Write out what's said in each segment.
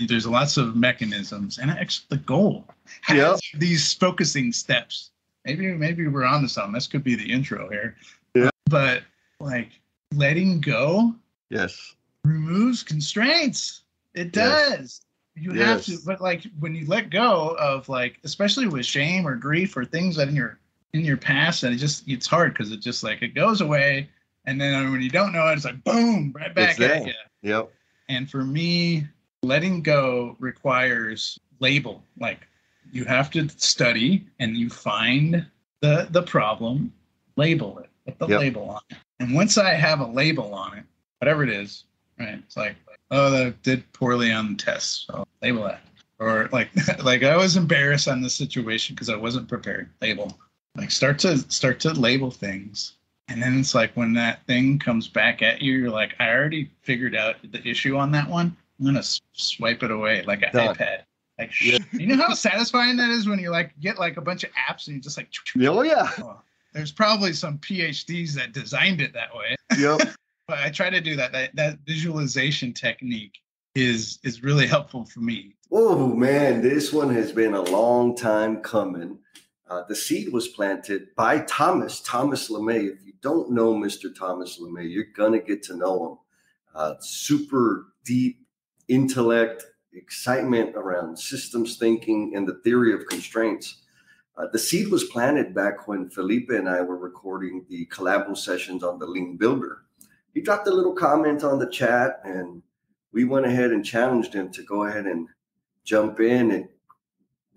There's lots of mechanisms, and actually the goal has these focusing steps. Maybe we're on to something. This could be the intro here. Yeah. But like letting go, removes constraints. It does. You have to, but like when you let go of like, especially with shame or grief or things that in your past, and it's hard because it just like it goes away, and then when you don't know it, it's like boom, right back at you. Yep. And for me, letting go requires label. Like you have to study and you find the problem, label it, put the label on it. And once I have a label on it, whatever it is, right? It's like, oh, that did poorly on the test, so label that. Or like I was embarrassed on this situation because I wasn't prepared. Label. Like start to label things. And then it's like when that thing comes back at you, you're like, I already figured out the issue on that one. I'm going to swipe it away like an iPad. Like, you know how satisfying that is when you like get like a bunch of apps and you just like, there's probably some PhDs that designed it that way. Yep. But I try to do that. That visualization technique is really helpful for me. Oh man, this one has been a long time coming. The seed was planted by Thomas Lamay. If you don't know Mr. Thomas Lamay, you're going to get to know him. Super deep intellect, excitement around systems thinking and the theory of constraints. The seed was planted back when Felipe and I were recording the collabo sessions on the Lean Builder. He dropped a little comment on the chat, and we went ahead and challenged him to go ahead and jump in and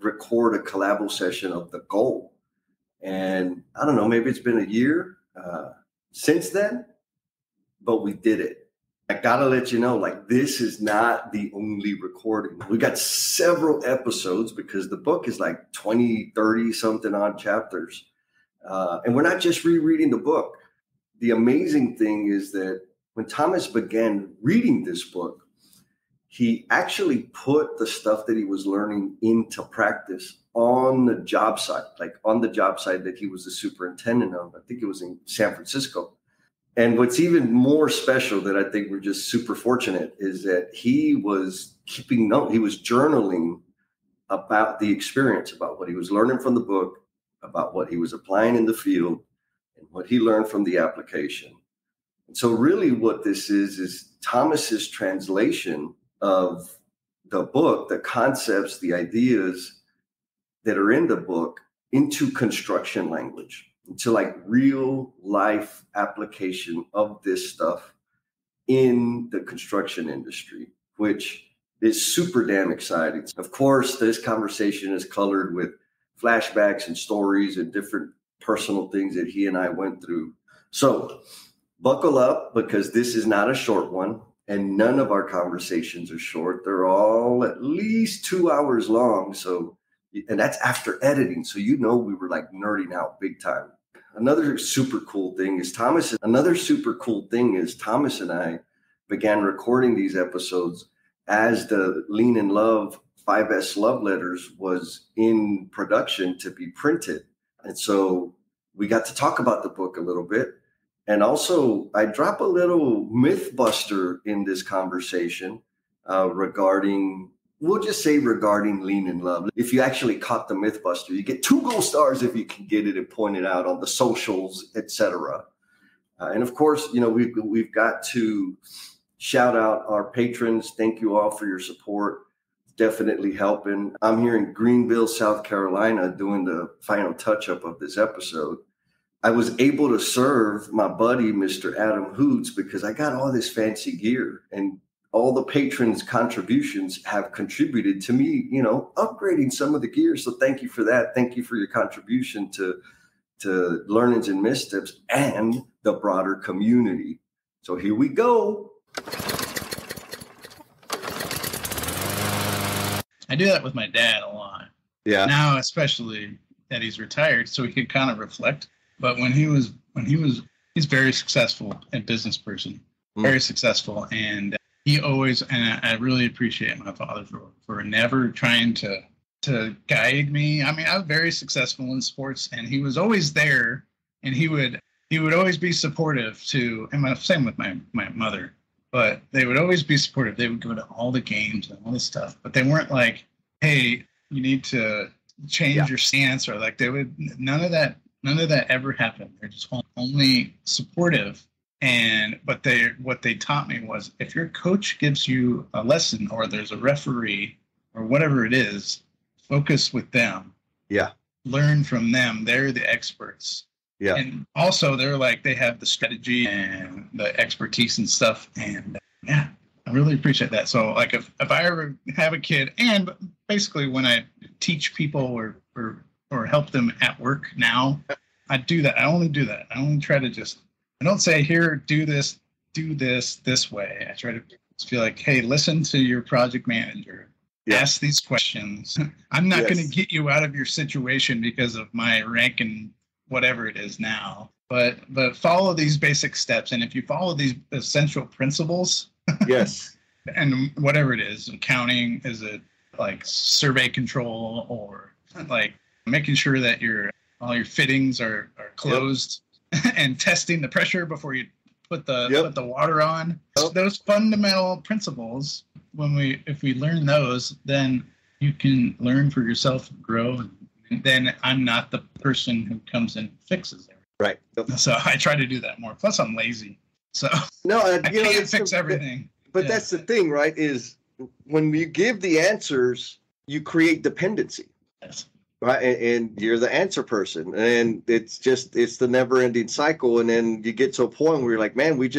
record a collabo session of the goal. And I don't know, maybe it's been a year since then, but we did it. I gotta let you know, like, this is not the only recording. We got several episodes because the book is like 20, 30 something odd chapters. And we're not just rereading the book. The amazing thing is that when Thomas began reading this book, he actually put the stuff that he was learning into practice on the job site, like on the job site that he was the superintendent of. I think it was in San Francisco. And what's even more special that I think we're just super fortunate is that he was keeping note. He was journaling about the experience, about what he was learning from the book, about what he was applying in the field, and what he learned from the application. And so really what this is Thomas's translation of the book, the concepts, the ideas that are in the book into construction language, into like real life application of this stuff in the construction industry, which is super damn exciting. Of course, this conversation is colored with flashbacks and stories and different personal things that he and I went through. So buckle up, because this is not a short one. And none of our conversations are short. They're all at least 2 hours long. So, and that's after editing. So, we were like nerding out big time. Another super cool thing is Thomas and I began recording these episodes as the Lean in Love 5S Love Letters was in production to be printed. And so we got to talk about the book a little bit. And also, I drop a little myth buster in this conversation regarding Lean in Love. If you actually caught the myth buster, you get 2 gold stars if you can get it and point it out on the socials, etc. And of course, we've got to shout out our patrons. Thank you all for your support. Definitely helping. I'm here in Greenville, South Carolina, doing the final touch-up of this episode. I was able to serve my buddy, Mr. Adam Hoots, because I got all this fancy gear, and all the patrons' contributions have contributed to me, upgrading some of the gear. So thank you for that. Thank you for your contribution to Learnings and Missteps and the broader community. So here we go. I do that with my dad a lot. Yeah. Now, especially that he's retired, so he could kind of reflect. But he's very successful and business person, very successful. And he always, and I really appreciate my father for never trying to guide me. I mean, I was very successful in sports, and he was always there, and he would always be supportive to, and same with my mother. but they would always be supportive. They would go to all the games and all this stuff, but they weren't like, hey, you need to change your stance, or like none of that ever happened. They're just only supportive. But what they taught me was, if your coach gives you a lesson, or there's a referee or whatever it is, focus with them. Yeah. Learn from them. They're the experts. Yeah. And also they have the strategy and the expertise and stuff. And I really appreciate that. So like if I ever have a kid, and basically when I teach people or help them at work now, I do that. I only do that. I only try to I don't say, here, do this way. I try to feel like, hey, listen to your project manager. Yeah. Ask these questions. I'm not going to get you out of your situation because of my rank and whatever it is now. But follow these basic steps. And if you follow these essential principles, yes, and whatever it is, accounting, is it like survey control, or like making sure that all your fittings are closed, and testing the pressure before you put the water on. Those fundamental principles, if we learn those, then you can learn for yourself and grow. And then I'm not the person who comes and fixes it. Right. So I try to do that more. Plus I'm lazy. So I can't fix everything. But that's the thing, right? Is when you give the answers, you create dependency. Yes. Right. And you're the answer person. And it's the never ending cycle. And then you get to a point where you're like, man, we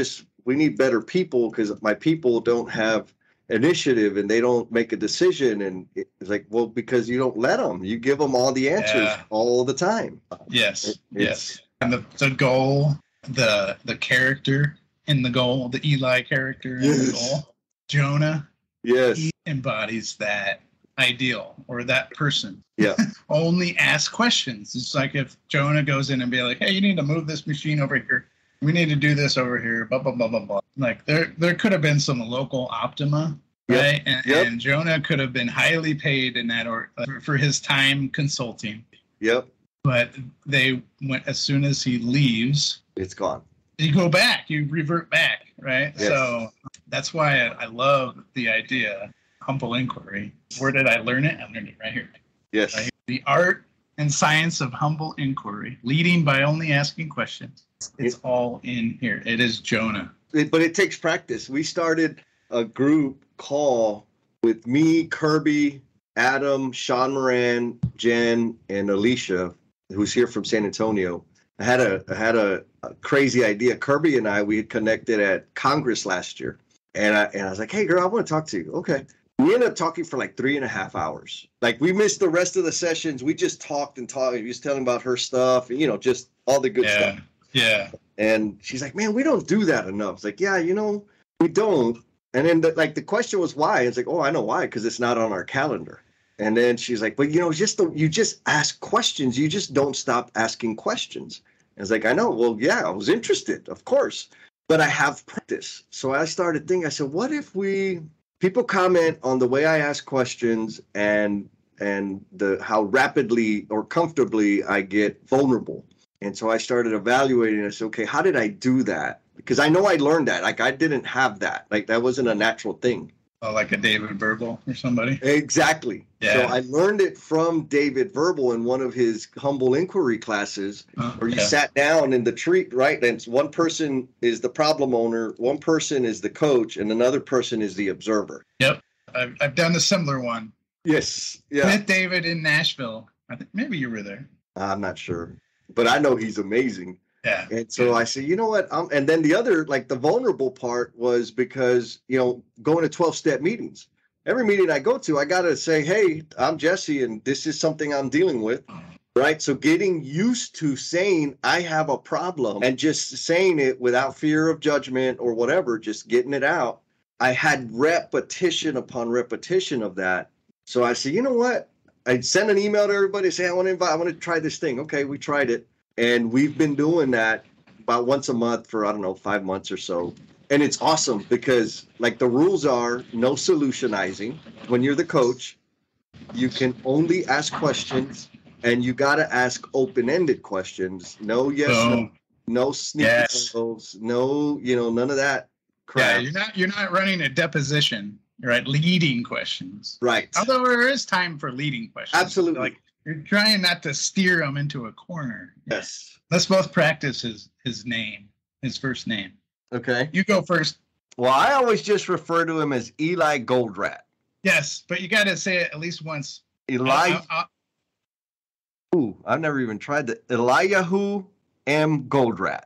need better people, because my people don't have initiative and they don't make a decision. And it's like, well, because you don't let them. You give them all the answers all the time. Yes. Yes. And the goal, the character in the goal, the Eli character in the goal, Jonah, he embodies that ideal, or that person. Yeah. Only ask questions. It's like if Jonah goes in and be like, hey, you need to move this machine over here. We need to do this over here. Blah, blah, blah, blah, blah. Like there could have been some local optima, right? And Jonah could have been highly paid in that, or for his time consulting. Yep. But they went, as soon as he leaves, it's gone. You go back, you revert back, right? Yes. So that's why I love the idea, humble inquiry. Where did I learn it? I learned it right here. Yes. Right? The art and science of humble inquiry, leading by only asking questions. It's all in here. It is Jonah. But it takes practice. We started a group call with me, Kirby, Adam, Sean Moran, Jen, and Alicia, who's here from San Antonio. I had a crazy idea. Kirby and we had connected at Congress last year. And I was like, hey, girl, I want to talk to you. Okay. We ended up talking for like 3.5 hours. Like, we missed the rest of the sessions. We just talked and talked. He was telling about her stuff and, just all the good stuff. Yeah. And she's like, man, we don't do that enough. It's like, yeah, we don't. And then the question was why? It's like, oh, I know why, because it's not on our calendar. And then she's like, but you just ask questions. You just don't stop asking questions. And it's like, I know. Well, yeah, I was interested, of course, but I have practice. So I started thinking, I said, what if people comment on the way I ask questions and how rapidly or comfortably I get vulnerable. And so I started evaluating. I said, okay, how did I do that? Because I know I learned that. Like, I didn't have that. Like, that wasn't a natural thing. Oh, like a David Verbal or somebody? Exactly. Yeah. So I learned it from David Verbal in one of his humble inquiry classes, where you sat down in the tree, right? And one person is the problem owner, one person is the coach, and another person is the observer. Yep. I've done a similar one. Yes. Yeah. With David in Nashville. I think maybe you were there. I'm not sure, but I know he's amazing. Yeah. And so I said, you know what? And then the other, like the vulnerable part was because, going to 12-step meetings. Every meeting I go to, I got to say, hey, I'm Jesse, and this is something I'm dealing with. Right. So getting used to saying I have a problem and just saying it without fear of judgment or whatever, just getting it out. I had repetition upon repetition of that. So I said, you know what? I'd send an email to everybody, say, I want to try this thing. Okay, we tried it. And we've been doing that about once a month for, 5 months or so. And it's awesome because, like, the rules are no solutionizing. When you're the coach, you can only ask questions, and you got to ask open-ended questions. No yes, no sneaky goals, no, none of that. crafts. Yeah, you're not running a deposition. You're at leading questions. Right. Although there is time for leading questions. Absolutely. Like you're trying not to steer them into a corner. Yes. Let's both practice his name, his first name. Okay. You go first. Well, I always just refer to him as Eli Goldratt. Yes, but you got to say it at least once. Eli. Ooh, I've never even tried that. Eliyahu M. Goldratt.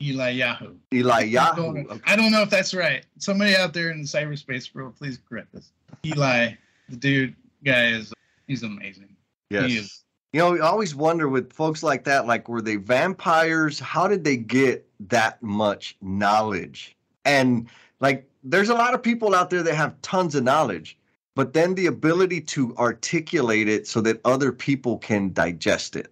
Eliyahu. Eliyahu. Okay. I don't know if that's right. Somebody out there in the cyberspace world, please correct us. Eli, the guy he's amazing. Yes. He is. You know, we always wonder with folks like that, like, were they vampires? How did they get that much knowledge? And like, there's a lot of people out there that have tons of knowledge, but then the ability to articulate it so that other people can digest it.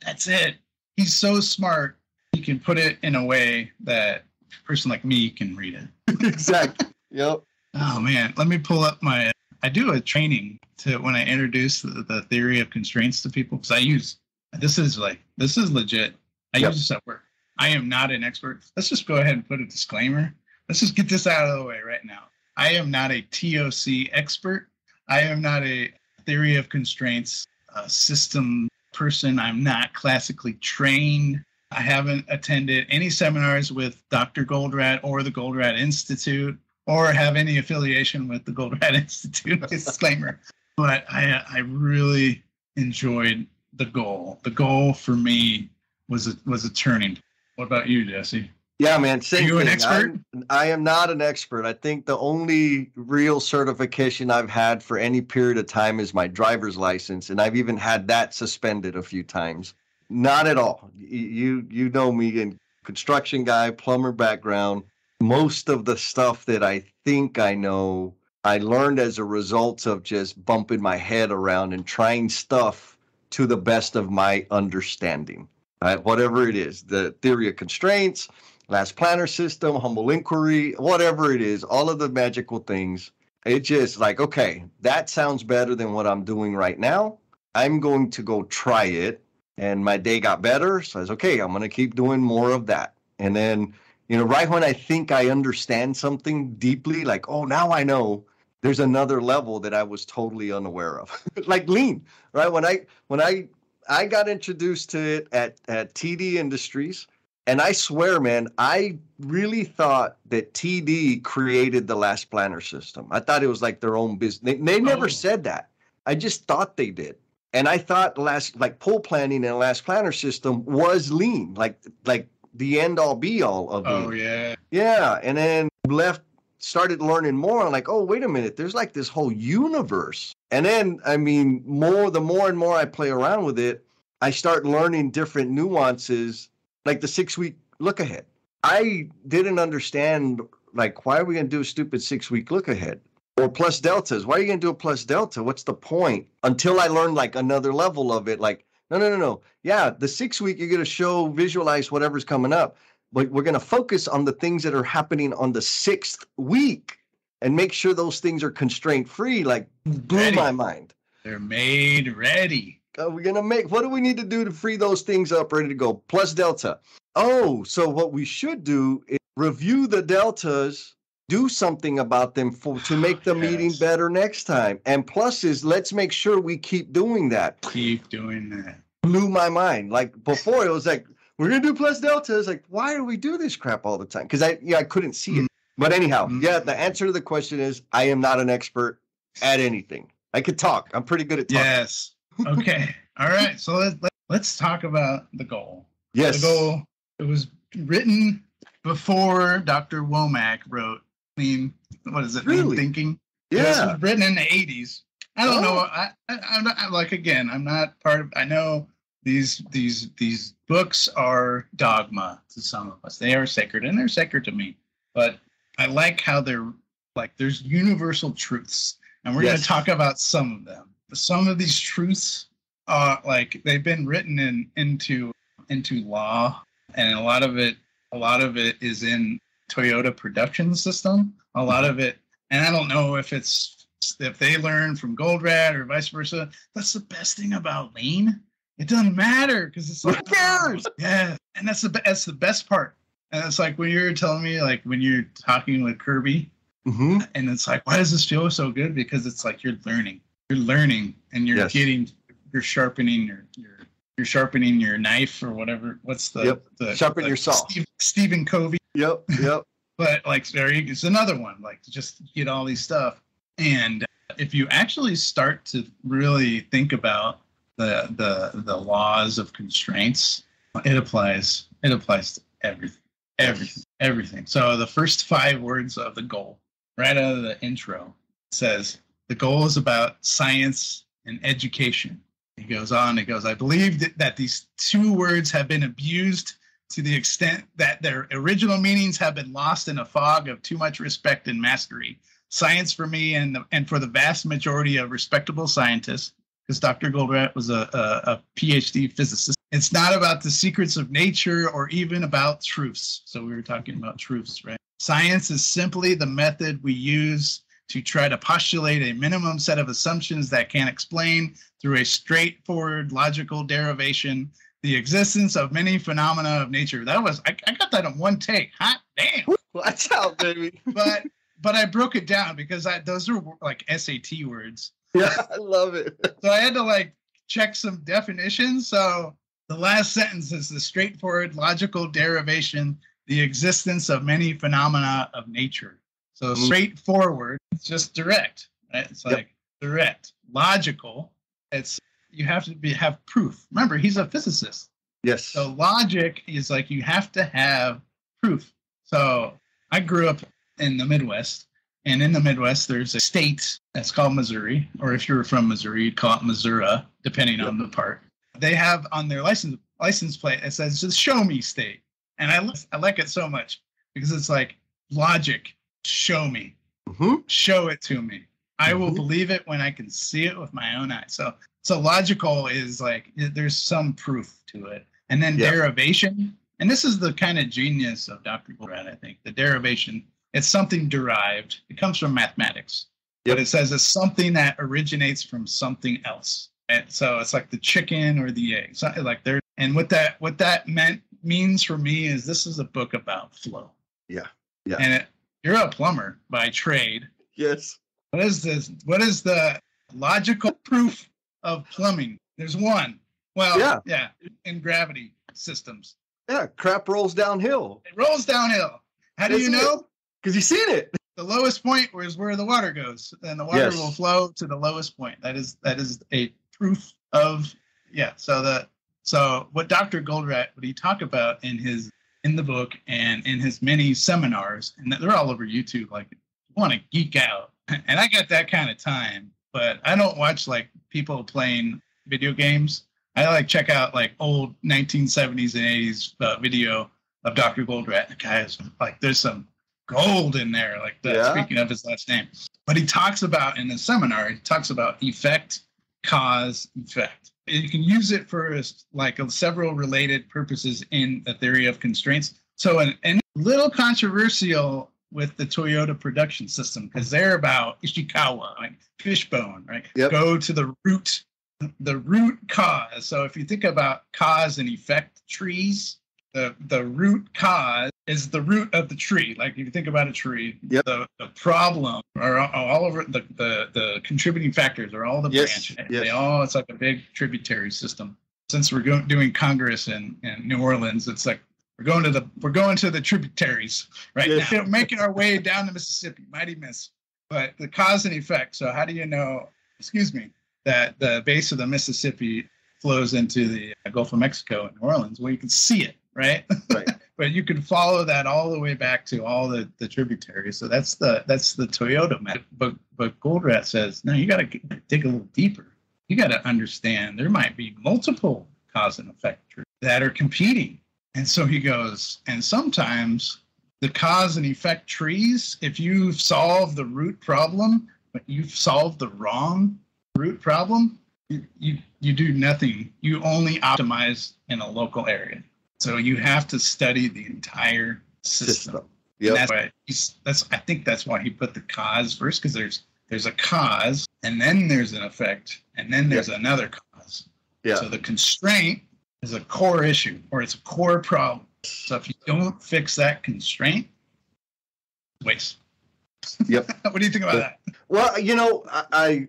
That's it. He's so smart. He can put it in a way that a person like me can read it. Exactly. Yep. Oh man, let me pull up I do a training when I introduce the theory of constraints to people, because this is legit. I use this at work. I am not an expert. Let's just go ahead and put a disclaimer. Let's just get this out of the way right now. I am not a TOC expert. I am not a theory of constraints system person. I'm not classically trained. I haven't attended any seminars with Dr. Goldratt or the Goldratt Institute, or have any affiliation with the Goldratt Institute. Disclaimer. But I really enjoyed the goal. The goal for me was a turning point. What about you, Jesse? Yeah, man. Same Are you thing. an expert? I am not an expert. I think the only real certification I've had for any period of time is my driver's license, and I've even had that suspended a few times. Not at all. You know me, in construction guy, plumber background. Most of the stuff that I think I know, I learned as a result of just bumping my head around and trying stuff to the best of my understanding. Right? Whatever it is, the theory of constraints, last planner system, humble inquiry, whatever it is, all of the magical things. It's just like, okay, that sounds better than what I'm doing right now. I'm going to go try it. And my day got better. So I was, okay, I'm going to keep doing more of that. And then, right when I think I understand something deeply, like, oh, now I know, there's another level that I was totally unaware of. Like lean, right? When I got introduced to it at TD Industries, and I swear, man, I really thought that TD created the last planner system. I thought it was like their own business. They never said that. I just thought they did. And I thought pull planning and last planner system was lean, like the end all be all of lean. Oh yeah. Yeah. And then started learning more. I'm like, oh, wait a minute. There's like this whole universe. And then, the more and more I play around with it, I start learning different nuances, like the 6-week look ahead. I didn't understand, like, why are we going to do a stupid 6-week look ahead? Or plus deltas. Why are you going to do a plus delta? What's the point? Until I learned like another level of it. Like, no. Yeah, the 6-week, you're going to visualize whatever's coming up. But we're going to focus on the things that are happening on the 6th week and make sure those things are constraint free. Like, blew my mind. They're made ready. We're going to what do we need to do to free those things up, ready to go? Plus delta. Oh, so what we should do is review the deltas, do something about them to make the meeting better next time. And plus is, let's make sure we keep doing that. Keep doing that. Blew my mind. Like before, it was like, we're going to do plus deltas. Like, why do we do this crap all the time? Because I couldn't see it. But anyhow, the answer to the question is, I am not an expert at anything. I could talk. I'm pretty good at talking. Yes. Okay. All right. So let's talk about the goal. Yes. The goal, it was written before Dr. Womack wrote Lean, what is it? Really? Lean Thinking. Yeah. This was written in the 80s. I don't know. I'm not, like, again, I'm not part of, I know these books are dogma to some of us. They are sacred, and they're sacred to me. But I like how they're like, there's universal truths, and we're going to talk about some of them. Some of these truths are like, they've been written into law, and a lot of it is in Toyota production system. A lot of it, and I don't know if they learn from Goldratt or vice versa. That's the best thing about lean. It doesn't matter because it's like, who cares? Yeah, and that's the best part. And it's like when you're telling me, like when you're talking with Kirby, Mm-hmm. and it's like, why does this feel so good? Because it's like you're learning, and you're Yes. you're sharpening you're sharpening your knife or whatever. What's the Sharpen your saw. Stephen Covey. Yep. But like it's another one. Like just get all these stuff, and if you actually start to really think about the laws of constraints, it applies to everything. So the first 5 words of the goal, right out of the intro, says the goal is about science and education. He goes on, I believe that these 2 words have been abused to the extent that their original meanings have been lost in a fog of too much respect and mastery. Science for me and for the vast majority of respectable scientists, because Dr. Goldratt was a PhD physicist, it's not about the secrets of nature or even about truths. So we were talking about truths, right? Science is simply the method we use to try to postulate a minimum set of assumptions that can explain through a straightforward logical derivation the existence of many phenomena of nature. I got that in one take. Hot damn. Watch out, baby. But I broke it down because those are like SAT words. Yeah, I love it. So I had to like check some definitions. So the last sentence is the straightforward logical derivation, the existence of many phenomena of nature. So straightforward, it's just direct, right? It's like direct. Logical, it's you have to have proof. Remember, he's a physicist. Yes. So logic is like you have to have proof. So I grew up in the Midwest, and in the Midwest, there's a state that's called Missouri, or if you're from Missouri, you'd call it Missouri, depending on the part. They have on their license plate, it says, just show me state. And I like it so much because it's like logic, show me, show it to me. I will believe it when I can see it with my own eyes. So logical is like, there's some proof to it. And then derivation, and this is the kind of genius of Dr. Goldratt, I think, the derivation. It's something derived. It comes from mathematics, but it says it's something that originates from something else. And so it's like the chicken or the egg. So like there, and what that means for me is this is a book about flow. Yeah. And you're a plumber by trade. Yes. What is this? What is the logical proof of plumbing? There's one. Well, in gravity systems. Yeah, crap rolls downhill. It rolls downhill. How do you know? Because you've seen it. The lowest point is where the water goes, and the water will flow to the lowest point. That is a proof of So what Dr. Goldratt, what he talked about in the book and in his many seminars, and they're all over YouTube. Like, you want to geek out, and I got that kind of time, but I don't watch like people playing video games. I like check out like old 1970s and 80s video of Dr. Goldratt. The guy is like, there's some gold in there, like that. Speaking of his last name, but he talks about in the seminar, he talks about effect, cause, effect. You can use it for like several related purposes in the theory of constraints. So, and a little controversial with the Toyota production system because they're about Ishikawa, like fishbone, right? Go to the root cause. So if you think about cause and effect trees, the root cause is the root of the tree. Like if you think about a tree, the problem are all over the contributing factors are all the branches. They all, it's like a big tributary system. Since we're doing Congress in New Orleans, it's like we're going to the tributaries right now, making our way down the Mississippi. Mighty miss. But the cause and effect. So how do you know? That the base of the Mississippi flows into the Gulf of Mexico in New Orleans? Well, you can see it, right? But you can follow that all the way back to all the tributaries. So that's the Toyota method. But Goldratt says, no, you got to dig a little deeper. You got to understand there might be multiple cause and effect trees that are competing. And so he goes, and sometimes the cause and effect trees, if you solve the root problem, but you've solved the wrong root problem, you do nothing. You only optimize in a local area. So you have to study the entire system. That's why I think that's why he put the cause first, because there's a cause, and then there's an effect, and then there's another cause. So the constraint is a core issue or it's a core problem. So if you don't fix that constraint, waste. Yep. What do you think about that? Well, you know, I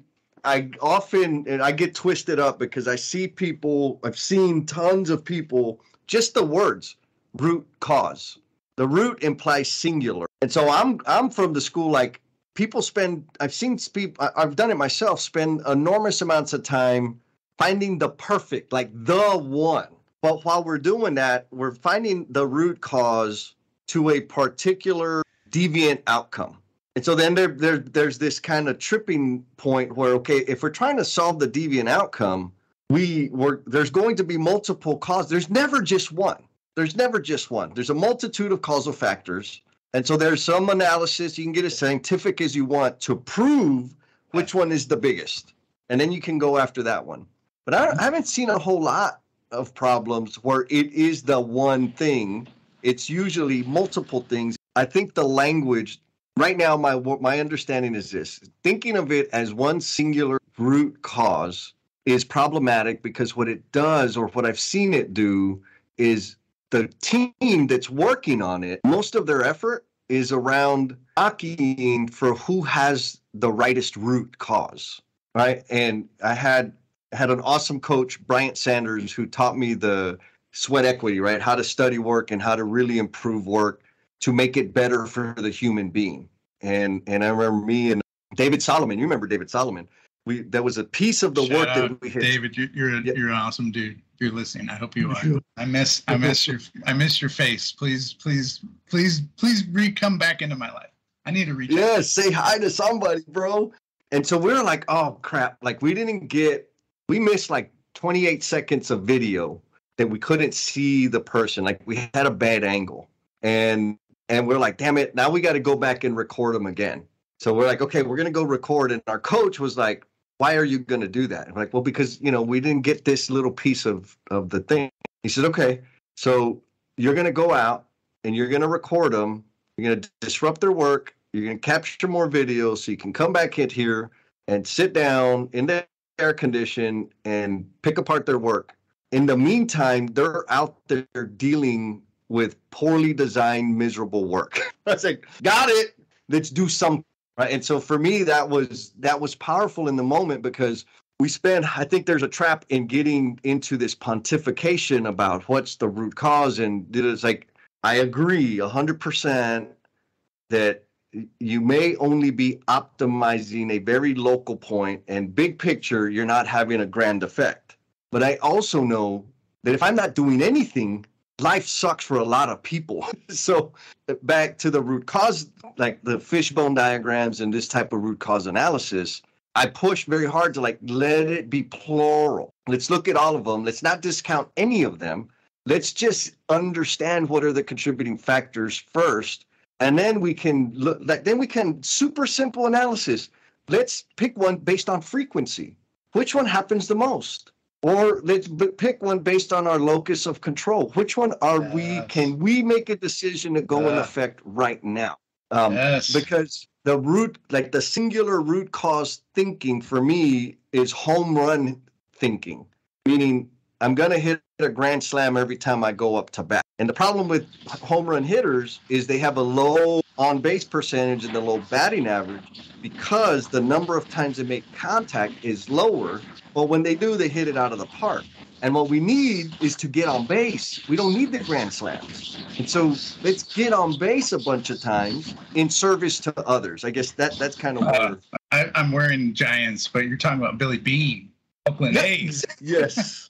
often, and I get twisted up because I see people, I've seen tons of people, just the words root cause. The root implies singular. And so I'm from the school, like people spend, I've seen people, I've done it myself, spend enormous amounts of time finding the perfect, like the one. But while we're doing that, we're finding the root cause to a particular deviant outcome. And so then there's this kind of tripping point where, okay, if we're trying to solve the deviant outcome, there's going to be multiple causes. There's never just one. There's a multitude of causal factors. And so there's some analysis. You can get as scientific as you want to prove which one is the biggest. And then you can go after that one. But I haven't seen a whole lot of problems where it is the one thing. It's usually multiple things. I think the language right now, my understanding is this: thinking of it as one singular root cause is problematic because what it does, or what I've seen it do, is the team that's working on it, most of their effort is around jockeying for who has the rightest root cause, right? And I had an awesome coach, Bryant Sanders, who taught me the sweat equity, right? How to study work and how to really improve work to make it better for the human being. And I remember me and David Solomon. You remember David Solomon? That was a piece of the Shout out, that we hit. David, you're an awesome dude. If you're listening, I hope you are. I miss your face. Please come back into my life. I need to reach out. Say hi to somebody, bro. And so we were like, oh crap, like we missed like 28 seconds of video that we couldn't see the person. Like we had a bad angle. And we're like, damn it, now we got to go back and record them again. So we're like, okay, we're going to go record. And our coach was like, why are you going to do that? I'm like, well, because, we didn't get this little piece of the thing. He said, okay, so you're going to go out and you're going to record them. You're going to disrupt their work. You're going to capture more videos so you can come back in here and sit down in the air condition and pick apart their work. In the meantime, they're out there dealing with poorly designed, miserable work. I was like, got it. Let's do something. Right. And so for me, that was powerful in the moment because I think there's a trap in getting into this pontification about what's the root cause. And it's like, I agree 100% that you may only be optimizing a very local point, and big picture, you're not having a grand effect. But I also know that if I'm not doing anything, life sucks for a lot of people. So back to the root cause, like the fishbone diagrams and this type of root cause analysis, I push very hard to let it be plural. Let's look at all of them. Let's not discount any of them. Let's just understand what are the contributing factors first. And then we can super simple analysis. Let's pick one based on frequency. Which one happens the most? Or let's pick one based on our locus of control. Which one can we make a decision to go in effect right now? Because the root, like the singular root cause thinking for me is home run thinking, meaning I'm going to hit a grand slam every time I go up to bat. And the problem with home run hitters is they have a low on base percentage and the low batting average because the number of times they make contact is lower. But when they do, they hit it out of the park. And what we need is to get on base. We don't need the grand slams. And so let's get on base a bunch of times in service to others. I guess that's kind of where I'm wearing Giants, but you're talking about Billy Beane, Oakland A's. Yes.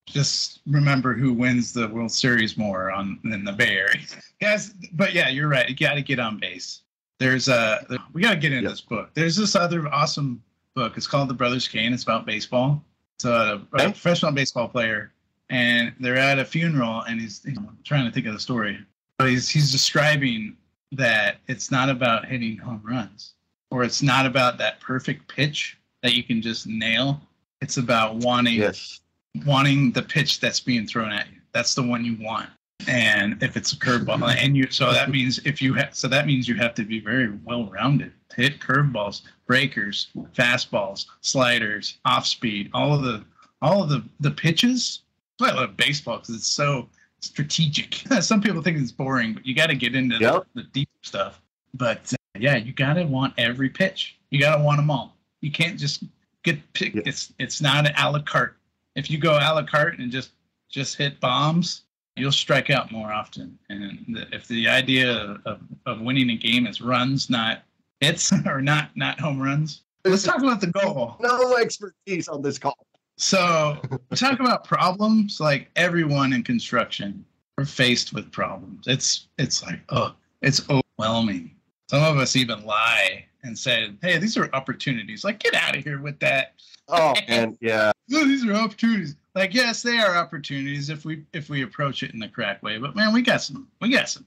Just remember who wins the World Series more in the Bay Area. Yes, but yeah, you're right. You got to get on base. We got to get into this book. There's this other awesome book. It's called The Brothers Kane. It's about baseball. It's a professional baseball player, and they're at a funeral, and he's trying to think of the story. But he's describing that it's not about hitting home runs, or it's not about that perfect pitch that you can just nail. It's about wanting the pitch that's being thrown at you. That's the one you want. And if it's a curveball, that means you have to be very well-rounded to hit curveballs, breakers, fastballs, sliders, off speed, all of all of the pitches. I love baseball because it's so strategic. Some people think it's boring, but you got to get into the deep stuff. But yeah, you got to want every pitch. You got to want them all. You can't just get picked. Yeah. It's not an a la carte. If you go a la carte and just hit bombs, you'll strike out more often. And if the idea of winning a game is runs, not hits, or not home runs. Let's talk about the goal. No expertise on this call. So we talk about problems. Like everyone in construction are faced with problems. It's like, it's overwhelming. Some of us even lie and say, hey, these are opportunities. Like, get out of here with that. Oh, and yeah. No, these are opportunities. Like, yes, they are opportunities if we approach it in the correct way. But man, we got some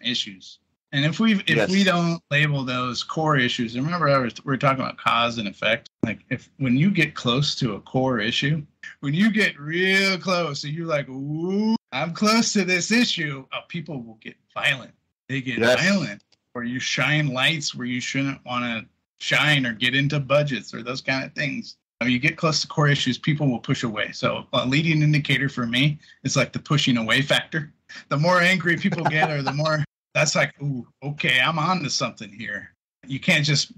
issues. And if we don't label those core issues, and remember we're talking about cause and effect. Like when you get close to a core issue, when you get real close and you're like, ooh, I'm close to this issue, people will get violent. They get violent. Or you shine lights where you shouldn't want to shine, or get into budgets or those kind of things. When you get close to core issues, people will push away. So a leading indicator for me is like the pushing away factor. The more angry people get, or the more that's like, ooh, okay, I'm on to something here. You can't just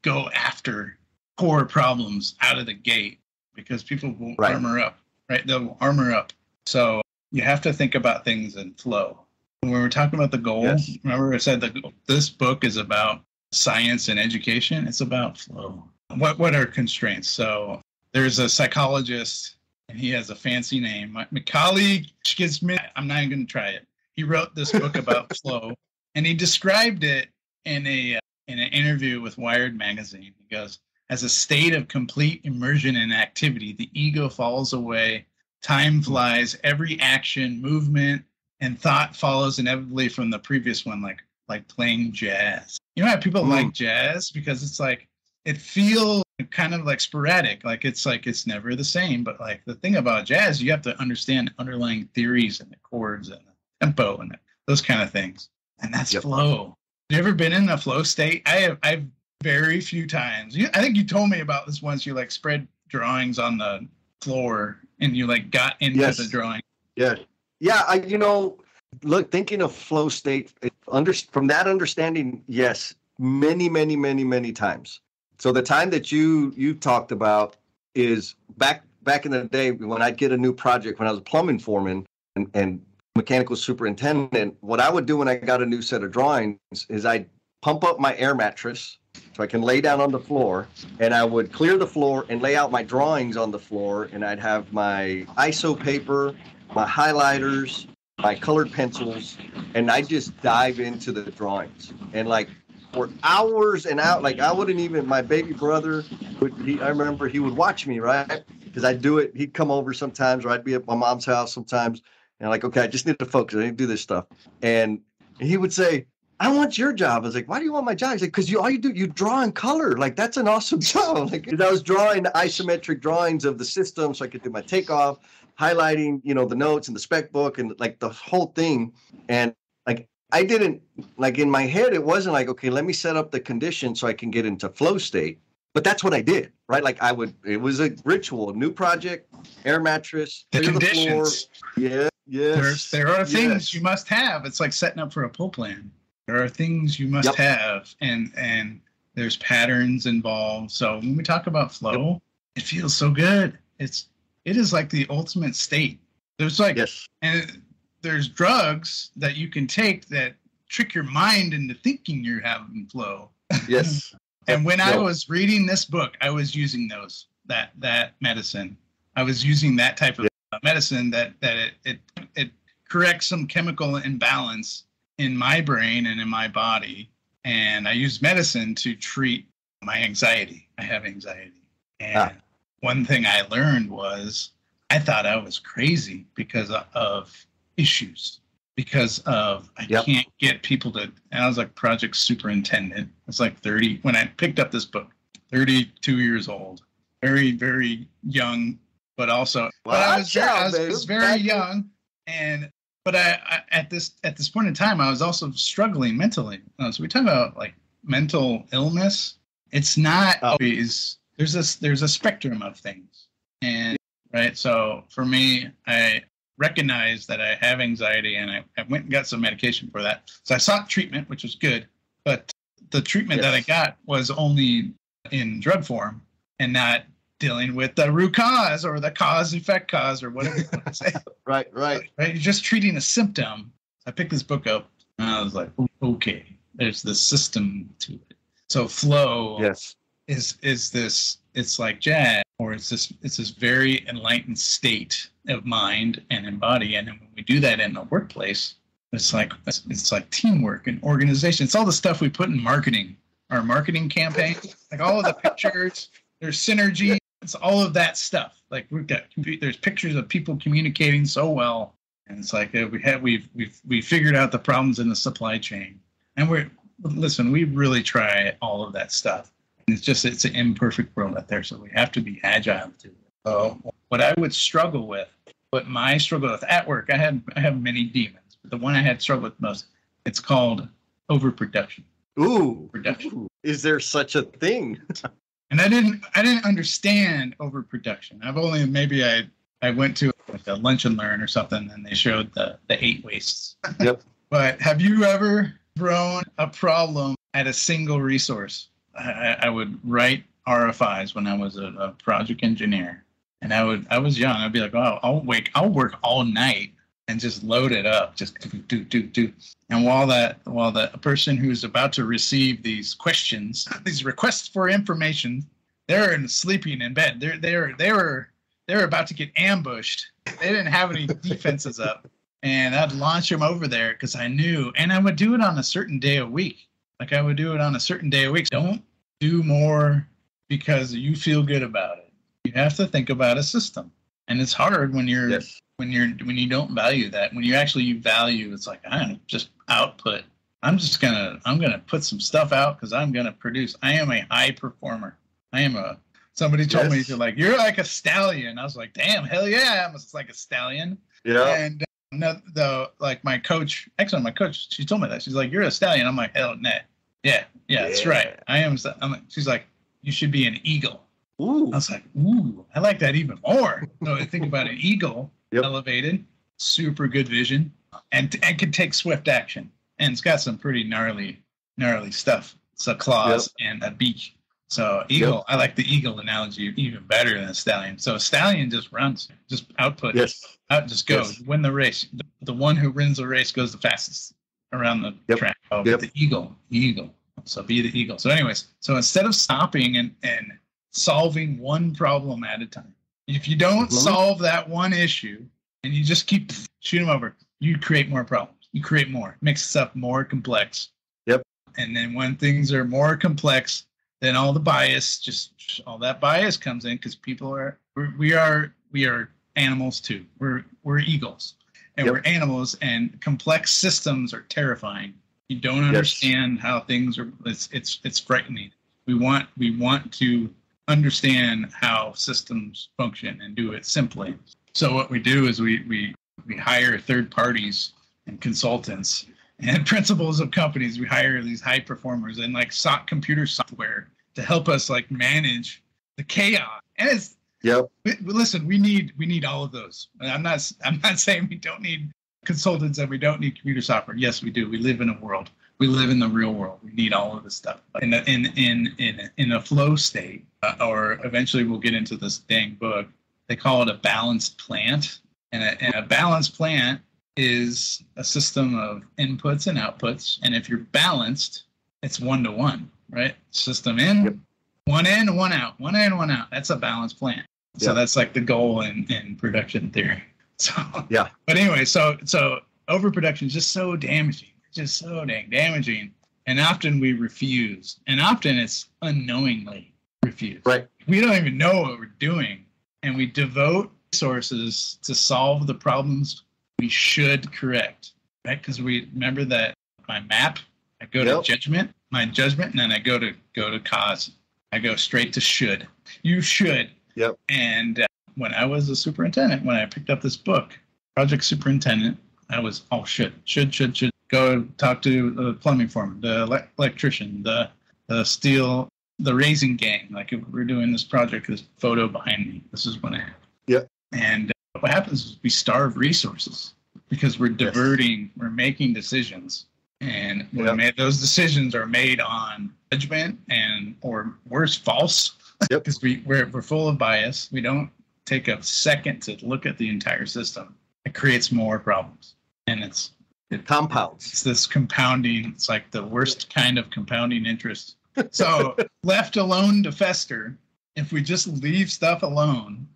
go after core problems out of the gate, because people will armor up, right? They'll armor up. So you have to think about things in flow. When we were talking about the goal, remember I said that this book is about science and education. It's about flow. What are constraints? So there's a psychologist, and he has a fancy name. My colleague gives me, I'm not even going to try it. He wrote this book about flow, and he described it in an interview with Wired magazine. He goes, as a state of complete immersion in activity, the ego falls away, time flies, every action, movement, and thought follows inevitably from the previous one, like playing jazz. You know how people like jazz? Because it's like, it feels kind of like sporadic, like it's never the same. But like the thing about jazz, you have to understand underlying theories and the chords and the tempo and those kind of things. And that's flow. Have you ever been in a flow state? I've very few times. I think you told me about this once. You like spread drawings on the floor and you like got into the drawing. Yeah. Yeah, look, thinking of flow state, from that understanding, yes, many, many, many, many times. So the time that you talked about is back in the day when I'd get a new project, when I was a plumbing foreman and mechanical superintendent. What I would do when I got a new set of drawings is I'd pump up my air mattress so I can lay down on the floor, and I would clear the floor and lay out my drawings on the floor, and I'd have my ISO paper, my highlighters, my colored pencils, and I just dive into the drawings. And like for hours and out, like I wouldn't even, my baby brother, I remember he would watch me, right? Because I'd do it, he'd come over sometimes, or I'd be at my mom's house sometimes, and I'm like, okay, I just need to focus, I need to do this stuff. And he would say, I want your job. I was like, why do you want my job? He's like, because all you do, you draw in color. Like, that's an awesome job. Like, I was drawing isometric drawings of the system so I could do my takeoff, highlighting, the notes and the spec book and like the whole thing. And like, I didn't, like in my head, it wasn't like, okay, let me set up the conditions so I can get into flow state. But that's what I did, right? Like it was a ritual, new project, air mattress, the conditions. Yes. There are things you must have. It's like setting up for a pull plan. There are things you must have, and there's patterns involved. So when we talk about flow, it feels so good. It is like the ultimate state. There's like, and there's drugs that you can take that trick your mind into thinking you're having flow. Yes. And when I was reading this book, I was using that medicine. I was using that type of medicine that it corrects some chemical imbalance in my brain and in my body. And I use medicine to treat my anxiety. I have anxiety. And one thing I learned was I thought I was crazy because of issues, because of I can't get people to, and I was like project superintendent. I was like 30 when I picked up this book, 32 years old, very, very young, but also, I was very young. But I at this point in time, I was also struggling mentally. So we talk about like mental illness. It's not always, there's a spectrum of things. And right? So for me, I recognized that I have anxiety, and I went and got some medication for that. So I sought treatment, which was good, but the treatment that I got was only in drug form and not dealing with the root cause or the cause, effect cause, or whatever you want to say. Right. You're just treating a symptom. I picked this book up and I was like, okay, there's this system to it. So flow is this, it's like jazz, or it's this very enlightened state of mind and in body. And when we do that in the workplace, it's like teamwork and organization. It's all the stuff we put in marketing, our marketing campaign, like all of the pictures, there's synergy. It's all of that stuff. Like there's pictures of people communicating so well, and it's like we figured out the problems in the supply chain, and we really try all of that stuff. And it's an imperfect world out there, so we have to be agile to it. So what I would struggle with, my struggle with at work, I have many demons, but the one I had struggled with most, it's called overproduction. Ooh, production. Is there such a thing? And I didn't understand overproduction. I went to like a lunch and learn or something, and they showed the 8 wastes. Yep. But have you ever thrown a problem at a single resource? I would write RFIs when I was a project engineer, and I was young. I'd be like, oh, I'll work all night and just load it up, just do. And while the person who's about to receive these questions, these requests for information, they're sleeping in bed. They were about to get ambushed. They didn't have any defenses up, and I'd launch them over there because I knew, and I would do it on a certain day a week. Like I would do it on a certain day a week. Don't do more because you feel good about it. You have to think about a system, and it's hard when you're. Yes. When you don't value that, when you actually value, it's like, I don't just output. I'm gonna put some stuff out because I'm gonna produce. I am a high performer. Somebody told me, you're like a stallion. I was like, damn, hell yeah, I'm like a stallion. Yeah. And my coach, she told me that. She's like, you're a stallion. I'm like, hell nah. Yeah, that's right. I am. She's like, you should be an eagle. Ooh. I was like, ooh, I like that even more. So I think about an eagle. Yep. Elevated, super good vision, and can take swift action. And it's got some pretty gnarly stuff. It's a claws and a beak. So eagle, I like the eagle analogy even better than a stallion. So a stallion just runs, just output. Yes. Out, just go, win the race. The one who wins the race goes the fastest around the track. Oh, the eagle. So be the eagle. So anyways, so instead of stopping and solving one problem at a time, if you don't solve that one issue and you just keep shooting them over, you create more problems. You create more. It makes stuff more complex. Yep. And then when things are more complex, then all that bias comes in because we are animals too. We're eagles, and we're animals, and complex systems are terrifying. You don't understand how things are. It's frightening. We want to understand how systems function and do it simply. So what we do is we hire third parties and consultants and principals of companies. We hire these high performers and computer software to help us manage the chaos. And listen, we need all of those. I'm not saying we don't need consultants and we don't need computer software. Yes, we do. We live in a world. We live in the real world. We need all of this stuff in a flow state, or eventually we'll get into this dang book. They call it a balanced plant, and a balanced plant is a system of inputs and outputs. And if you're balanced, it's 1-to-1, right? System in, one in, one out, one in, one out. That's a balanced plant. So that's like the goal in production theory. So But anyway, so overproduction is just so damaging. Just so dang damaging, and often we refuse, and often it's unknowingly refused. Right. We don't even know what we're doing, and we devote resources to solve the problems we should correct. Right? Because we remember that my map, I go to judgment, and then I go to cause. I go straight to should. You should. Yep. And when I was a superintendent, when I picked up this book, project superintendent, I was should. Go talk to the plumbing foreman, the electrician, the steel, the raising gang. Like if we're doing this project, this photo behind me, this is what I have. Yeah. And what happens is we starve resources because we're diverting, we're making decisions. And those decisions are made on judgment or worse, false, because we're full of bias. We don't take a second to look at the entire system. It creates more problems. And it compounds. It's this compounding. It's like the worst kind of compounding interest. So left alone to fester, if we just leave stuff alone,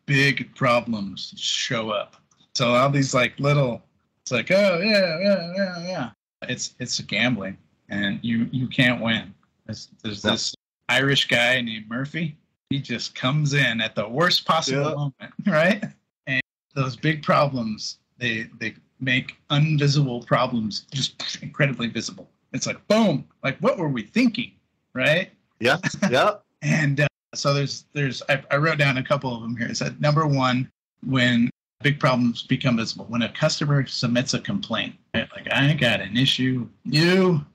big problems show up. So all these like little, it's like, oh yeah. It's gambling, and you can't win. There's this Irish guy named Murphy. He just comes in at the worst possible moment, right? And those big problems, they make invisible problems just incredibly visible. It's like, boom, like what were we thinking, right? Yeah. And so I wrote down a couple of them here. It said, number one, when big problems become visible, when a customer submits a complaint, right? Like, I got an issue. You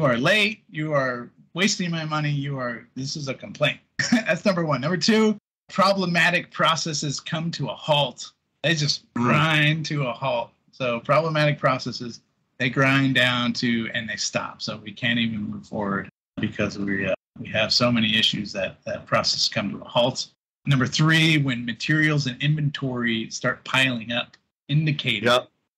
are late. You are wasting my money. This is a complaint. That's number one. Number two, problematic processes come to a halt. They just grind to a halt. So problematic processes, they grind down to, and they stop. So we can't even move forward because we have so many issues that process come to a halt. Number three, when materials and inventory start piling up, indicator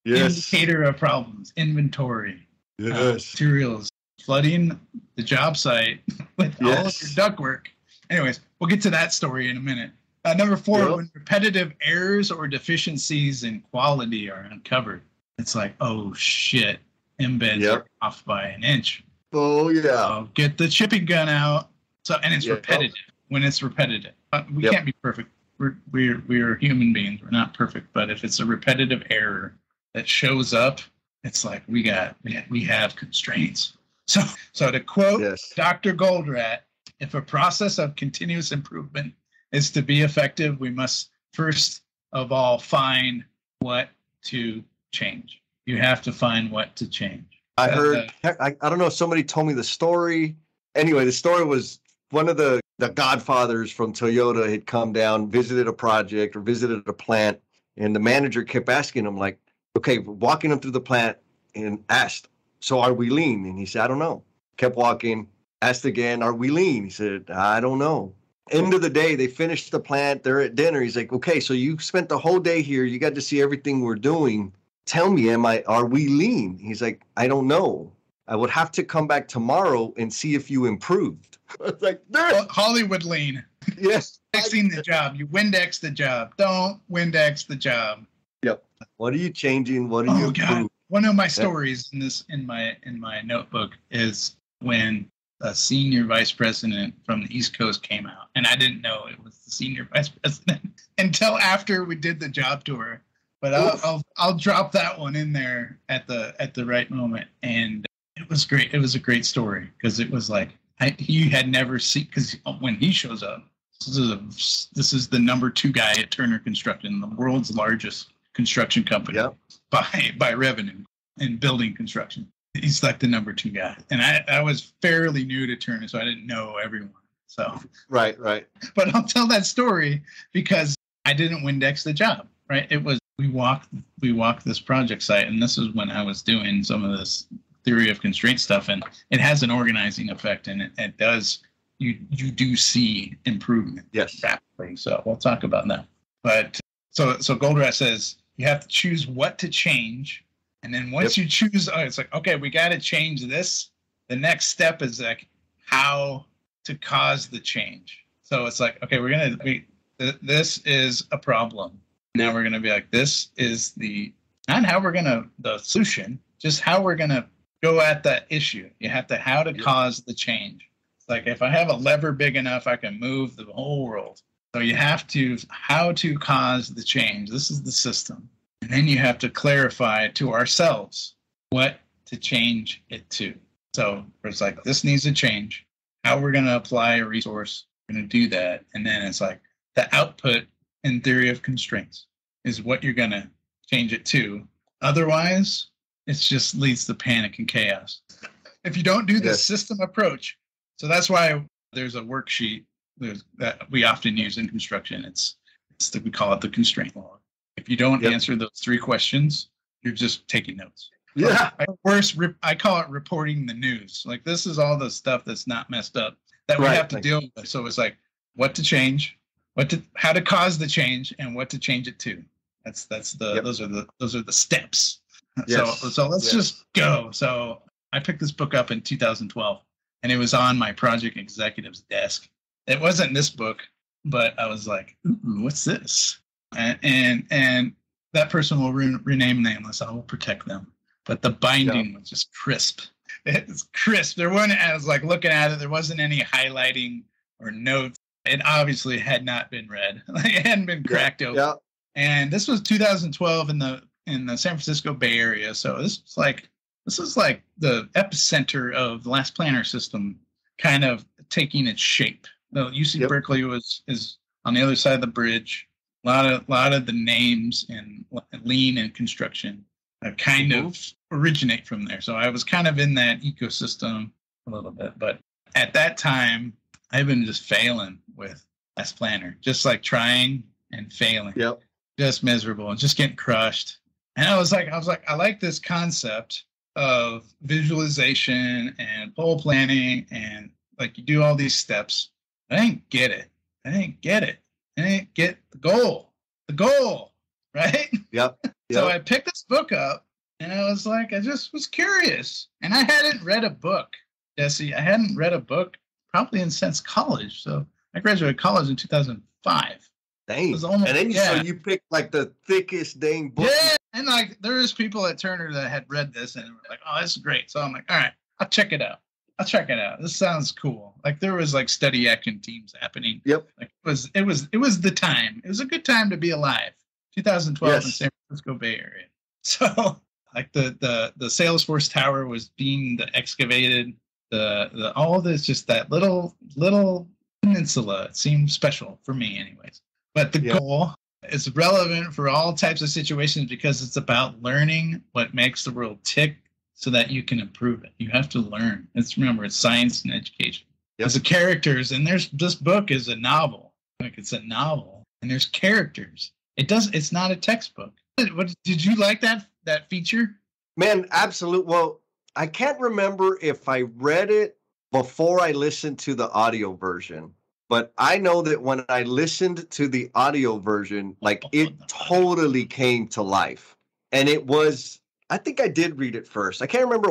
of problems, inventory, materials, flooding the job site with all of your ductwork. Anyways, we'll get to that story in a minute. Number four, when repetitive errors or deficiencies in quality are uncovered, it's like, oh shit, embeds are off by an inch. Oh yeah. So get the chipping gun out. So, and it's repetitive. When it's repetitive, we can't be perfect. We're human beings. We're not perfect. But if it's a repetitive error that shows up, it's like we have constraints. So to quote Dr. Goldratt, if a process of continuous improvement is to be effective, we must first of all find what to change. You have to find what to change. I heard, I don't know if somebody told me the story. Anyway, the story was one of the godfathers from Toyota had come down, visited a project or visited a plant, and the manager kept asking him, like, okay, walking him through the plant and asked, so are we lean? And he said, I don't know. Kept walking, asked again, are we lean? He said, I don't know. End of the day, they finished the plant. They're at dinner. He's like, okay, so you spent the whole day here. You got to see everything we're doing. Tell me, are we lean? He's like, I don't know. I would have to come back tomorrow and see if you improved. It's like, Hollywood lean. Yes. Fixing the job. You Windex the job. Don't Windex the job. Yep. What are you changing? What are you improving? One of my stories in my notebook is when a senior vice president from the East Coast came out, and I didn't know it was the senior vice president until after we did the job tour. But I'll drop that one in there at the right moment, and it was great. It was a great story because it was like he had never seen, because when he shows up, this is the number 2 guy at Turner Construction, the world's largest construction company by revenue in building construction. He's like the number 2 guy, and I was fairly new to Turner, so I didn't know everyone. So right. But I'll tell that story because I didn't Windex the job. Right? It was we walked this project site, and this is when I was doing some of this theory of constraint stuff, and it has an organizing effect, and it does. You do see improvement rapidly. So we'll talk about that. But so Goldratt says you have to choose what to change. And then once you choose, it's like, okay, we got to change this. The next step is like how to cause the change. So it's like, okay, this is a problem. Now we're going to be like, this is not how we're going to, the solution, just how we're going to go at that issue. You have to, how to cause the change. It's like, if I have a lever big enough, I can move the whole world. So you have to, how to cause the change. This is the system. And then you have to clarify to ourselves what to change it to. So it's like, this needs to change. How we're going to apply a resource, we're going to do that. And then it's like the output in theory of constraints is what you're going to change it to. Otherwise, it just leads to panic and chaos. If you don't do the system approach, so that's why there's a worksheet that we often use in construction. We call it the constraint log. If you don't answer those 3 questions, you're just taking notes. Yeah. Worse, I call it reporting the news. Like, this is all the stuff that's not messed up that we have to deal with. So it's like what to change, how to cause the change, and what to change it to. Those are the steps. Yes. So let's just go. So I picked this book up in 2012, and it was on my project executive's desk. It wasn't this book, but I was like, ooh, what's this? And that person will rename nameless. I will protect them. But the binding was just crisp. It's crisp. I was like looking at it. There wasn't any highlighting or notes. It obviously had not been read. It hadn't been cracked open. Yeah. And this was 2012 in the San Francisco Bay Area. So this was like the epicenter of the last planner system kind of taking its shape. The UC Berkeley is on the other side of the bridge. A lot of the names in lean and construction kind of originate from there. So I was kind of in that ecosystem a little bit. But at that time, I've been just failing with last planner, just like trying and failing. Yep. Just miserable and just getting crushed. And I was like, I like this concept of visualization and goal planning, and like you do all these steps. I didn't get it. I didn't get the goal, right? Yep. So I picked this book up, and I was like, I just was curious. And I hadn't read a book, Jesse. I hadn't read a book probably since college. So I graduated college in 2005. Dang. And then you picked like the thickest dang book. Yeah. And like there was people at Turner that had read this and were like, oh, this is great. So I'm like, all right, I'll check it out. This sounds cool. Like there was like study action teams happening. Yep. Like it was the time. It was a good time to be alive. 2012 in San Francisco Bay Area. So like the Salesforce Tower was being excavated. The all of this, just that little peninsula, it seemed special for me anyways. But the goal is relevant for all types of situations because it's about learning what makes the world tick so that you can improve it. You have to learn. Remember, it's science and education. Yep. There's the characters, and this book is a novel. Like it's a novel, and there's characters. It's not a textbook. Did you like that feature? Man, absolutely. Well, I can't remember if I read it before I listened to the audio version. But I know that when I listened to the audio version, like it totally came to life. And it was, I think I did read it first. I can't remember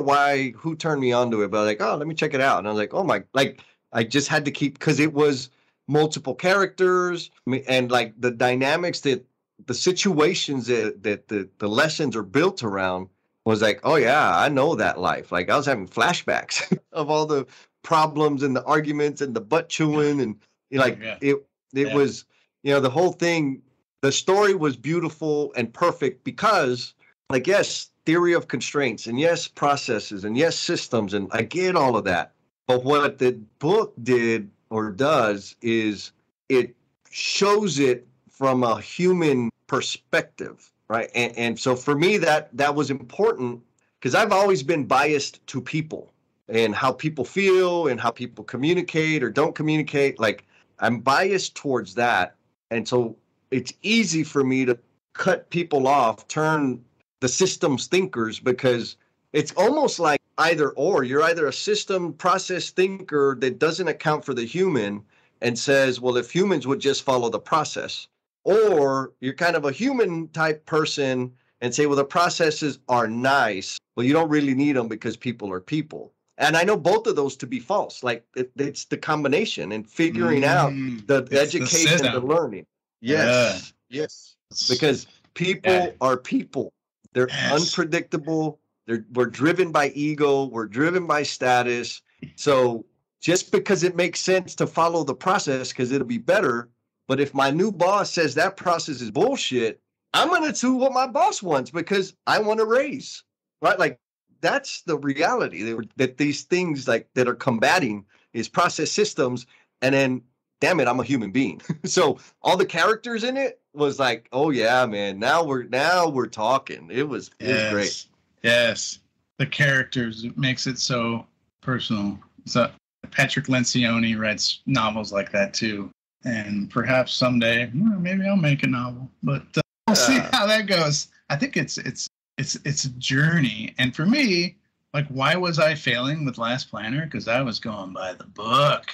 who turned me on to it, but like, oh, let me check it out. And I was like, oh my, like I just had to keep, because it was multiple characters and like the dynamics that the situations that the lessons are built around was like, oh yeah, I know that life. Like I was having flashbacks of all the problems and the arguments and the butt chewing and it was, the whole thing, the story was beautiful and perfect because like, yes, theory of constraints and yes, processes and yes, systems. And I get all of that. But what the book did or does is it shows it from a human perspective. Right. And so for me, that was important because I've always been biased to people and how people feel and how people communicate or don't communicate. Like I'm biased towards that. And so it's easy for me to cut people off, turn the systems thinkers, because it's almost like either or. You're either a system process thinker that doesn't account for the human and says, well, if humans would just follow the process, or you're kind of a human type person and say, well, the processes are nice. Well, you don't really need them because people are people. And I know both of those to be false. Like it's the combination and figuring out the education and the learning. Yes. Yeah. Yes. Because people are people. They're unpredictable. We're driven by ego. We're driven by status. So just because it makes sense to follow the process because it'll be better. But if my new boss says that process is bullshit, I'm going to do what my boss wants because I want to raise, right? Like that's the reality that these things like that are combating is process systems. And then, damn it, I'm a human being. So all the characters in it was like, oh yeah, man, now we're talking. It was great. Yes. The characters, it makes it so personal. So Patrick Lencioni writes novels like that too. And perhaps someday, maybe I'll make a novel. But we'll see how that goes. I think it's a journey. And for me, like, why was I failing with Last Planner? Because I was going by the book.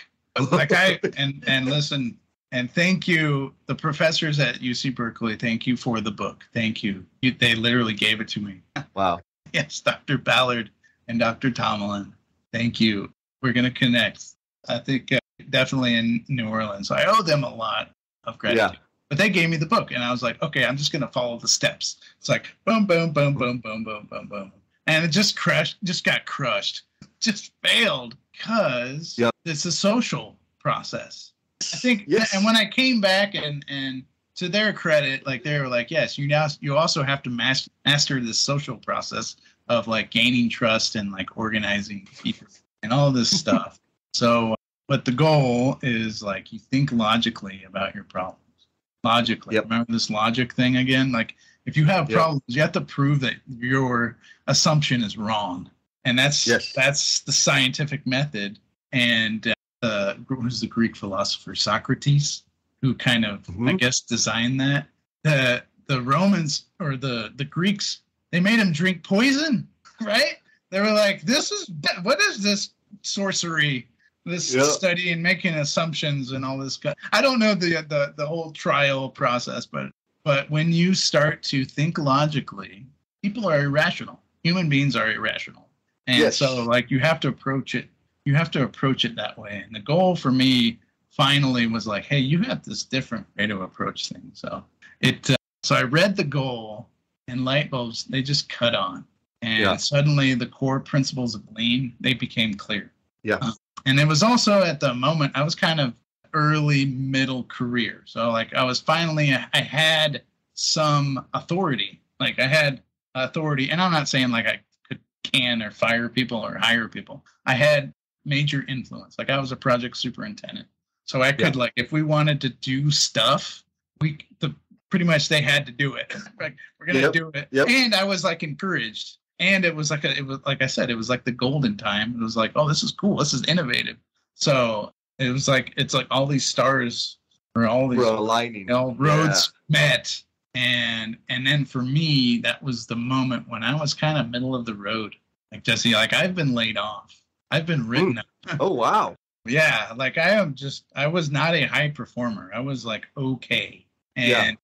Like and listen, and thank you, the professors at UC Berkeley. Thank you for the book. Thank you. They literally gave it to me. Wow. Yes, Dr. Ballard and Dr. Tomlin. Thank you. We're gonna connect. I think definitely in New Orleans. I owe them a lot of gratitude. Yeah. But they gave me the book, and I was like, okay, I'm just gonna follow the steps. It's like boom, boom, boom, boom, boom, boom, boom, boom, and it just got crushed, just failed because it's a social process. I think, and when I came back, and to their credit, like they were like, yes, you also have to master this social process of like gaining trust and like organizing people and all this stuff. So, but the goal is like you think logically about your problems. Logically, remember this logic thing again? Like if you have problems, you have to prove that your assumption is wrong, and that's the scientific method. And who's the Greek philosopher Socrates, who kind of I guess designed that. The Romans or the Greeks, they made him drink poison, right? They were like, what is this sorcery? This study and making assumptions and all this. I don't know the whole trial process, but when you start to think logically, people are irrational. Human beings are irrational, and so like you have to approach it. You have to approach it that way. And the goal for me finally was like, hey, you have this different way to approach things. So so I read the goal, and light bulbs, they just cut on, and suddenly the core principles of Lean, they became clear. And it was also at the moment, I was kind of early middle career. So like I had some authority. Like I had authority, and I'm not saying like I can or fire people or hire people. I had major influence. Like I was a project superintendent. So I could like, if we wanted to do stuff, pretty much they had to do it. Like we're going to do it. And I was like encouraged. And it was like I said, it was like the golden time. It was like, oh, this is cool. This is innovative. So it was like, it's like all these stars or all these aligning. Roads met. And then for me, that was the moment when I was kind of middle of the road. Like Jesse, like I've been laid off. I've been written up. Oh, wow. Yeah. Like I was not a high performer. I was like, okay. And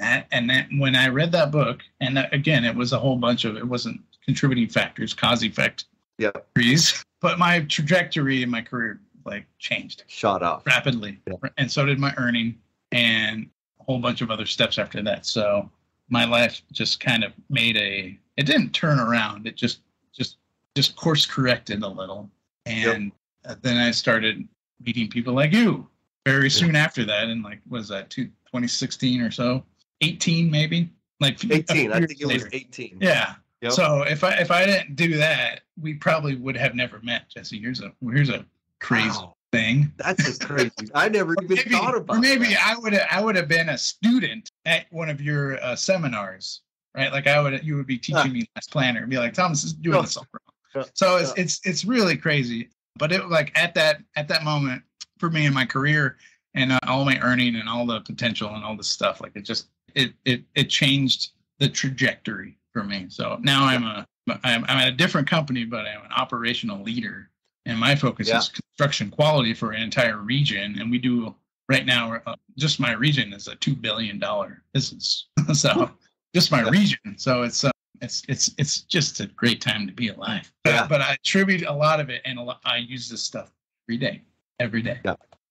that when I read that book, and that, again, it was a whole bunch of, it wasn't contributing factors, cause effect theories, but my trajectory in my career like changed, shot off rapidly, and so did my earning and a whole bunch of other steps after that. So my life just kind of it didn't turn around. It just course corrected a little, and then I started meeting people like you very soon after that, and like was that 2016 or so, 18 maybe, like 18. I think it was 18. Yeah. Yep. So if I didn't do that, we probably would have never met, Jesse. Here's a crazy thing. That's a crazy. I never even thought about. Or maybe that. I would have been a student at one of your seminars, right? Like you would be teaching me Last Planner and be like, Thomas is doing this all wrong. So it's really crazy. But it like at that moment for me in my career and all my earning and all the potential and all this stuff, like it changed the trajectory for me. So now I'm at a different company, but I'm an operational leader, and my focus is construction quality for an entire region. And we do right now, just my region is a $2 billion business. So just my region. So it's just a great time to be alive. But I attribute a lot of it, and I use this stuff every day.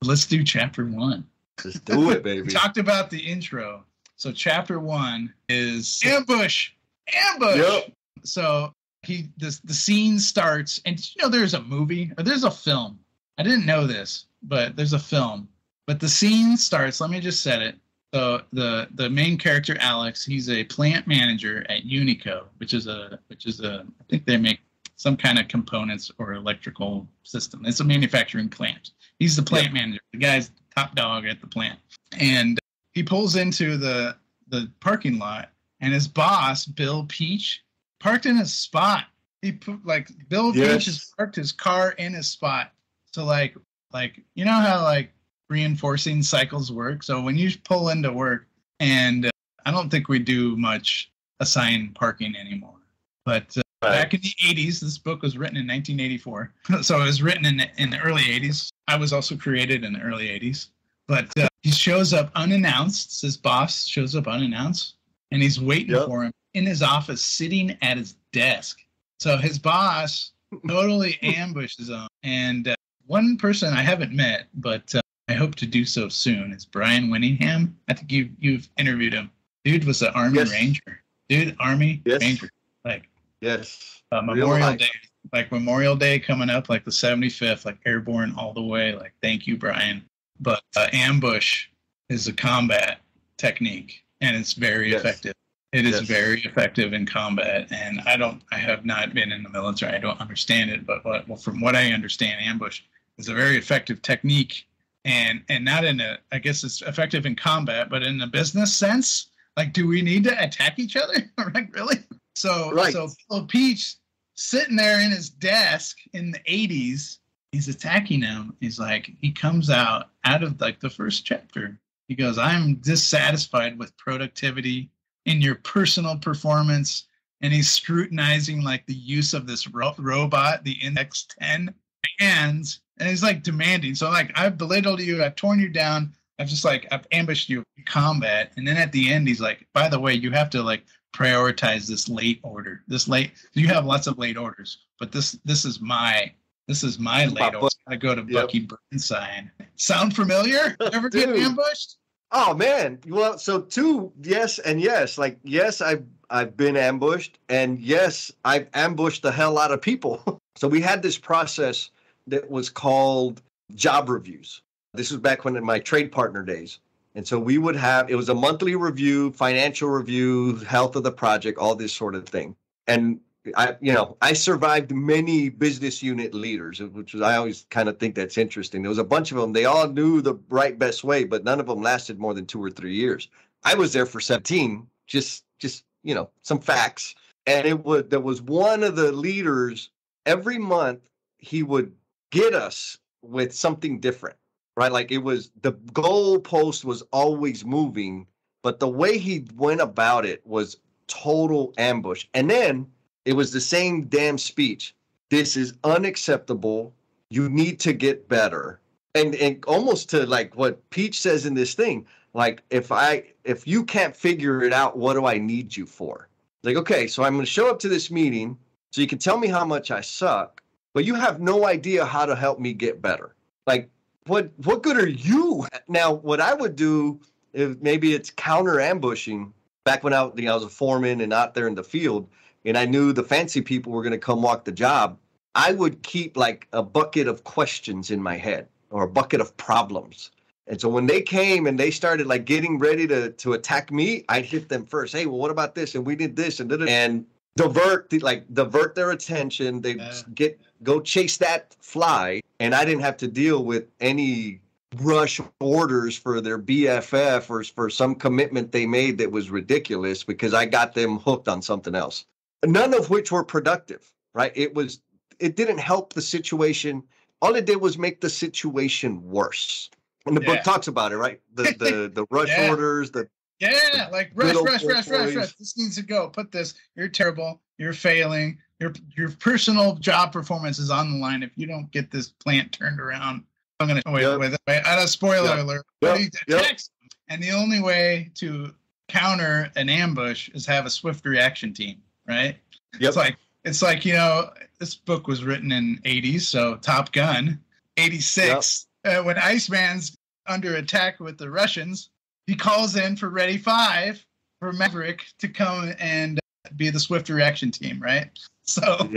Let's do chapter 1. Just do it, baby. We talked about the intro. So chapter 1 is ambush. Yep. So the scene starts, and there's a movie or there's a film. I didn't know this, but there's a film. But the scene starts. Let me just set it. So the main character Alex, he's a plant manager at Unico, which is a I think they make some kind of components or electrical system. It's a manufacturing plant. He's the plant manager. The guy's the top dog at the plant, and he pulls into the parking lot. And his boss, Bill Peach, parked in his spot. He put Bill Peach has parked his car in his spot. So like you know how like reinforcing cycles work. So when you pull into work, and I don't think we do much assigned parking anymore. But back in the 80s, this book was written in 1984. So it was written in the early 80s. I was also created in the early 80s. But he shows up unannounced. His boss shows up unannounced. And he's waiting for him in his office, sitting at his desk. So his boss totally ambushes him. And one person I haven't met, but I hope to do so soon, is Brian Winningham. I think you've interviewed him. Dude was an Army Ranger. Dude, Army Ranger. Like Memorial Day. Like Memorial Day coming up, like the 75th, like airborne all the way. Like, thank you, Brian. But ambush is a combat technique, and it's very effective. It is very effective in combat, and I have not been in the military. I don't understand it, but from what I understand, ambush is a very effective technique, and not in a, I guess it's effective in combat, but in a business sense, like, do we need to attack each other? Like, really? So Phil Peach sitting there in his desk in the 80s, he's attacking him. He's like, he comes out of like the first chapter. He goes, I'm dissatisfied with productivity in your personal performance. And he's scrutinizing like the use of this robot, the Index 10 hands. And he's like demanding. So like, I've belittled you. I've torn you down. I've ambushed you in combat. And then at the end, he's like, by the way, you have to like prioritize this late order. You have lots of late orders, but this is my late order. I go to Bucky Burnside. Sound familiar? Ever get ambushed? Oh man. Well, so two, yes and yes. Like, yes, I've been ambushed, and yes, I've ambushed the hell out of people. So we had this process that was called job reviews. This was back when in my trade partner days. And so we would have, it was a monthly review, financial review, health of the project, all this sort of thing. And I survived many business unit leaders, which was, I always kind of think that's interesting. There was a bunch of them. They all knew the right best way, but none of them lasted more than 2 or 3 years. I was there for 17, just some facts. And there was one of the leaders every month, he would get us with something different. Right, like it was, the goalpost was always moving, but the way he went about it was total ambush. And then it was the same damn speech. This is unacceptable. You need to get better. And almost to like what Peach says in this thing, like if you can't figure it out, what do I need you for? Like, okay, so I'm going to show up to this meeting so you can tell me how much I suck, but you have no idea how to help me get better. Like, what good are you? Now, what I would do, if maybe it's counter ambushing. Back when I was a foreman and out there in the field, and I knew the fancy people were going to come walk the job, I would keep like a bucket of questions in my head or a bucket of problems. And so when they came and they started like getting ready to attack me, I'd hit them first. Hey, well, what about this? And we did this and divert their attention. They go chase that fly. And I didn't have to deal with any rush orders for their BFF or for some commitment they made that was ridiculous, because I got them hooked on something else. None of which were productive, right? It didn't help the situation. All it did was make the situation worse. And the book talks about it, right? The rush orders, like rush. This needs to go. Put this. You're terrible. You're failing. Your personal job performance is on the line if you don't get this plant turned around. I'm going to wait. I don't spoiler alert. And the only way to counter an ambush is have a swift reaction team, right? Yep. It's like this book was written in 80s, so Top Gun, 86. When Iceman's under attack with the Russians, he calls in for Ready 5 for Maverick to come and be the swift reaction team, right? So,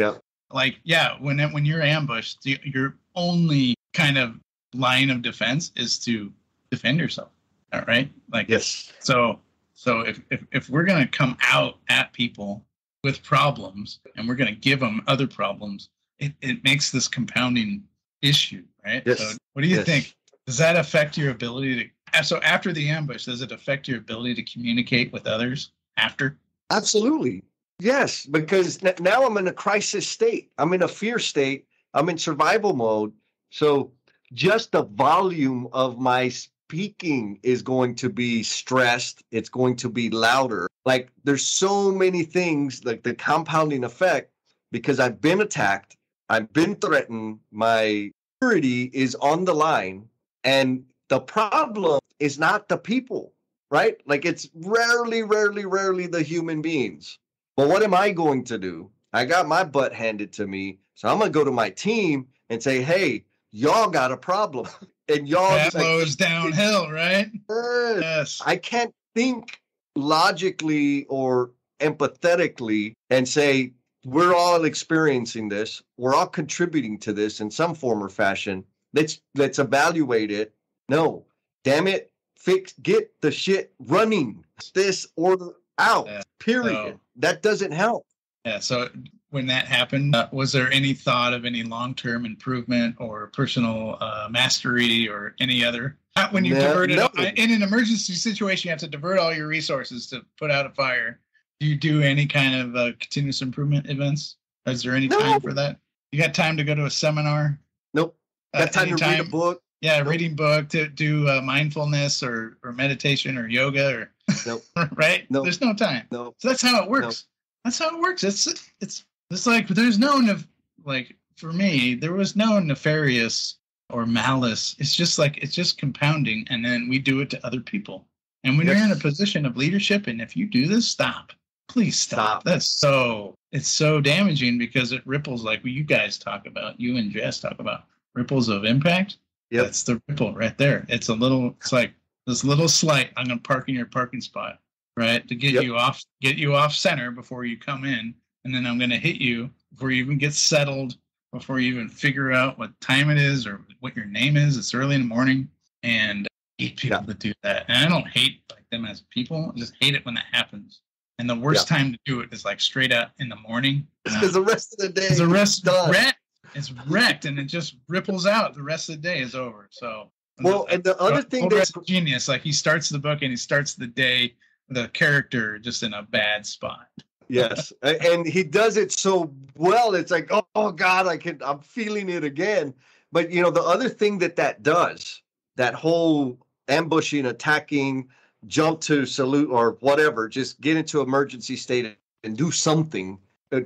when you're ambushed, your only kind of line of defense is to defend yourself. All right? Yes. So if we're going to come out at people with problems and we're going to give them other problems, it makes this compounding issue, right? Yes. So what do you think? Does that affect your ability to? So after the ambush, does it affect your ability to communicate with others after? Absolutely. Yes, because now I'm in a crisis state. I'm in a fear state. I'm in survival mode. So just the volume of my speaking is going to be stressed. It's going to be louder. Like there's so many things, like the compounding effect, because I've been attacked. I've been threatened. My security is on the line. And the problem is not the people, right? Like it's rarely the human beings. But what am I going to do? I got my butt handed to me. So I'm going to go to my team and say, hey, y'all got a problem. And y'all that flows downhill, right? Yes. I can't think logically or empathetically and say, we're all experiencing this. We're all contributing to this in some form or fashion. Let's evaluate it. No, damn it. Get the shit running. This order out, period. So, that doesn't help. Yeah. So when that happened, was there any thought of any long-term improvement or personal mastery or any other? When you divert it in an emergency situation, you have to divert all your resources to put out a fire. Do you do any kind of continuous improvement events? Is there any time for that? You got time to go to a seminar? Nope. Got time to read a book? Yeah, reading book, to do mindfulness or meditation or yoga or nope. Right? Nope. There's no time. Nope. So that's how it works. Nope. That's how it works. It's like there's no like for me there was no nefarious or malice. It's just compounding, and then we do it to other people. And when you're in a position of leadership, and if you do this, stop. Please stop. It's so damaging because it ripples like you guys talk about. You and Jess talk about ripples of impact. Yep. That's the ripple right there. It's like this little slight. I'm going to park in your parking spot, right? To get you off center before you come in. And then I'm going to hit you before you even get settled, before you even figure out what time it is or what your name is. It's early in the morning. And I hate people that do that. And I don't hate like them as people. I just hate it when that happens. And the worst time to do it is like straight out in the morning. Because the rest of the day it's wrecked and it just ripples out. The rest of the day is over. So and the other thing that's genius, like he starts the book and he starts the day with a character just in a bad spot. Yes. And he does it so well. It's like, oh God, I'm feeling it again. But the other thing that does, that whole ambushing, attacking, jump to salute or whatever, just get into emergency state and do something.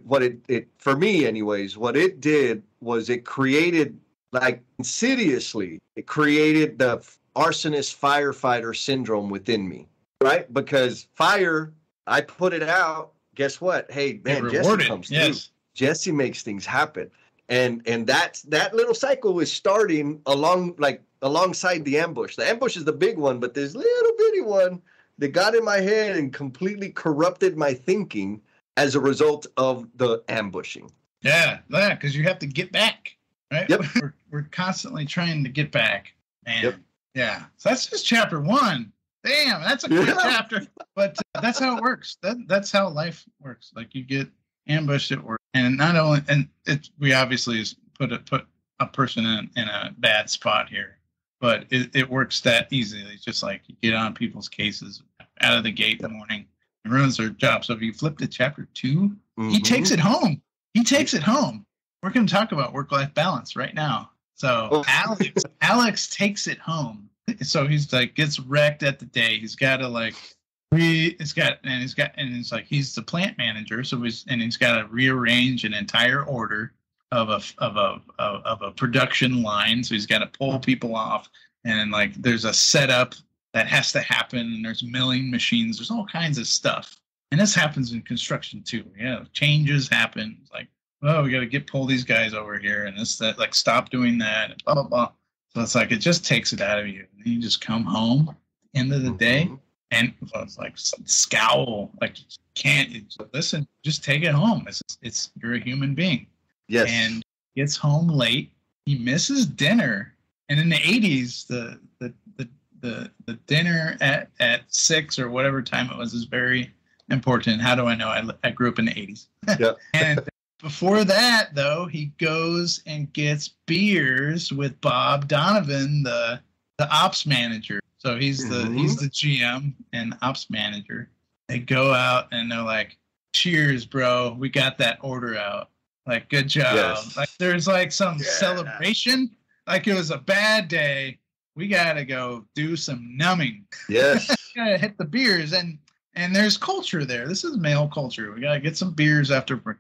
What it for me anyways, what it did was it created, like insidiously, it created the arsonist firefighter syndrome within me, right? Because fire, I put it out. Guess what? Hey, man, Jesse comes through. Jesse makes things happen. And that little cycle is starting alongside the ambush. The ambush is the big one, but there's little bitty one that got in my head and completely corrupted my thinking as a result of the ambushing. Yeah, because you have to get back, right? Yep. We're constantly trying to get back. And yeah, so that's just chapter 1. Damn, that's a quick chapter. But that's how it works. That's how life works. Like you get ambushed at work. And not only, and we obviously put a person in a bad spot here, but it works that easily. It's just like you get on people's cases out of the gate in the morning. It ruins their job. So if you flip to chapter 2, he takes it home. We're going to talk about work-life balance right now. So Alex takes it home. So he's like gets wrecked at the day. He's got to he's the plant manager. So he's got to rearrange an entire order of a production line. So he's got to pull people off, and there's a setup that has to happen, and there's milling machines. There's all kinds of stuff. And this happens in construction too. Yeah, changes happen. It's like, we got to pull these guys over here, and stop doing that, and blah, blah, blah. So it's like, it just takes it out of you. And you just come home at the end of the day, and it's like scowl, like you can't listen, just take it home. It's you're a human being. Yes. And gets home late. He misses dinner. And in the 80s, the dinner at 6 or whatever time it was is very important. How do I know? I grew up in the 80s. Yeah. And before that, though, he goes and gets beers with Bob Donovan, the ops manager. So he's the GM and ops manager. They go out and they're like, "Cheers, bro! We got that order out. Like, good job." Yes. Like, there's some celebration. like it was a bad day. We got to go do some numbing. Yes. Got to hit the beers. And there's culture there. This is male culture. We got to get some beers after 5.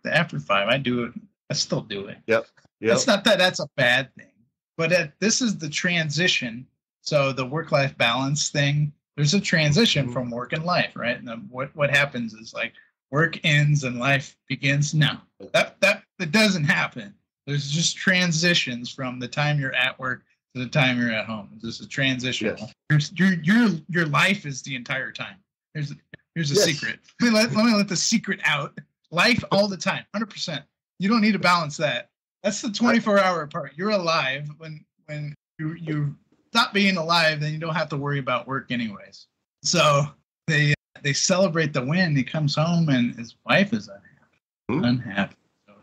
I do it. I still do it. Yep. It's not that that's a bad thing, but this is the transition. So the work-life balance thing, there's a transition from work and life, right? And what happens is like work ends and life begins. No, that doesn't happen. There's just transitions from the time you're at work to the time you're at home. This is a transition. Yes. Your life is the entire time. Here's a secret. Let me let the secret out. Life all the time, 100%. You don't need to balance that. That's the 24-hour part. You're alive when you stop being alive, then you don't have to worry about work anyways. So they celebrate the win. He comes home and his wife is unhappy. So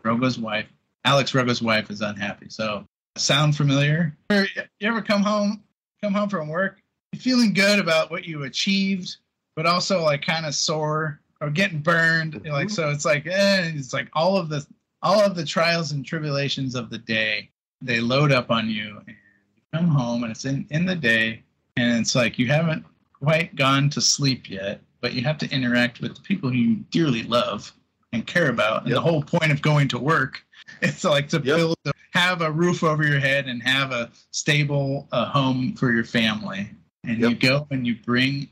Alex Rogo's wife is unhappy. So sound familiar? You ever come home from work, you're feeling good about what you achieved, but also like kind of sore or getting burned. You're like, so it's like all of the trials and tribulations of the day, they load up on you. And come home and it's in the day, and it's like you haven't quite gone to sleep yet, but you have to interact with the people who you dearly love and care about. And the whole point of going to work, it's like to have a roof over your head and have a stable home for your family. And you go and you bring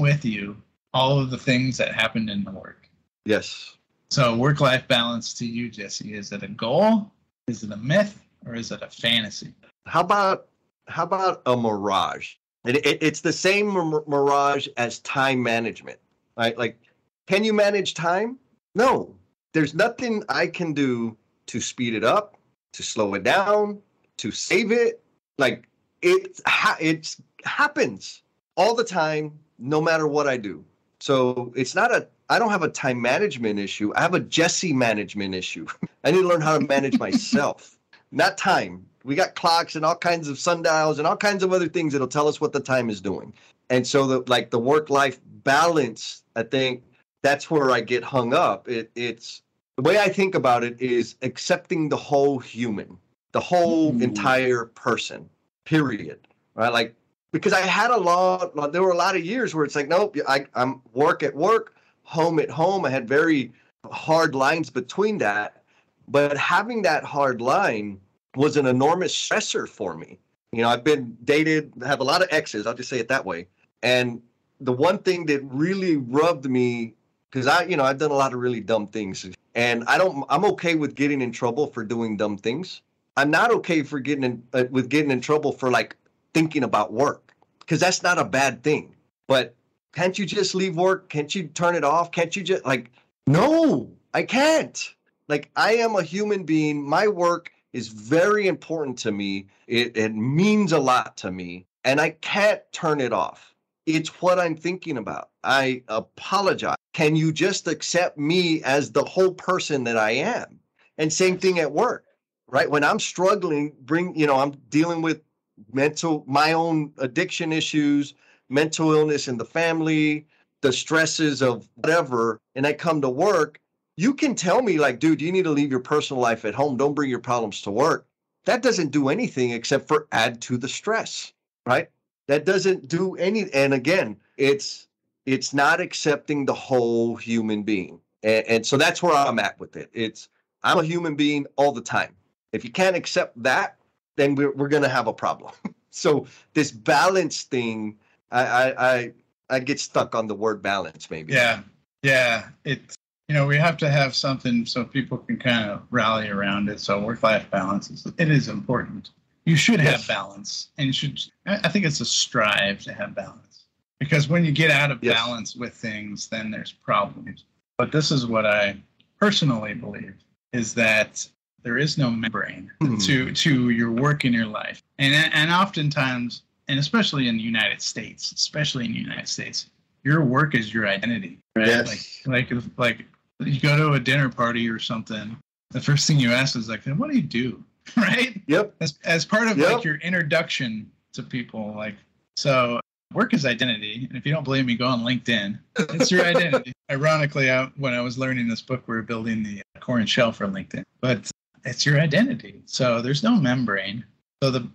with you all of the things that happened in the work. Yes. So work-life balance to you, Jesse, is it a goal? Is it a myth? Or is it a fantasy? How about a mirage? It's the same mirage as time management, right? Like, can you manage time? No. There's nothing I can do to speed it up, to slow it down, to save it. Like, it happens all the time, no matter what I do. So I don't have a time management issue. I have a Jesse management issue. I need to learn how to manage myself. Not time. We got clocks and all kinds of sundials and all kinds of other things that'll tell us what the time is doing. And so the work-life balance, I think that's where I get hung up. It's the way I think about it is accepting the whole human, the whole entire person, period. Right? Like, because there were a lot of years where it's like, nope, I'm work at work, home at home. I had very hard lines between that. But having that hard line was an enormous stressor for me. I've been dated, have a lot of exes, I'll just say it that way. And the one thing that really rubbed me, because I've done a lot of really dumb things, and I'm okay with getting in trouble for doing dumb things. I'm not okay for getting in trouble for like thinking about work, because that's not a bad thing. But can't you just leave work? Can't you turn it off? Can't you just no, I can't. Like, I am a human being. My work is very important to me. It means a lot to me, and I can't turn it off. It's what I'm thinking about. I apologize. Can you just accept me as the whole person that I am? And same thing at work, right? When I'm struggling, I'm dealing with my own addiction issues, mental illness in the family, the stresses of whatever, and I come to work. You can tell me like, dude, you need to leave your personal life at home. Don't bring your problems to work. That doesn't do anything except for add to the stress, right? That doesn't do any. And again, it's not accepting the whole human being. And so that's where I'm at with it. I'm a human being all the time. If you can't accept that, then we're going to have a problem. So this balance thing, I get stuck on the word balance maybe. Yeah. We have to have something so people can kind of rally around it. So work-life balance is important. You should have balance, and I think it's a strive to have balance, because when you get out of balance with things, then there's problems. But this is what I personally believe, is that there is no membrane to your work and your life. And oftentimes, and especially in the United States, your work is your identity, right? Yes. Like you go to a dinner party or something, the first thing you ask is like, what do you do? Right? Yep. As part of like your introduction to people, like, so work is identity. And if you don't believe me, go on LinkedIn. It's your identity. Ironically, when I was learning this book, we were building the core and shell for LinkedIn, but it's your identity. So there's no membrane.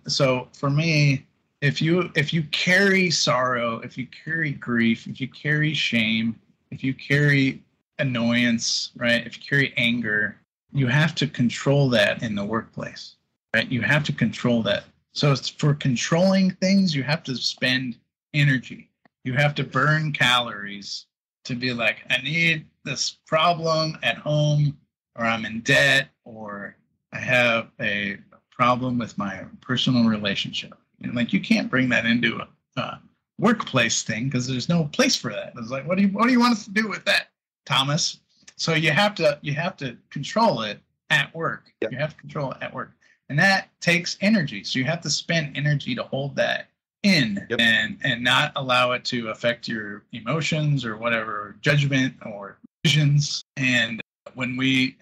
So for me, if you carry sorrow, if you carry grief, if you carry shame, if you carry annoyance, right? If you carry anger, you have to control that in the workplace, right? You have to control that. So for controlling things, you have to spend energy. You have to burn calories to be like, I need this problem at home, or I'm in debt, or I have a problem with my personal relationship. And like, you can't bring that into a workplace thing because there's no place for that. It's like, what do you want us to do with that, Thomas? So you have to control it at work. Yep. You have to control it at work, and that takes energy. So you have to spend energy to hold that in, yep, and not allow it to affect your emotions or whatever, judgment or visions. And when we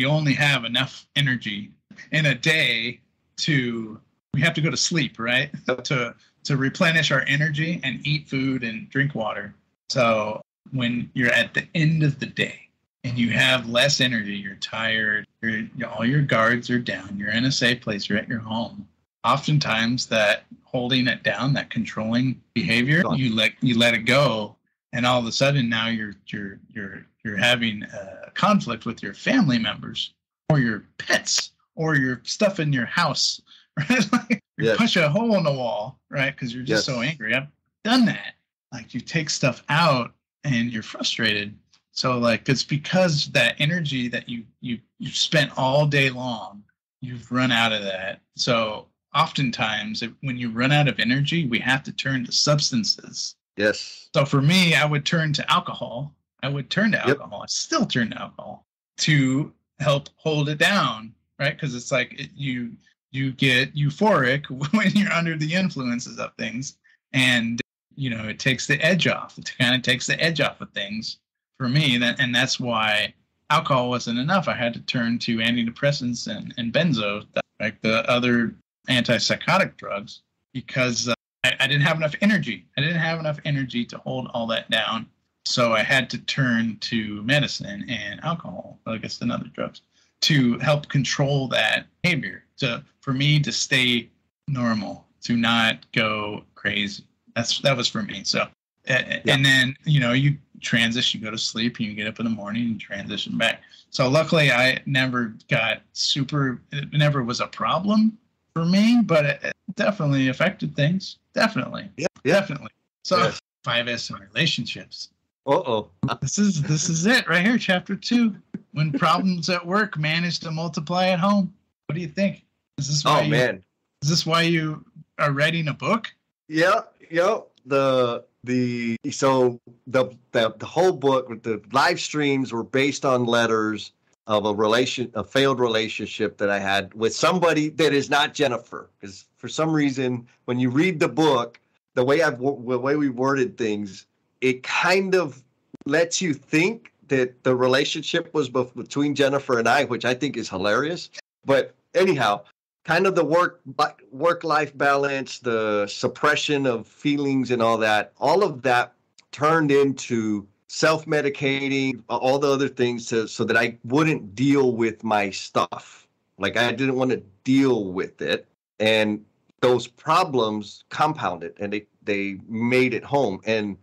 only have enough energy in a day we have to go to sleep, right? To replenish our energy and eat food and drink water. So when you're at the end of the day and you have less energy, you're tired, all your guards are down, you're in a safe place, you're at your home. Oftentimes that holding it down, that controlling behavior, you let it go, and all of a sudden now you're having a conflict with your family members or your pets or your stuff in your house, right? Like you punch a hole in the wall, right? Because you're just so angry. I've done that. Like, you take stuff out and you're frustrated. So like, it's because that energy that you spent all day long, you've run out of that. So oftentimes when you run out of energy, we have to turn to substances. Yes. So for me, I would turn to alcohol. I still turn to alcohol to help hold it down, right? Because it's like you get euphoric when you're under the influences of things, and it takes the edge off. It kind of takes the edge off of things for me, and that's why alcohol wasn't enough. I had to turn to antidepressants and benzos, like the other antipsychotic drugs, because I didn't have enough energy. I didn't have enough energy to hold all that down. So I had to turn to medicine and alcohol, I guess, and other drugs, to help control that behavior, for me to stay normal, to not go crazy. That was for me. So, and then, you transition, you go to sleep, and you get up in the morning and transition back. So luckily I never it never was a problem for me, but it definitely affected things. Definitely. Yeah. Definitely. So 5S in relationships. This is it right here, chapter 2. When problems at work manage to multiply at home. What do you think? Is this why you are writing a book? Yeah. The whole book with the live streams were based on letters of a failed relationship that I had with somebody that is not Jennifer. Because for some reason, when you read the book, the way we worded things, it kind of lets you think that the relationship was between Jennifer and I, which I think is hilarious. But anyhow, kind of the work-life balance, the suppression of feelings and all of that turned into self-medicating, all the other things so that I wouldn't deal with my stuff. Like, I didn't want to deal with it. And those problems compounded, and they made it home. And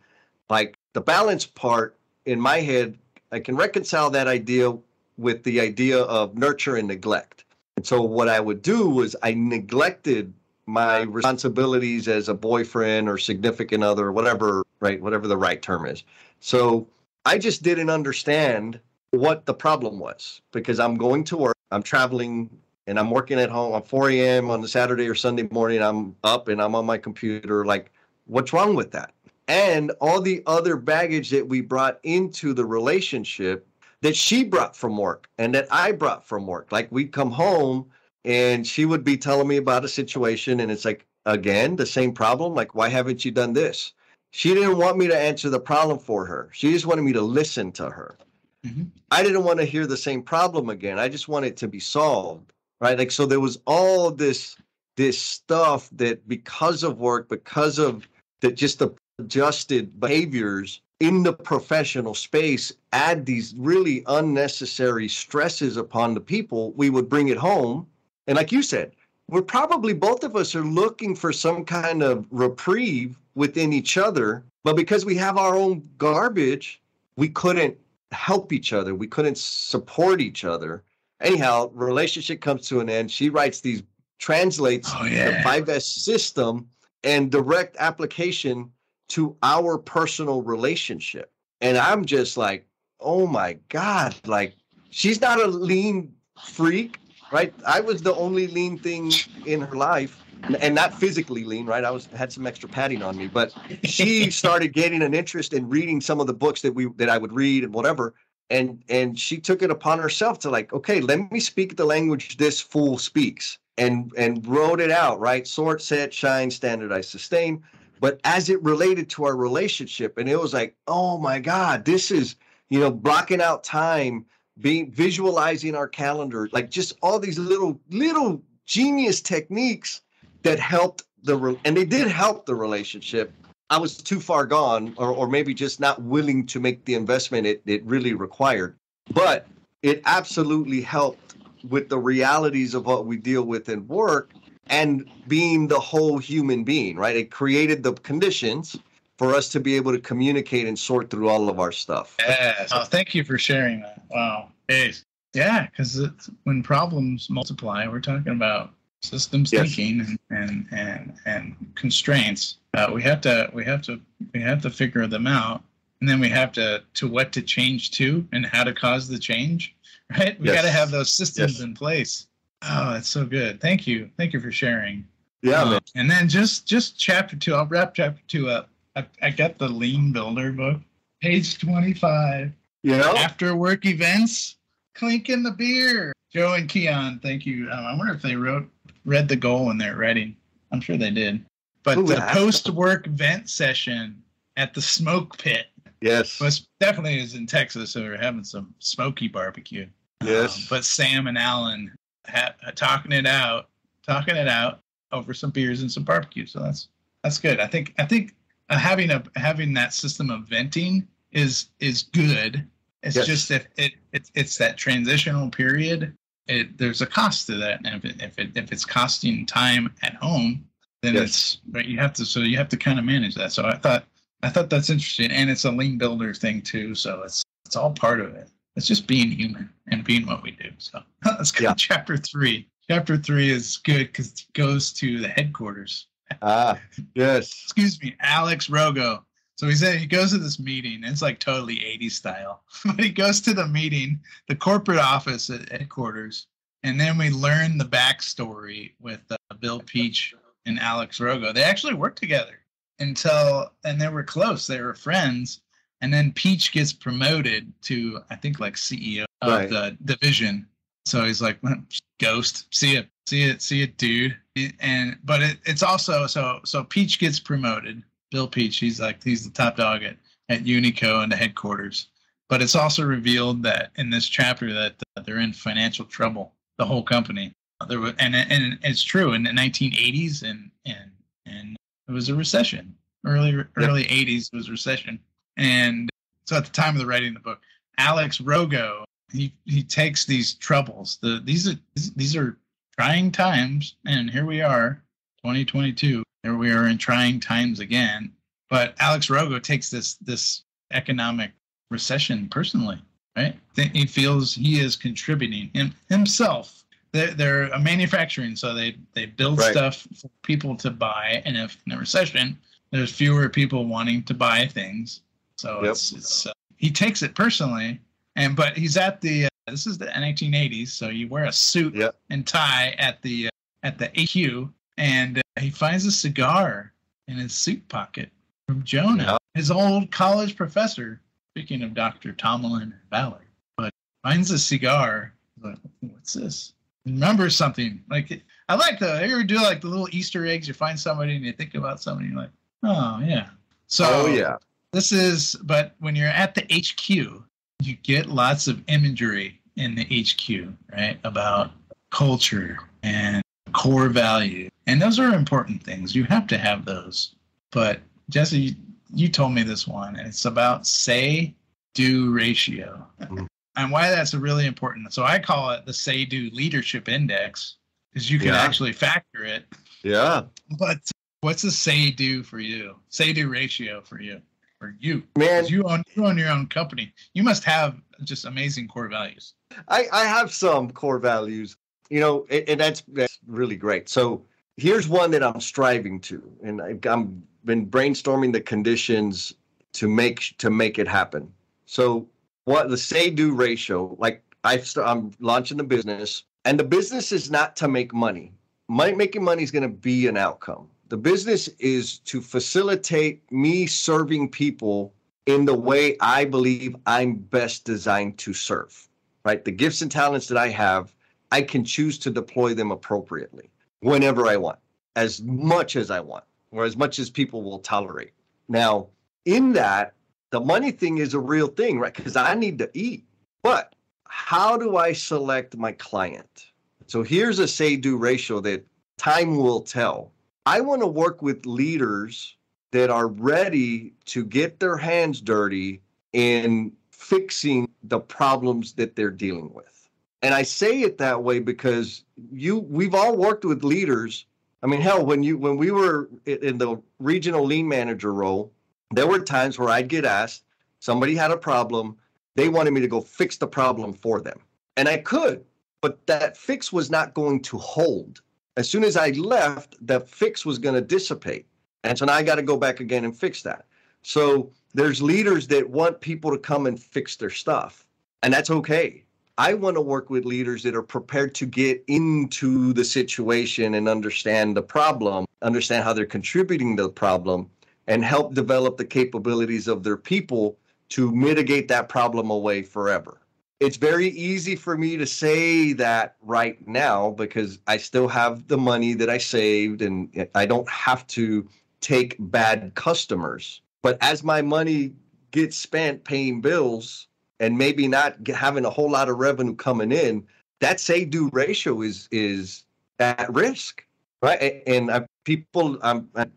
like, the balance part in my head, I can reconcile that idea with the idea of nurture and neglect. And so what I would do was I neglected my responsibilities as a boyfriend or significant other, whatever the right term is. So I just didn't understand what the problem was, because I'm going to work, I'm traveling, and I'm working at home. 4 a.m. on the Saturday or Sunday morning, I'm up and I'm on my computer. Like, what's wrong with that? And all the other baggage that we brought into the relationship that she brought from work and that I brought from work. Like, we'd come home and she would be telling me about a situation, and it's like, again, the same problem. Like, why haven't you done this? She didn't want me to answer the problem for her. She just wanted me to listen to her. Mm-hmm. I didn't want to hear the same problem again. I just wanted it to be solved, right? Like, so there was all this stuff that because of work, because of just the adjusted behaviors in the professional space, add these really unnecessary stresses upon the people. We would bring it home. And like you said, we're probably, both of us are looking for some kind of reprieve within each other. But because we have our own garbage, we couldn't help each other. We couldn't support each other. Anyhow, relationship comes to an end. She translates the 5S system and direct application to our personal relationship. And I'm just like, oh my God, like, she's not a lean freak, right? I was the only lean thing in her life, and not physically lean, right? Had some extra padding on me, but she started getting an interest in reading some of the books that I would read and whatever. And she took it upon herself to like, okay, let me speak the language this fool speaks, and wrote it out, right? Sort, set, shine, standardize, sustain. But as it related to our relationship, and it was like, oh my God, this is, blocking out time, visualizing our calendar, like just all these little genius techniques that helped and they did help the relationship. I was too far gone, or maybe just not willing to make the investment it really required. But it absolutely helped with the realities of what we deal with in work and being the whole human being, right? It created the conditions for us to be able to communicate and sort through all of our stuff. Yes. Oh, thank you for sharing that. Wow. Yeah, because when problems multiply, we're talking about systems thinking and constraints. We have to figure them out, and then we have to what to change to and how to cause the change. Right? We got to have those systems in place. Oh, that's so good. Thank you for sharing. Yeah, man. And then just chapter 2. I'll wrap chapter 2 up. I got the Lean Builder book, page 25. After work events, clinking the beer. Joe and Keon, thank you. I wonder if they read the goal in their writing. I'm sure they did. But the post-work vent session at the smoke pit. Yes. Was definitely is in Texas, so we're having some smoky barbecue. Yes. But Sam and Alan talking it out over some beers and some barbecue. So that's good. I think having that system of venting is good. It's just if it's that transitional period. There's a cost to that, and if it's costing time at home, then you have to kind of manage that. So I thought that's interesting, and it's a lean builder thing too. So it's all part of it. It's just being human and being what we do. So let's go to chapter 3. Chapter 3 is good because it goes to the headquarters. Yes. Excuse me, Alex Rogo. So he goes to this meeting. It's like totally 80s style. But he goes to the meeting, the corporate office at headquarters, and then we learn the backstory with Bill Peach and Alex Rogo. They actually worked together and they were close. They were friends. And then Peach gets promoted to, I think, like CEO of the division. So he's like, ghost, see it, dude. But it's also so Peach gets promoted. Bill Peach, he's the top dog at Unico and the headquarters. But it's also revealed that in this chapter that they're in financial trouble, the whole company. And it's true in the 1980s and it was a recession. Early 80s was a recession. And so at the time of the writing of the book, Alex Rogo, he takes these troubles. These are trying times, and here we are, 2022. Here we are in trying times again. But Alex Rogo takes this economic recession personally, right? He feels he is contributing himself. They're a manufacturing, so they build stuff for people to buy, and if in a recession, there's fewer people wanting to buy things. So it's he takes it personally, but he's at the this is the 1980s, so you wear a suit and tie at the AQ, and he finds a cigar in his suit pocket from Jonah, his old college professor. Speaking of Dr. Tomlin and Ballard, but finds a cigar. Like, what's this? Remember something? Like I like you ever do like the little Easter eggs? You find somebody and you think about somebody, you're like, oh yeah. So this is, but when you're at the HQ, you get lots of imagery in the HQ, right? About culture and core value. And those are important things. You have to have those. But Jesse, you told me this one, and it's about say-do ratio. And why that's really important. So I call it the say-do leadership index, because you can actually factor it. Yeah. But what's a say-do for you? Say-do ratio for you? For you? Man, you own your own company. You must have just amazing core values. I have some core values, you know, and that's really great. So here's one that I'm striving to, and I'm been brainstorming the conditions to make it happen. So what the say-do ratio, like I'm launching the business, and the business is not to make money. Making money is going to be an outcome. The business is to facilitate me serving people in the way I believe I'm best designed to serve, right? The gifts and talents that I have, I can choose to deploy them appropriately whenever I want, as much as I want, or as much as people will tolerate. Now, in that, the money thing is a real thing, right? Because I need to eat. But how do I select my client? So here's a say-do ratio that time will tell. I want to work with leaders that are ready to get their hands dirty in fixing the problems that they're dealing with. And I say it that way because we've all worked with leaders. I mean, hell, when we were in the regional lean manager role, there were times where I'd get asked, somebody had a problem, they wanted me to go fix the problem for them. And I could, but that fix was not going to hold. As soon as I left, the fix was going to dissipate. And so now I got to go back again and fix that. So there's leaders that want people to come and fix their stuff, and that's okay. I want to work with leaders that are prepared to get into the situation and understand the problem, understand how they're contributing to the problem, and help develop the capabilities of their people to mitigate that problem away forever. It's very easy for me to say that right now because I still have the money that I saved and I don't have to take bad customers. But as my money gets spent paying bills and maybe not having a whole lot of revenue coming in, that say-do ratio is at risk, right? And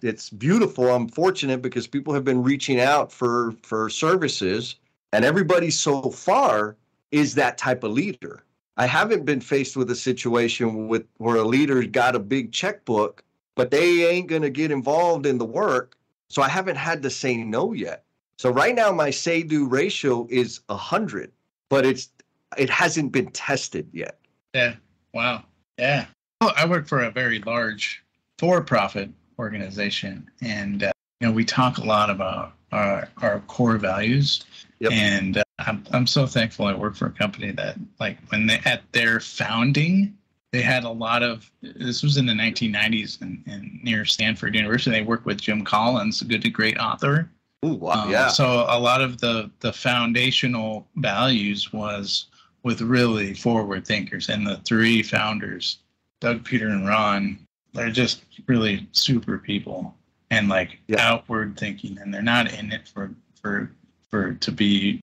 it's beautiful. I'm fortunate because people have been reaching out for services, and everybody so far is that type of leader. I haven't been faced with a situation where a leader got a big checkbook, but they ain't going to get involved in the work. So I haven't had to say no yet. So right now my say-do ratio is 100, but it hasn't been tested yet. Yeah. Wow. Yeah. Well, I work for a very large for-profit organization, and we talk a lot about our core values. Yep. And I'm so thankful I work for a company that, like, when they at their founding, they had a lot of, this was in the 1990s and near Stanford University. They worked with Jim Collins, a great author. Ooh, wow, yeah. So a lot of the foundational values was with really forward thinkers. And the three founders, Doug, Peter, and Ron, they're just really super people and outward thinking. And they're not in it to be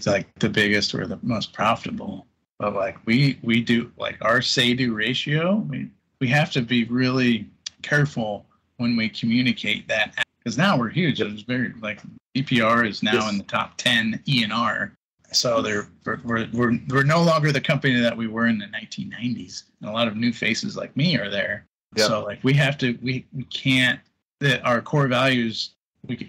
like the biggest or the most profitable, but like we do, like, our say-do ratio, we have to be really careful when we communicate that, because now we're huge. It's very, like, EPR is now in the top 10 ENR, so we're no longer the company that we were in the 1990s, and a lot of new faces like me are there. So like we can't, that our core values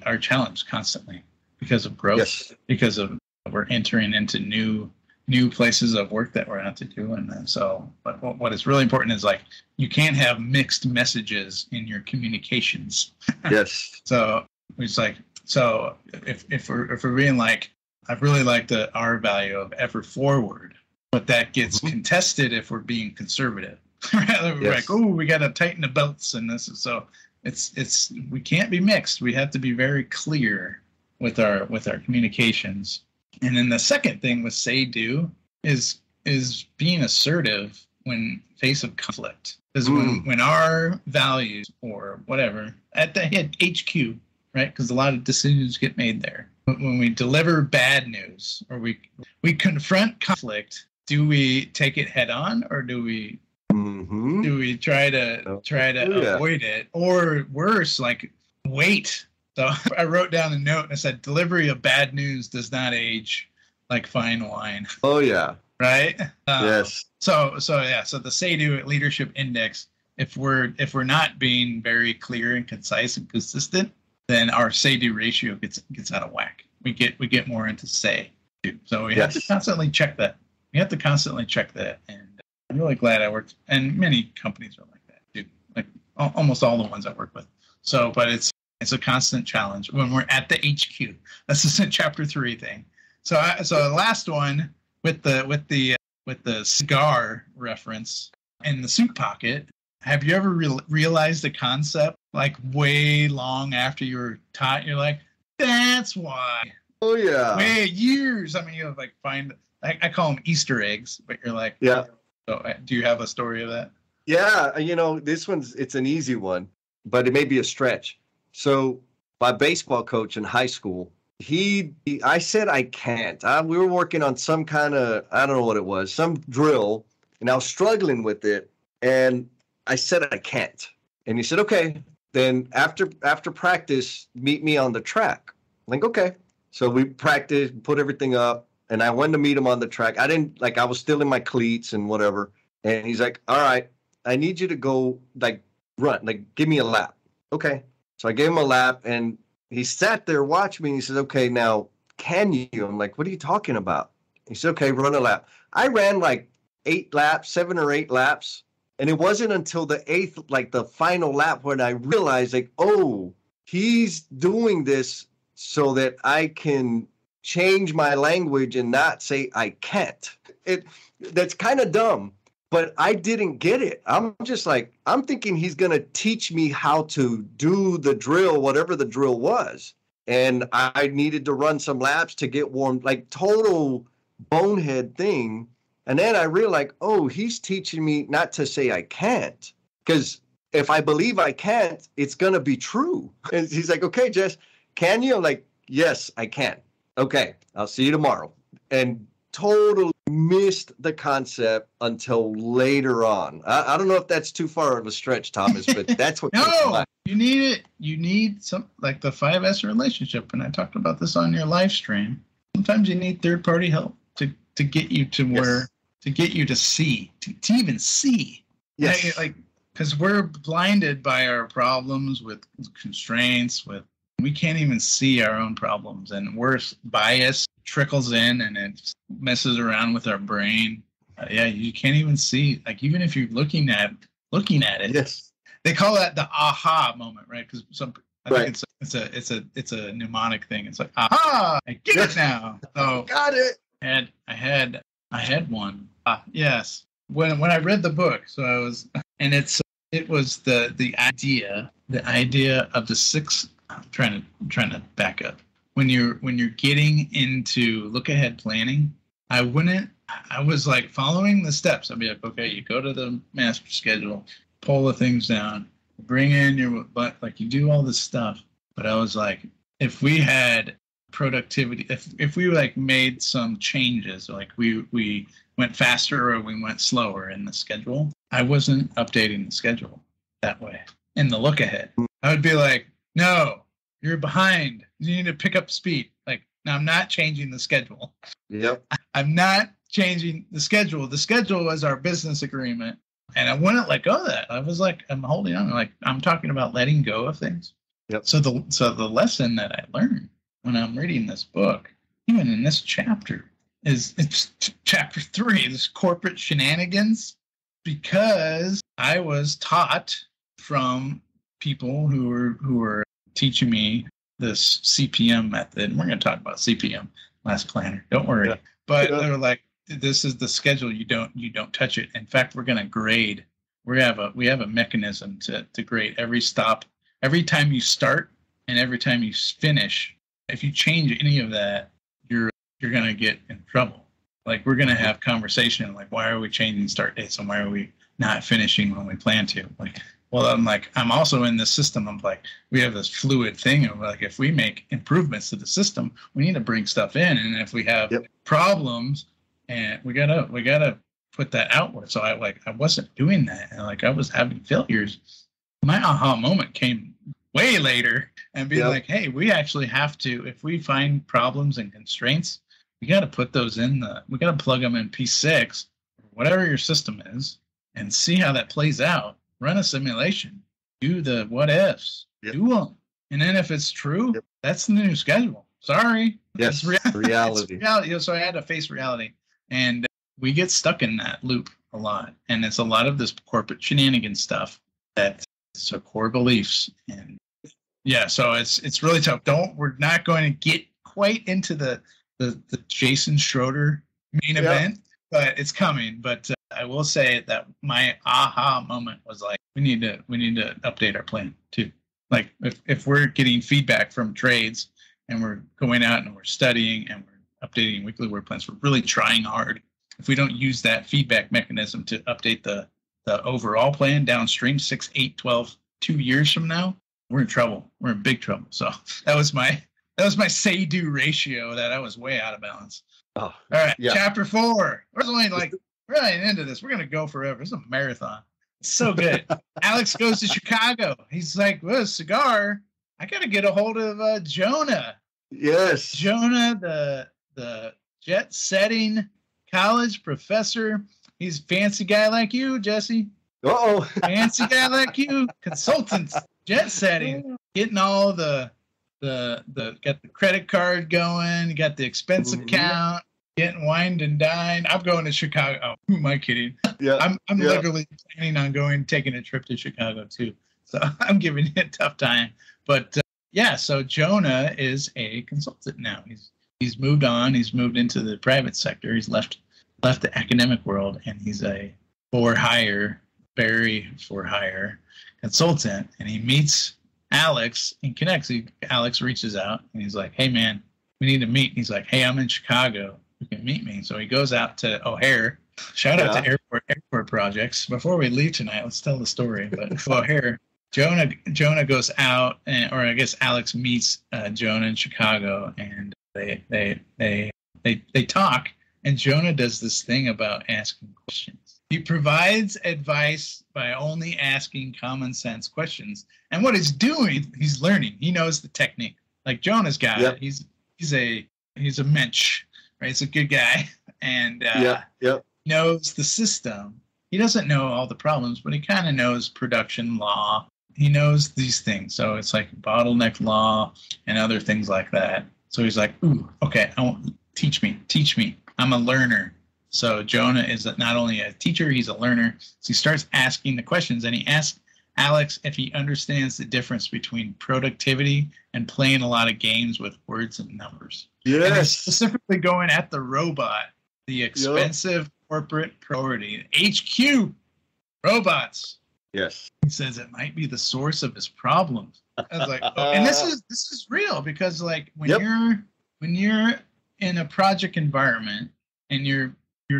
are challenged constantly because of growth, because of we're entering into new places of work that we're out to do. And so, but what is really important is, like, you can't have mixed messages in your communications. Yes. So it's like, so if we're being like, I really like our value of effort forward, but that gets contested if we're being conservative. We're like, oh, we got to tighten the belts, and this is so. It's we can't be mixed. We have to be very clear with our communications. And then the second thing with say-do is being assertive when face of conflict. Because when our values or whatever at the HQ, right? Because a lot of decisions get made there. When we deliver bad news or we confront conflict, do we take it head on, or do we try to avoid it, or worse, like, wait? So I wrote down a note and I said, delivery of bad news does not age like fine wine. Oh, yeah. Right? Yes. So yeah, so the say-do leadership index, if we're not being very clear and concise and consistent, then our say-do ratio gets out of whack. We get more into say. So we have to constantly check that. We have to constantly check that. And I'm really glad I worked, and many companies are like that too. Like almost all the ones I work with. So, but it's a constant challenge when we're at the HQ. That's just a chapter 3 thing. So the last one with the cigar reference in the suit pocket. Have you ever realized the concept like way long after you were taught? You're like, that's why. Oh yeah. Way years. I mean, you like find. I call them Easter eggs, but you're like, yeah. So, do you have a story of that? Yeah, this it's an easy one, but it may be a stretch. So my baseball coach in high school, I said I can't. We were working on some kind of, I don't know what it was, some drill, and I was struggling with it, and I said I can't. And he said, okay, then after practice, meet me on the track. I'm like, okay. So we practiced, put everything up, and I went to meet him on the track. I was still in my cleats and whatever. And he's like, all right, I need you to go, run, give me a lap. Okay. So I gave him a lap, and he sat there, watched me, and he says, okay, now, can you? I'm like, what are you talking about? He said, okay, run a lap. I ran 7 or 8 laps, and it wasn't until the 8th, the final lap, when I realized, oh, he's doing this so that I can change my language and not say I can't. That's kind of dumb. But I didn't get it. I'm just I'm thinking he's going to teach me how to do the drill, whatever the drill was. And I needed to run some laps to get warm, total bonehead thing. And then I realized, oh, he's teaching me not to say I can't. Because if I believe I can't, it's going to be true. And he's like, okay, Jess, can you? I'm like, yes, I can. Okay, I'll see you tomorrow. And totally missed the concept until later on. I don't know if that's too far of a stretch, Thomas, but that's what. No, you need it. You need some the 5S relationship, and I talked about this on your live stream. Sometimes you need third-party help to get you to where to get you to see to even see. Yes, because we're blinded by our problems with constraints. We can't even see our own problems, and worse, bias trickles in and it messes around with our brain. You can't even see, even if you're looking at it. Yes, they call that the aha moment, right? Because I think it's a mnemonic thing. It's like, aha, I get it now. So got it. And I had one. Yes, when I read the book, so I was, and it was the idea of the 6. I'm trying to back up. When you're getting into look ahead planning, I was following the steps. I'd be like, okay, you go to the master schedule, pull the things down, bring in your, but you do all this stuff. But I was like, if we had productivity, if we made some changes, we went faster or we went slower in the schedule, I wasn't updating the schedule that way. In the look ahead, I would be like, no, you're behind. You need to pick up speed. No, I'm not changing the schedule. Yep. I'm not changing the schedule. The schedule was our business agreement. And I wouldn't let go of that. I was I'm holding on. I'm talking about letting go of things. Yep. So the lesson that I learned when I'm reading this book, even in this chapter, it's chapter 3, this corporate shenanigans, because I was taught from people who were teaching me this CPM method. And we're going to talk about CPM, last planner. Don't worry. Yeah. But they're like, this is the schedule. You don't touch it. In fact, we're going to grade. We have a mechanism to grade every stop, every time you start and every time you finish. If you change any of that, you're going to get in trouble. We're going to have conversation. Why are we changing start dates and why are we not finishing when we plan to? Well, I'm also in this system. We have this fluid thing of if we make improvements to the system, we need to bring stuff in. And if we have problems, and we gotta put that outward. So I wasn't doing that. And I was having failures. My aha moment came way later and be hey, we actually have to, if we find problems and constraints, we got to put those we got to plug them in P6, whatever your system is, and see how that plays out. Run a simulation. Do the what ifs. Yep. Do them. And then if it's true, that's the new schedule. Sorry. Yes, reality. It's reality. So I had to face reality. And we get stuck in that loop a lot. And it's a lot of this corporate shenanigans stuff that's so core beliefs. And yeah, so it's really tough. We're not going to get quite into the Jason Schroeder main event, but it's coming. But I will say that my aha moment was like, we need to update our plan too. Like if we're getting feedback from trades and we're going out and we're studying and we're updating weekly work plans, we're really trying hard. If we don't use that feedback mechanism to update the overall plan downstream 6, 8, 12, 2 years from now, we're in trouble. We're in big trouble. So that was my say-do ratio that I was way out of balance. Oh, all right, yeah. Chapter 4. We're only like really into this. We're gonna go forever. It's a marathon. It's so good. Alex goes to Chicago. He's like, well, cigar. I gotta get a hold of Jonah. Yes. Jonah, the jet-setting college professor. He's a fancy guy like you, Jesse. Uh-oh. Fancy guy like you. Consultants, jet-setting. Getting all the got the credit card going, got the expense account, getting wined and dined. I'm going to Chicago. Oh, who am I kidding? Yeah. I'm literally planning on taking a trip to Chicago too. So I'm giving you a tough time. But so Jonah is a consultant now. He's moved on. He's moved into the private sector. He's left the academic world, and he's a very for hire consultant. And he meets Alex and connects. Alex reaches out and he's like, hey man, we need to meet. And he's like, hey, I'm in Chicago. You can meet me. So he goes out to O'Hare. Shout out to airport projects. Before we leave tonight, let's tell the story. But O'Hare, Jonah goes out, or I guess Alex meets Jonah in Chicago, and they talk. And Jonah does this thing about asking questions. He provides advice by only asking common sense questions. And what he's doing, he's learning. He knows the technique. Like Jonah's got it. He's a mensch, right? He's a good guy, and knows the system. He doesn't know all the problems, but he kind of knows production law. He knows these things. So it's like bottleneck law and other things like that. So he's like, ooh, okay, teach me. I'm a learner. So Jonah is not only a teacher, he's a learner. So he starts asking the questions, and he asks Alex if he understands the difference between productivity and playing a lot of games with words and numbers. Yes. And specifically going at the robot, the expensive corporate priority, HQ, robots. Yes. He says it might be the source of his problems. I was like, oh, and this is real, because like when you're in a project environment and you're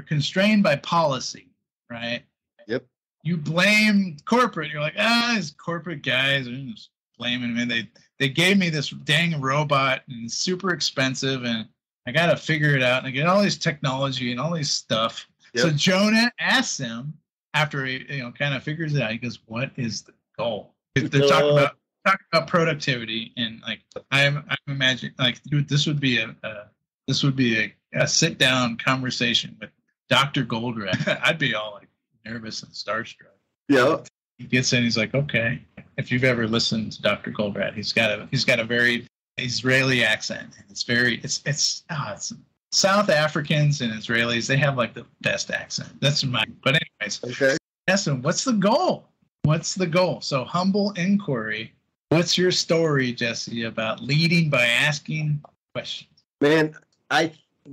constrained by policy, right? Yep. You blame corporate. You're like, these corporate guys are just blaming me. They gave me this dang robot and it's super expensive, and I got to figure it out. And I get all this technology and all this stuff. Yep. So Jonah asks him after he kind of figures it out. He goes, "What is the goal?" They're talking about productivity, and like I'm imagining like this would be a sit down conversation with Dr. Goldratt. I'd be all like nervous and starstruck. Yeah. He gets in. He's like, okay. If you've ever listened to Dr. Goldratt, he's got a very Israeli accent. It's South Africans and Israelis. They have like the best accent. That's mine. But anyways, okay. Ask him, what's the goal? What's the goal? So humble inquiry. What's your story, Jesse, about leading by asking questions? Man,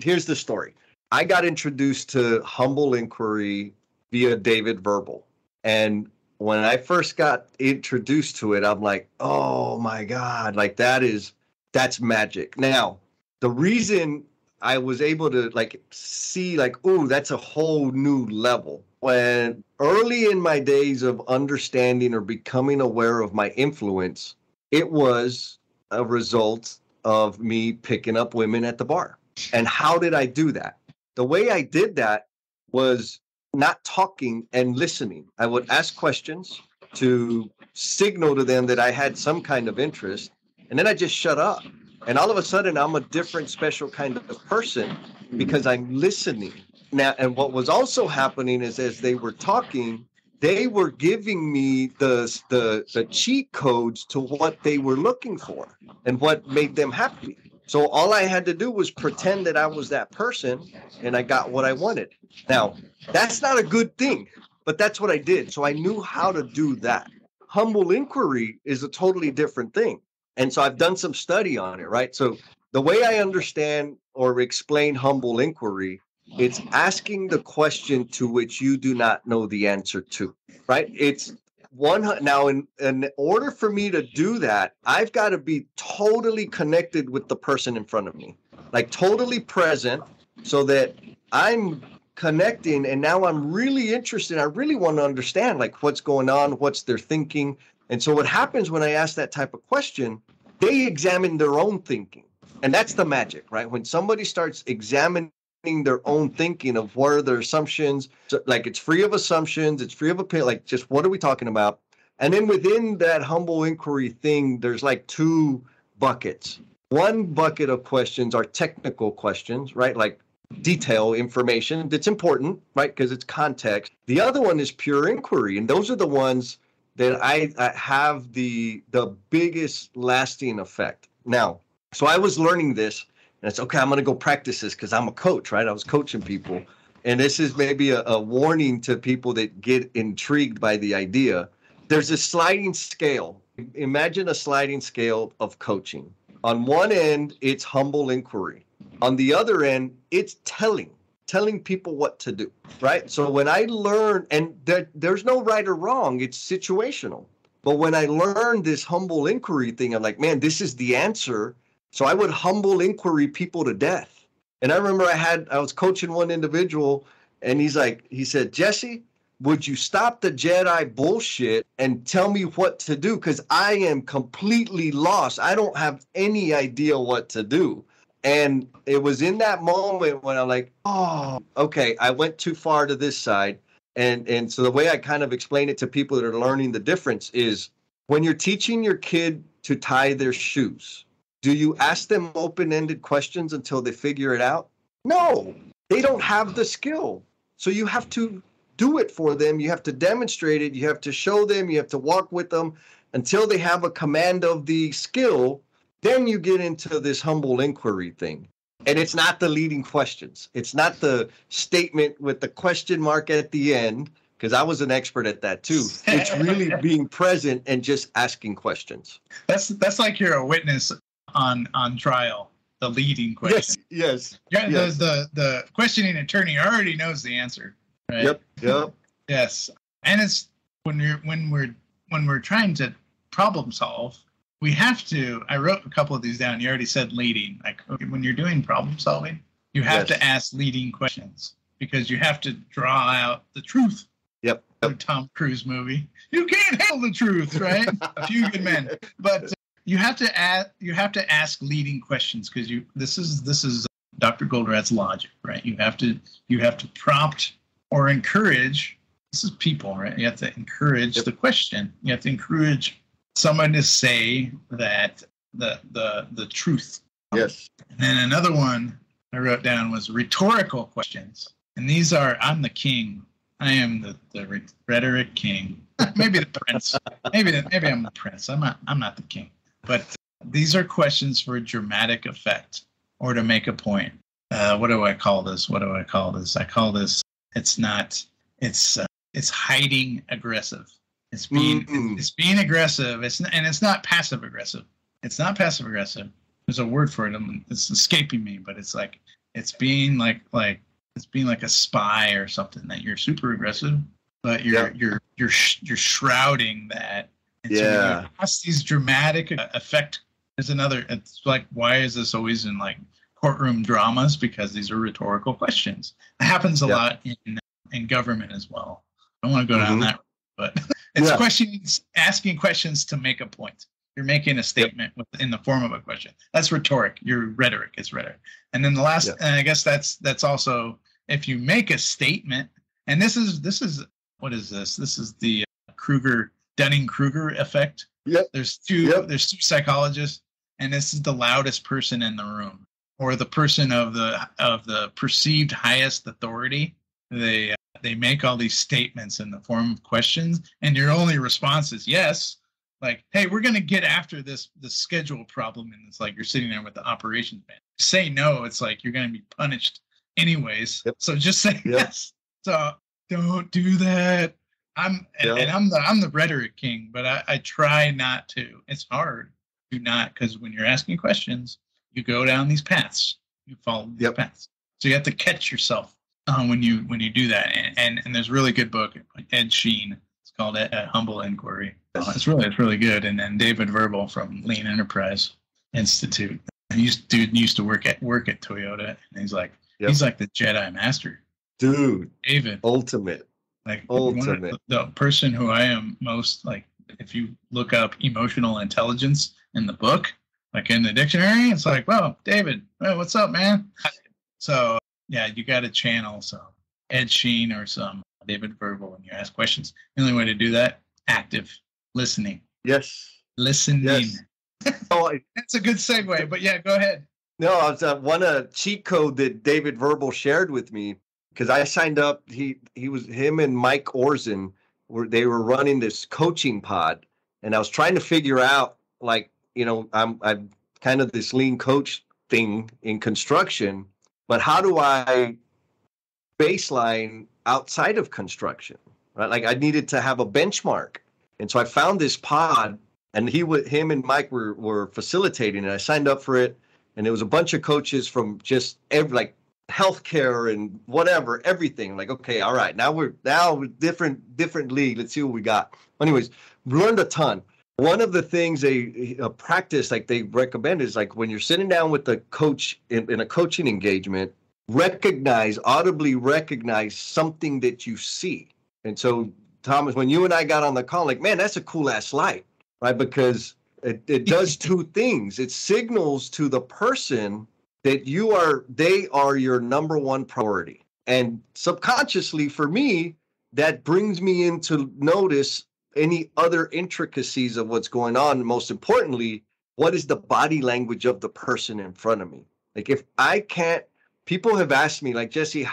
here's the story. I got introduced to humble inquiry via David Verbal. And when I first got introduced to it, I'm like, oh my God, like that's magic. Now, the reason I was able to like see like, ooh, that's a whole new level. When early in my days of understanding or becoming aware of my influence, it was a result of me picking up women at the bar. And how did I do that? The way I did that was not talking and listening. I would ask questions to signal to them that I had some kind of interest, and then I just shut up. And all of a sudden, I'm a different, special kind of person because I'm listening. now, and what was also happening is as they were talking, they were giving me the cheat codes to what they were looking for and what made them happy. So all I had to do was pretend that I was that person, and I got what I wanted. Now, that's not a good thing, but that's what I did. So I knew how to do that. Humble inquiry is a totally different thing. And so I've done some study on it, right? So the way I understand or explain humble inquiry, it's asking the question to which you do not know the answer to, right? It's one. Now, in order for me to do that, I've got to be totally connected with the person in front of me, like totally present, so that I'm connecting. And now I'm really interested. I really want to understand like what's going on, what's their thinking. And so what happens when I ask that type of question, they examine their own thinking. And that's the magic, right? When somebody starts examining their own thinking of what are their assumptions, so, like it's free of assumptions, it's free of opinion, like just what are we talking about? And then within that humble inquiry thing, there's like two buckets. One bucket of questions are technical questions, right? Like detail information that's important, right? Because it's context. The other one is pure inquiry. And those are the ones that I have the biggest lasting effect. Now, so I was learning this, and it's okay, I'm going to go practice this because I'm a coach, right? I was coaching people. And this is maybe a warning to people that get intrigued by the idea. There's a sliding scale. Imagine a sliding scale of coaching. On one end, it's humble inquiry. On the other end, it's telling people what to do, right? So when I learn, and there's no right or wrong, it's situational. But when I learned this humble inquiry thing, I'm like, man, this is the answer. So I would humble inquiry people to death. And I remember I was coaching one individual, and he said, Jesse, would you stop the Jedi bullshit and tell me what to do? Because I am completely lost. I don't have any idea what to do. And it was in that moment when I'm like, oh, okay, I went too far to this side. And so the way I kind of explain it to people that are learning the difference is when you're teaching your kid to tie their shoes, do you ask them open-ended questions until they figure it out? No, they don't have the skill. So you have to do it for them. You have to demonstrate it. You have to show them. You have to walk with them until they have a command of the skill. Then you get into this humble inquiry thing. And it's not the leading questions. It's not the statement with the question mark at the end, because I was an expert at that too. It's really being present and just asking questions. That's like you're a witness on trial, the leading question. Yes. Yeah, yes. The questioning attorney already knows the answer, right? Yep. Yes. And it's when we're trying to problem solve, we have to, I wrote a couple of these down. You already said leading. Like when you're doing problem solving, you have to ask leading questions because you have to draw out the truth. Yep. The Tom Cruise movie. You can't handle the truth, right? A Few Good Men. But you have to ask leading questions because this is Dr. Goldratt's logic, right? You have to prompt or encourage. This is people, right? You have to encourage the question. You have to encourage someone to say that the truth. Yes. And then another one I wrote down was rhetorical questions. And these are, I'm the king. I am the rhetoric king. Maybe the prince. Maybe I'm the prince. I'm not the king. But these are questions for dramatic effect or to make a point. What do I call this? I call this it's hiding aggressive. It's being aggressive. It's not passive aggressive. It's not passive aggressive. There's a word for it. It's escaping me, but it's being like a spy or something, that you're super aggressive, but you're shrouding that. And so when you ask these dramatic effect. There's another. It's like, why is this always in like courtroom dramas? Because these are rhetorical questions. It happens a lot in government as well. I don't want to go down that road, but it's questions, asking questions to make a point. You're making a statement in the form of a question. That's rhetoric. Your rhetoric is rhetoric. And then the last, and I guess that's also if you make a statement. And this is what is this? This is the Dunning-Kruger effect. Yep. There's two psychologists, and this is the loudest person in the room. or the person of the perceived highest authority, they make all these statements in the form of questions, and your only response is yes. Like, hey, we're going to get after this schedule problem. And it's like you're sitting there with the operations man. Say no, it's like you're going to be punished anyways. Yep. So just say yes. So don't do that. I'm the rhetoric king, but I try not to. It's hard. Do not, because when you're asking questions, you go down these paths. You follow these paths. So you have to catch yourself when you do that. And there's a really good book, Ed Sheen. It's called Humble Inquiry. It's really good. And then David Verbal from Lean Enterprise Institute. He used to work at Toyota, and he's like the Jedi Master. Dude, David, ultimate. Like ultimate. The person who I am most like, if you look up emotional intelligence in the book, like in the dictionary, it's like, well, David, what's up, man? So yeah, you got to channel some Ed Sheen or some David Verbal when you ask questions. The only way to do that, active listening. Yes. Listening. Yes. That's a good segue, but yeah, go ahead. No, I was one cheat code that David Verbal shared with me, because I signed up. Him and Mike Orzen they were running this coaching pod, and I was trying to figure out, like, I'm kind of this lean coach thing in construction, but how do I baseline outside of construction, right? Like I needed to have a benchmark. And so I found this pod, and him and Mike were facilitating it. I signed up for it, and there was a bunch of coaches from just healthcare and whatever, everything. Like, okay, all right, now we're different league. Let's see what we got. Anyways, learned a ton. One of the things a practice like they recommend is, like, when you're sitting down with the coach in a coaching engagement, audibly recognize something that you see. And so, Thomas, when you and I got on the call, like, man, that's a cool ass light, right? Because it does two things. It signals to the person that they are your number one priority. And subconsciously for me, that brings me into notice any other intricacies of what's going on. Most importantly, what is the body language of the person in front of me? Like, if I can't, people have asked me, like, Jesse,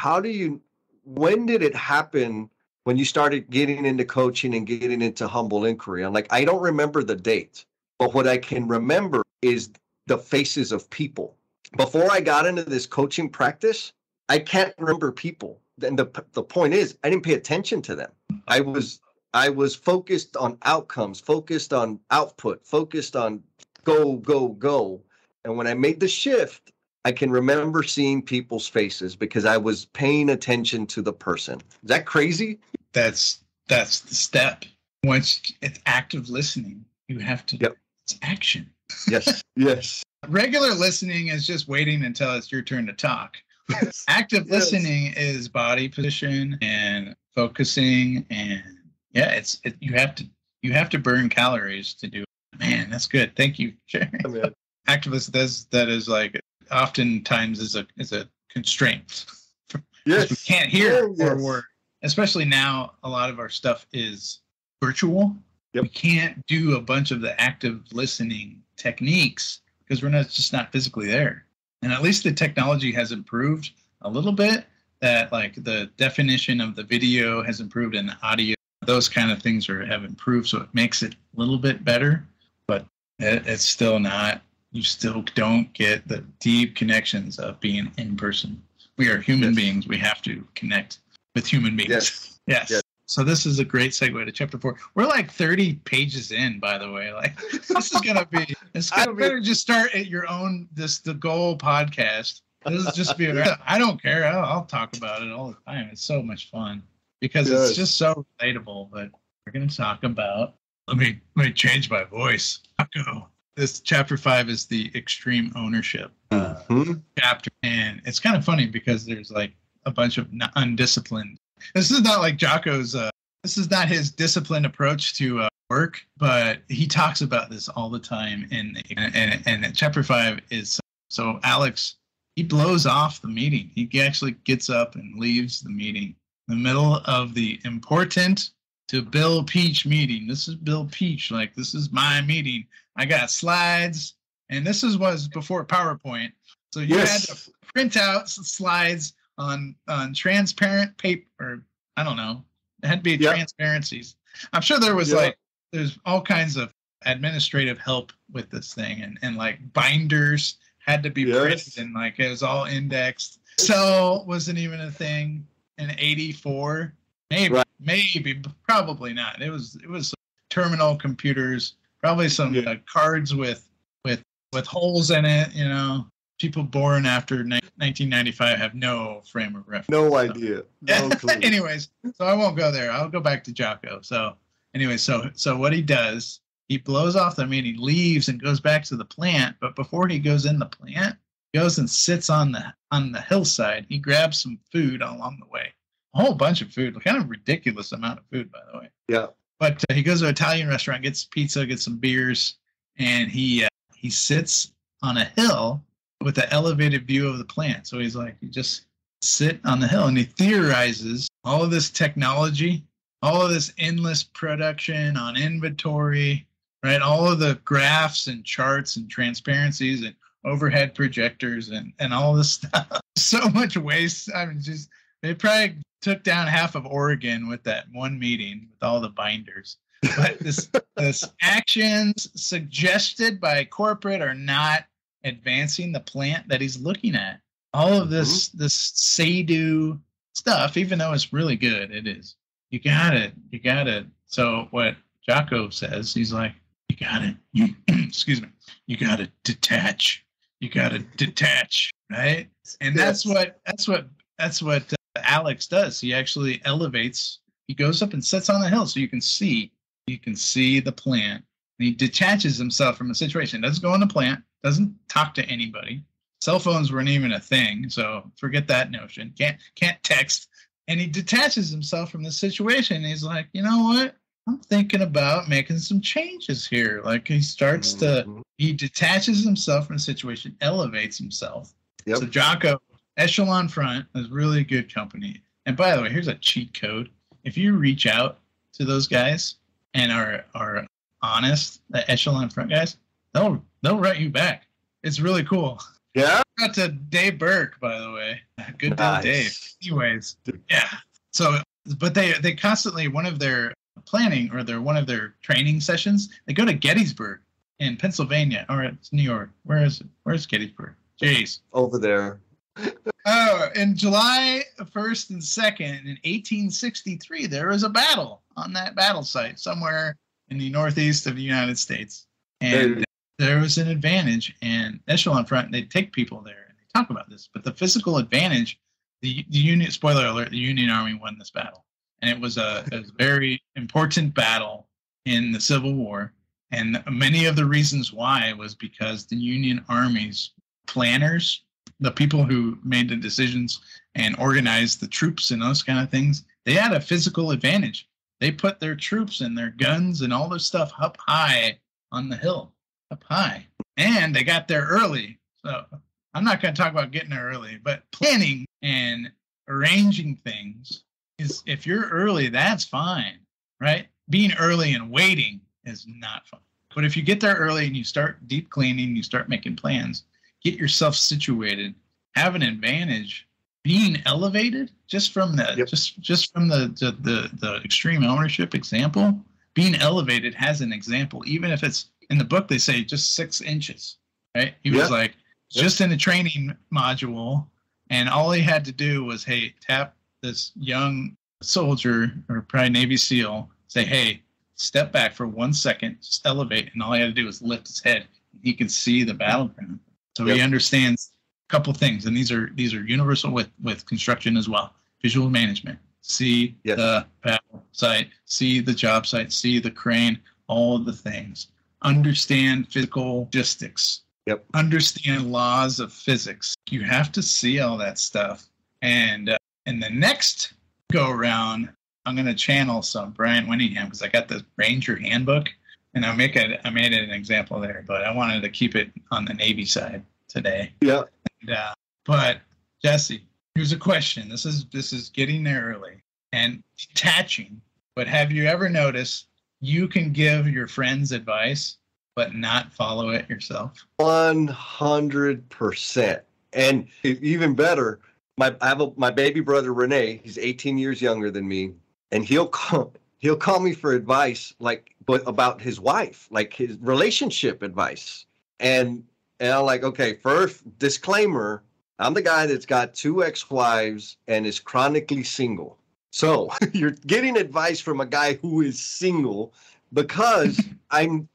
when did it happen when you started getting into coaching and getting into humble inquiry? I'm like, I don't remember the date, but what I can remember is the faces of people. Before I got into this coaching practice, I can't remember people. And the point is, I didn't pay attention to them. I was focused on outcomes, focused on output, focused on go. And when I made the shift, I can remember seeing people's faces because I was paying attention to the person. Is that crazy? That's the step. Once it's active listening, you have to. Yep. It's action. Yes. Yes. Regular listening is just waiting until it's your turn to talk. Yes. Active listening is body position and focusing, and you have to burn calories to do it. Man, that's good. Thank you. Active listening, that is like oftentimes is a constraint. Yes. We can't hear or word. Especially now, a lot of our stuff is virtual. Yep. We can't do a bunch of the active listening techniques because we're just not physically there. And at least the technology has improved a little bit. That, like, the definition of the video has improved and the audio, those kind of things have improved. So it makes it a little bit better, but it's still not. You still don't get the deep connections of being in person. We are human beings. We have to connect with human beings. Yes. So this is a great segue to chapter 4. We're like 30 pages in, by the way. Like, this is gonna be. Better just start at your own. The Goal podcast. This is just be. I don't care. I'll talk about it all the time. It's so much fun because it's just so relatable. But we're gonna talk about. Let me change my voice. Go. This chapter 5 is the extreme ownership chapter, and it's kind of funny because there's like a bunch of undisciplined. This is not like Jocko's. This is not his disciplined approach to work, but he talks about this all the time. And chapter 5 is so Alex. He blows off the meeting. He actually gets up and leaves the meeting in the middle of the important to Bill Peach meeting. This is Bill Peach. Like, this is my meeting. I got slides And this was before PowerPoint. So you had to print out slides on transparent paper, or I don't know. It had to be transparencies. I'm sure there was there's all kinds of administrative help with this thing, and like binders had to be printed, and like it was all indexed. Excel wasn't even a thing in '84. Maybe, probably not. It was terminal computers, probably some cards with holes in it. You know, people born after 1995 have no frame of reference. No idea. No clue. Anyways, so I won't go there. I'll go back to Jocko. So anyway, so what he does, he blows off the meeting, leaves, and goes back to the plant. But before he goes in the plant, he goes and sits on the hillside. He grabs some food along the way. A whole bunch of food, kind of ridiculous amount of food, by the way. Yeah. But he goes to an Italian restaurant, gets pizza, gets some beers, and he sits on a hill with an elevated view of the plant. So he's like, you just sit on the hill, and he theorizes all of this technology, all of this endless production on inventory, right? All of the graphs and charts and transparencies and overhead projectors and all this stuff. So much waste. I mean, just they probably took down half of Oregon with that one meeting with all the binders. But this actions suggested by corporate are not advancing the plant that he's looking at. All of this say-do stuff, even though it's really good, it is. You got it. So what Jocko says, he's like, you got it. Excuse me. You got to detach. Right? And that's what Alex does. He actually elevates. He goes up and sits on the hill so you can see the plant. And he detaches himself from the situation. Doesn't go in the plant. Doesn't talk to anybody. Cell phones weren't even a thing, so forget that notion. Can't text. And he detaches himself from the situation. And he's like, you know what? I'm thinking about making some changes here. Like he starts he detaches himself from the situation, elevates himself. Yep. So Jocko, Echelon Front is really good company. And by the way, here's a cheat code. If you reach out to those guys and are honest, the Echelon Front guys, they'll write you back. It's really cool. Yeah. Shout out to Dave Burke, by the way. Good deal, Dave. Anyways, yeah. So, but they constantly, one of their planning or one of their training sessions, they go to Gettysburg in Pennsylvania, or it's New York. Where is it? Where's Gettysburg? Jeez. Over there. Oh, in July 1st and 2nd in 1863, there was a battle on that battle site somewhere in the northeast of the United States. And there was an advantage, and Echelon Front, they take people there and they talk about this. But the physical advantage, the Union, spoiler alert, the Union Army won this battle. And it was a very important battle in the Civil War. And many of the reasons why was because the Union Army's planners, the people who made the decisions and organized the troops and those kind of things, they had a physical advantage. They put their troops and their guns and all their stuff up high on the hill, up high. And they got there early. So I'm not going to talk about getting there early, but planning and arranging things is, if you're early, that's fine, right? Being early and waiting is not fun. But if you get there early and you start deep cleaning, you start making plans, get yourself situated, have an advantage, being elevated just from the just from the extreme ownership example, being elevated has an example, even if it's in the book they say just 6 inches, right? He was like just in a training module, and all he had to do was, hey, tap this young soldier or probably Navy SEAL, say, hey, step back for 1 second, just elevate, and all he had to do was lift his head. He can see the battleground. So he understands a couple things, and these are universal with construction as well. Visual management. See the battle site, see the job site, see the crane, all of the things. Understand physical logistics. Understand laws of physics. You have to see all that stuff. And in the next go around, I'm going to channel some Brian Winningham because I got the Ranger Handbook, and I made it an example there, but I wanted to keep it on the Navy side today. Yeah. And, but Jesse, here's a question. This is getting there early and detaching. But have you ever noticed you can give your friends advice, but not follow it yourself? 100%. And even better, I have my baby brother Renee. He's 18 years younger than me, and he'll call me for advice, about his wife, like his relationship advice. And I'm like, okay, first disclaimer: I'm the guy that's got 2 ex-wives and is chronically single. So you're getting advice from a guy who is single, because I'm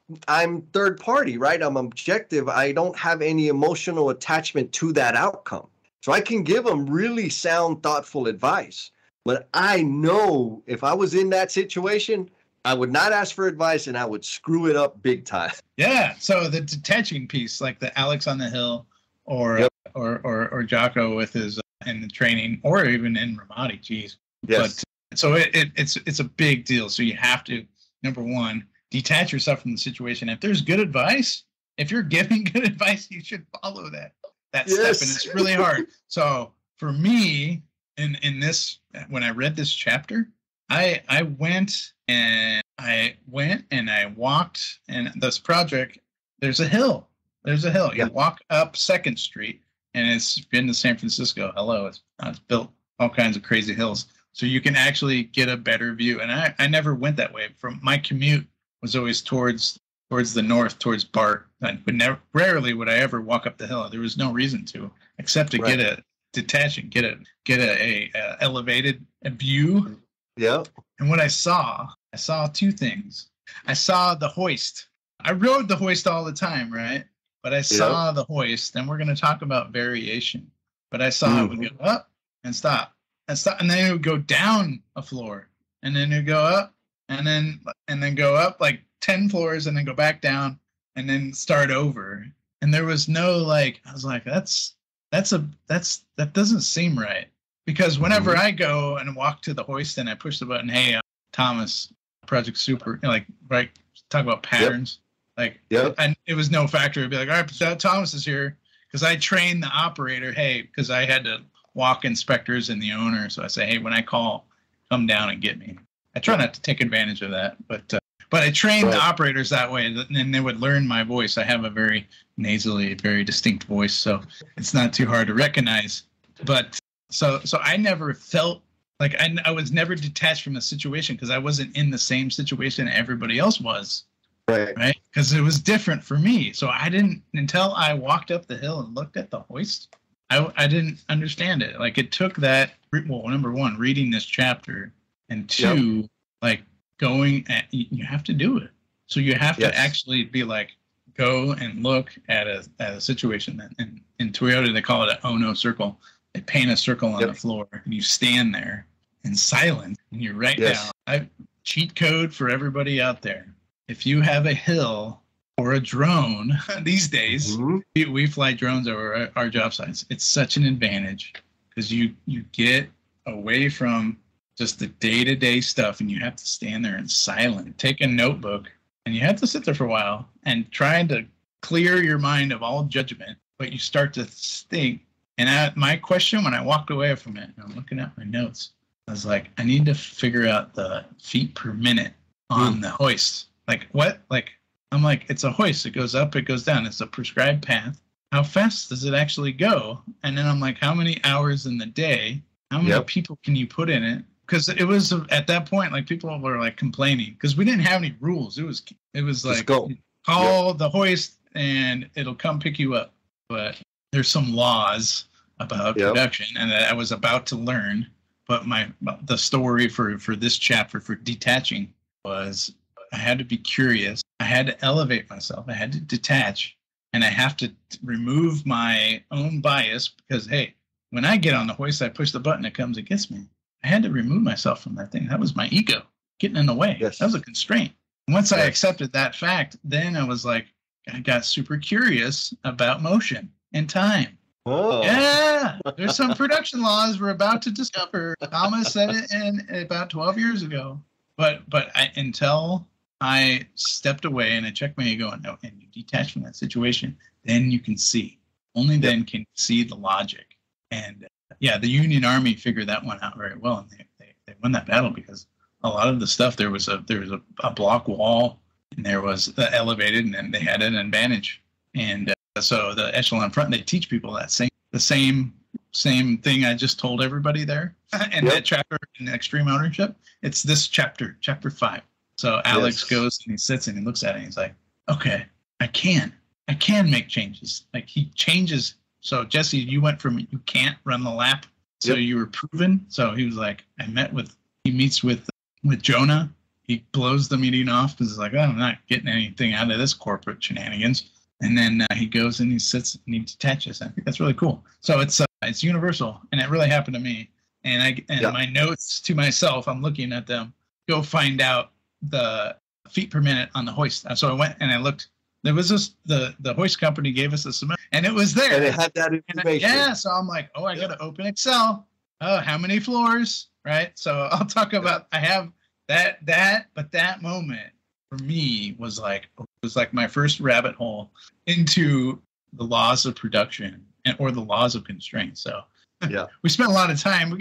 third party, right? I'm objective. I don't have any emotional attachment to that outcome. So I can give them really sound, thoughtful advice. But I know if I was in that situation, I would not ask for advice and I would screw it up big time. Yeah. So the detaching piece, like the Alex on the Hill or Yep. or Jocko with his in the training, or even in Ramadi, geez. Yes. But so it's a big deal. So you have to, number one, detach yourself from the situation. If there's good advice, if you're giving good advice, you should follow that step. And it's really hard. So for me, in this, when I read this chapter, I went and I walked, and this project, there's a hill. There's a hill. You walk up 2nd Street, and it's been to San Francisco. Hello. It's built all kinds of crazy hills. So you can actually get a better view. And I never went that way. From my commute was always towards the north, towards BART. But rarely would I ever walk up the hill. There was no reason to, except to get a detaching, get a elevated view. Yeah. And what I saw 2 things. I saw the hoist. I rode the hoist all the time, right? But I saw the hoist, and we're going to talk about variation. But I saw it would go up and stop. And then it would go down a floor, and then it would go up, and then go up like 10 floors, and then go back down, and then start over. And there was no I was like, that doesn't seem right, because whenever I go and walk to the hoist and I push the button, hey, Thomas, Project Super, right, talk about patterns. And it was no factor. It'd be like, all right, Thomas is here, because I trained the operator. Hey, because I had to walk inspectors and the owner. So I say, hey, when I call, come down and get me. I try not to take advantage of that, but I trained the operators that way, and they would learn my voice. I have a very nasally, very distinct voice, so it's not too hard to recognize. But so I never felt like I was never detached from the situation, because I wasn't in the same situation everybody else was. Right. Because it was different for me. So I didn't, until I walked up the hill and looked at the hoist, I didn't understand it. Like, it took that, well, number one, reading this chapter, and 2, going at, you have to do it. So you have to actually be like, go and look at a situation. And in Toyota, they call it an oh-no circle. They paint a circle on the floor, and you stand there in silence, and you write down. Cheat code for everybody out there. If you have a hill or a drone these days, we fly drones over our job sites. It's such an advantage, because you get away from just the day-to-day stuff, and you have to stand there in silence. Take a notebook, and you have to sit there for a while and try to clear your mind of all judgment, but you start to think. And my question when I walked away from it, and I'm looking at my notes, I was like, I need to figure out the feet per minute on the hoist. Like, what? Like, I'm like, it's a hoist. It goes up, it goes down. It's a prescribed path. How fast does it actually go? And then I'm like, how many hours in the day? How many people can you put in it? Because it was, at that point, like, people were like complaining, because we didn't have any rules. It was like, call the hoist and it'll come pick you up. But there's some laws about production, and that I was about to learn. But the story for this chapter, for detaching, was I had to be curious. I had to elevate myself. I had to detach, and I have to remove my own bias, because, hey, when I get on the hoist, I push the button, it comes, it gets me. I had to remove myself from that thing. That was my ego getting in the way. That was a constraint. Once I accepted that fact, then I was like, I got super curious about motion and time. Oh. Yeah, there's some production laws we're about to discover. Thomas said it in about 12 years ago. But until I stepped away and I checked my ego and you detach from that situation, then you can see. Only then can you see the logic. And the Union Army figured that one out very well, and they won that battle, because a lot of the stuff, there was a block wall and there was the elevated, and then they had an advantage. And so the echelon front, they teach people the same thing I just told everybody there. And that chapter in extreme ownership, it's this chapter 5. So Alex goes and he sits and he looks at it and he's like, okay, I can make changes. Like he changes. So Jesse, you went from you can't run the lap, so you were proven. So he was like, he meets with Jonah. He blows the meeting off because he's like, oh, I'm not getting anything out of this corporate shenanigans. And then he goes and he sits and he detaches. I think that's really cool. So it's universal, and it really happened to me. And my notes to myself, I'm looking at them. Go find out the feet per minute on the hoist. So I went and I looked. There was the hoist company gave us the cement, and it was there. And it had that information. So I'm like, oh, I got to open Excel. Oh, how many floors? Right. So I'll talk about. I have that, but that moment for me was like my first rabbit hole into the laws of production or the laws of constraints. So we spent a lot of time.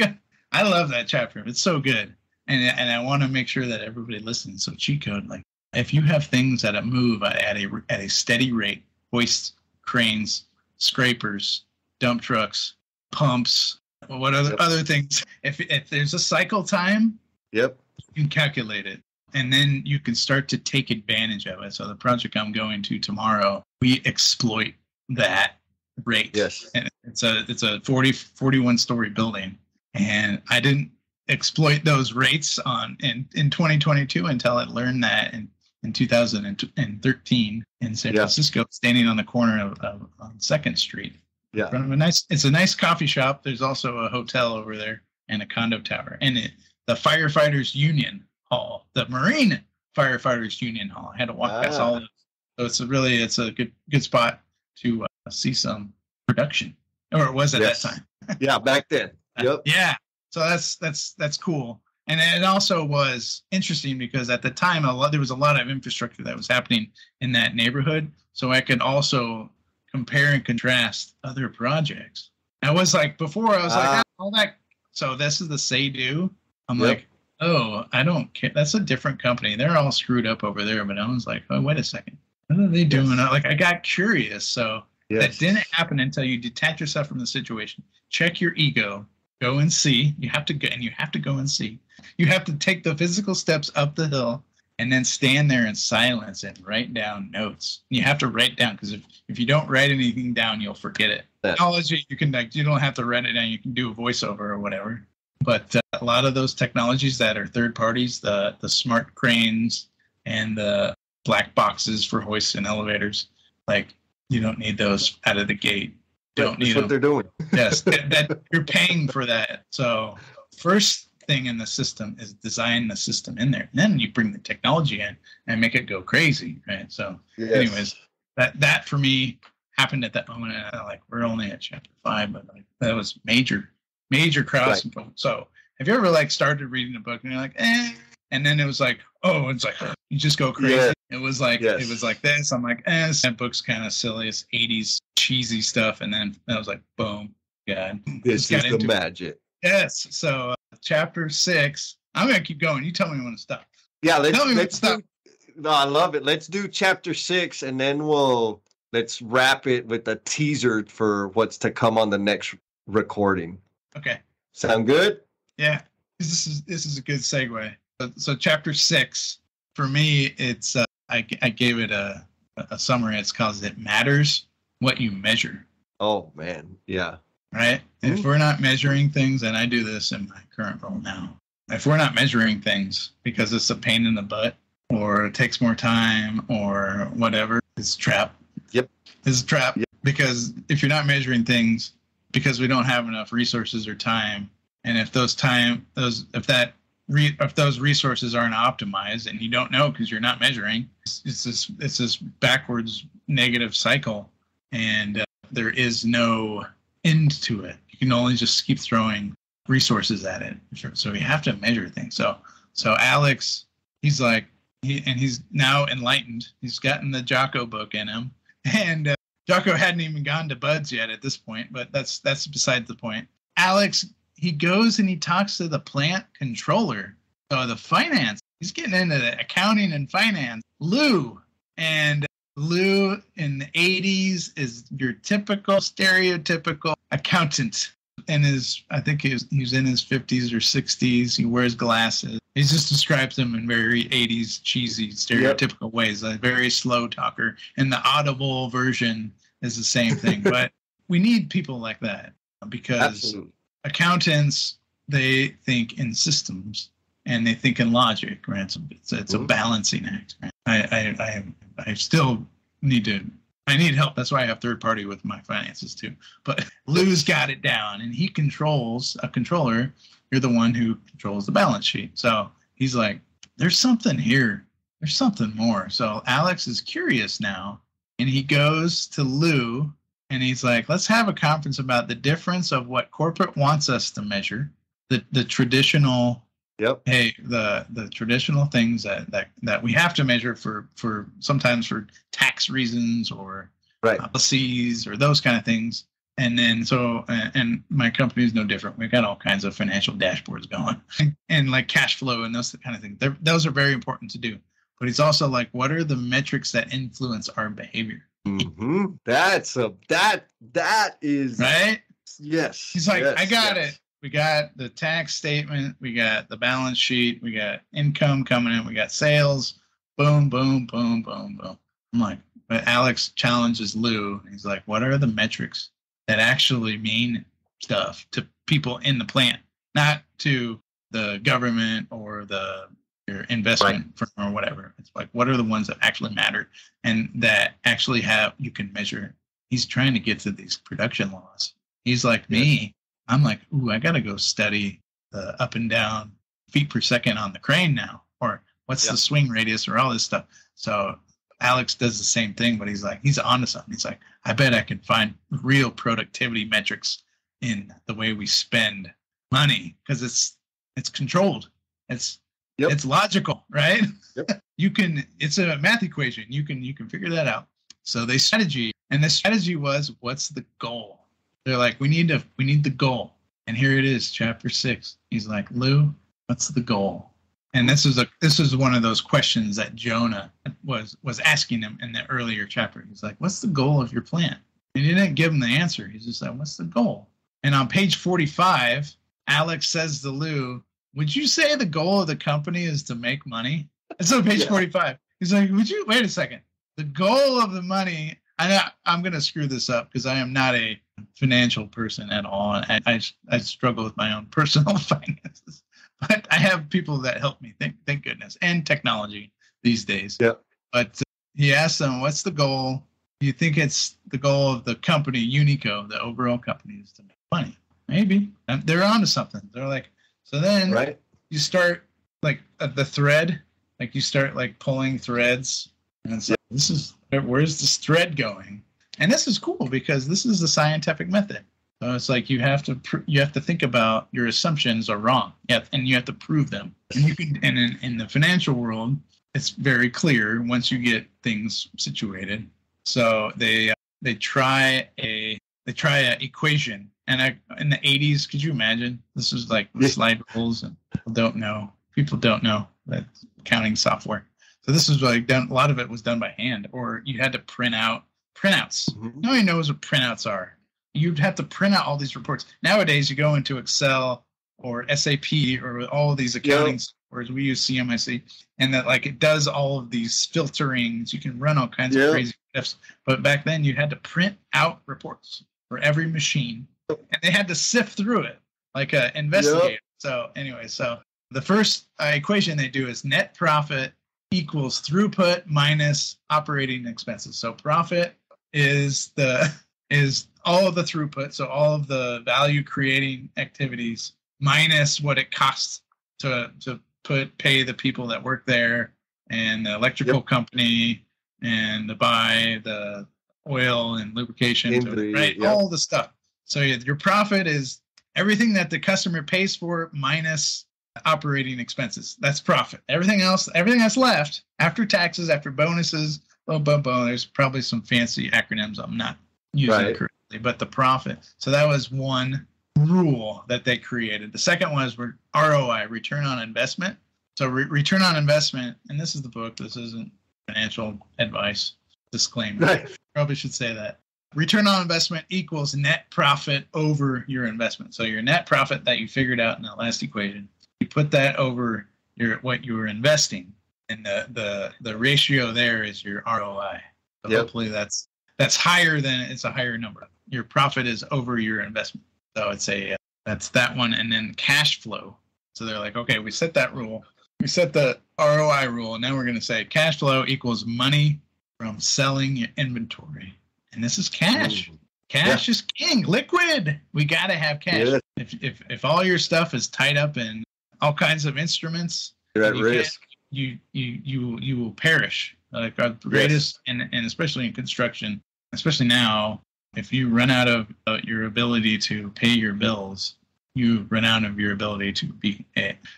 I love that chapter. It's so good. And I want to make sure that everybody listens. So cheat code, like if you have things that move at a steady rate, hoists, cranes, scrapers, dump trucks, pumps, what other things? If there's a cycle time, you can calculate it. And then you can start to take advantage of it. So the project I'm going to tomorrow, we exploit that rate. Yes. And it's a 41 story building. And I didn't exploit those rates in 2022 until I learned that in 2013 in San Francisco, standing on the corner of on 2nd Street. Yeah. It's a nice coffee shop. There's also a hotel over there and a condo tower. And the firefighters union hall, the Marine Firefighters Union Hall. I had to walk past all of those. So it's a good spot to see some production, or it was at that time. Yeah, back then. Yep. Yeah. So that's cool. And it also was interesting because at the time there was a lot of infrastructure that was happening in that neighborhood. So I could also compare and contrast other projects. I was like, before I was like, all that. So this is the Say-Do. I'm like, oh, I don't care. That's a different company. They're all screwed up over there. But I was like, oh, wait a second. What are they doing? Like, I got curious. So that didn't happen until you detach yourself from the situation. Check your ego. Go and see. You have to go, and you have to go and see. You have to take the physical steps up the hill and then stand there in silence and write down notes. You have to write down, because if you don't write anything down, you'll forget it. Technology, you don't have to write it down. You can do a voiceover or whatever. But a lot of those technologies that are third parties, the smart cranes and the black boxes for hoists and elevators, like you don't need those out of the gate. Don't need That's what they're doing. Yes, that you're paying for that. So first thing in the system is design the system in there. And then you bring the technology in and make it go crazy, right? So anyways, that for me happened at that moment. And like, we're only at chapter 5, but like, that was major crossing point. So have you ever started reading a book and you're like, and then it was like, oh, it's like you just go crazy. Yeah. It was like this. I'm like, that book's kind of silly. It's 80s cheesy stuff. And then I was like, boom, God, this is the magic. Yes. So chapter 6. I'm gonna keep going. You tell me when to stop. Yeah, let's stop. No, I love it. Let's do chapter 6, and then let's wrap it with a teaser for what's to come on the next recording. Okay. Sound good? Yeah. This is a good segue. So chapter 6, for me, it's I gave it a summary. It's called "It Matters What You Measure." Oh man, yeah. Right. Mm-hmm. If we're not measuring things, and I do this in my current role now, if we're not measuring things because it's a pain in the butt, or it takes more time, or whatever, it's a trap. Yep. It's a trap. Yep. Because if you're not measuring things, because we don't have enough resources or time, and if those resources aren't optimized, and you don't know because you're not measuring, it's this backwards negative cycle, and there is no end to it. You can only just keep throwing resources at it. So we have to measure things. So Alex, he's like, he's now enlightened. He's gotten the Jocko book in him, and Jocko hadn't even gone to Buds yet at this point, but that's beside the point. Alex, he goes and he talks to the plant controller, so the finance He's getting into the accounting and finance. Lou. And Lou in the 80s is your typical, stereotypical accountant. And I think he's in his 50s or 60s. He wears glasses. He just describes him in very 80s cheesy, stereotypical ways. A very slow talker. And the Audible version is the same thing. But we need people like that because accountants, they think in systems and they think in logic, right? It's a balancing act. Right? I still I need help. That's why I have third party with my finances too. But Lou's got it down, and he controls a controller. You're the one who controls the balance sheet. So he's like, there's something here. There's something more. So Alex is curious now, and he goes to Lou, and he's like, let's have a conference about the difference of what corporate wants us to measure, the traditional. Yep. Hey, the traditional things that we have to measure for sometimes for tax reasons or policies or those kind of things. And then and my company is no different. We've got all kinds of financial dashboards going and like cash flow and those kind of things. Those are very important to do. But he's also like, what are the metrics that influence our behavior? Mm-hmm. That is right. Yes. He's like, I got it. We got the tax statement. We got the balance sheet. We got income coming in. We got sales. Boom, boom, boom, boom, boom. I'm like, but Alex challenges Lou. He's like, what are the metrics that actually mean stuff to people in the plant, not to the government or your investment firm or whatever. It's like, what are the ones that actually matter and that actually you can measure? He's trying to get to these production laws. He's like me. I'm like, ooh, I got to go study the up and down feet per second on the crane now, or what's the swing radius or all this stuff. So Alex does the same thing, but he's like, he's onto something. He's like, I bet I can find real productivity metrics in the way we spend money because it's controlled. It's logical, right? Yep. It's a math equation. You can figure that out. So they strategy, and the strategy was, what's the goal? They're like, we need the goal. And here it is, chapter 6. He's like, Lou, what's the goal? And this is one of those questions that Jonah was asking him in the earlier chapter. He's like, what's the goal of your plan? And he didn't give him the answer. He's just like, what's the goal? And on page 45, Alex says to Lou, would you say the goal of the company is to make money? And so page 45, he's like, wait a second. The goal of the money, I'm going to screw this up because I am not a financial person at all. I struggle with my own personal finances, but I have people that help me, thank goodness, and technology these days. Yeah. But he asked them, what's the goal? Do you think it's the goal of the company, Unico, the overall company, is to make money? Maybe. And they're onto something. They're like, so then you start like the thread, like you start like pulling threads. And it's like, where's this thread going? And this is cool because this is the scientific method. So it's like you have to think about your assumptions are wrong. And you have to prove them. And you can. And in the financial world, it's very clear once you get things situated. So they try a equation. And in the 80s, could you imagine? This was like the slide rules, and people don't know that accounting software. So this was like done. A lot of it was done by hand, or you had to print out printouts. Mm-hmm. Nobody knows what printouts are. You'd have to print out all these reports. Nowadays, you go into Excel or SAP or all of these accounting softwares. We use CMIC, and that like it does all of these filterings. You can run all kinds of crazy stuff. But back then, you had to print out reports for every machine, and they had to sift through it like an investigator. Yep. So anyway, so the first equation they do is net profit equals throughput minus operating expenses. So profit is all of the throughput, so all of the value creating activities minus what it costs to pay the people that work there and the electrical company and to buy the oil and lubrication, all the stuff. So your profit is everything that the customer pays for minus operating expenses. That's profit. Everything that's left after taxes, after bonuses, there's probably some fancy acronyms I'm not using correctly, but the profit. So that was one rule that they created. The second one was ROI, return on investment. So return on investment, and this is the book. This isn't financial advice. Disclaimer. Right. Probably should say that. Return on investment equals net profit over your investment. So your net profit that you figured out in that last equation, you put that over what you were investing, and the ratio there is your ROI. So hopefully that's higher than it's a higher number. Your profit is over your investment. So it's that's that one, and then cash flow. So they're like, okay, we set that rule. We set the ROI rule, and now we're going to say cash flow equals money from selling your inventory. And this is cash. Cash is king. Liquid. We got to have cash. Yeah. If all your stuff is tied up in all kinds of instruments, you're at risk. You will perish. Like our greatest, and especially in construction, especially now, if you run out of your ability to pay your bills, you run out of your ability to be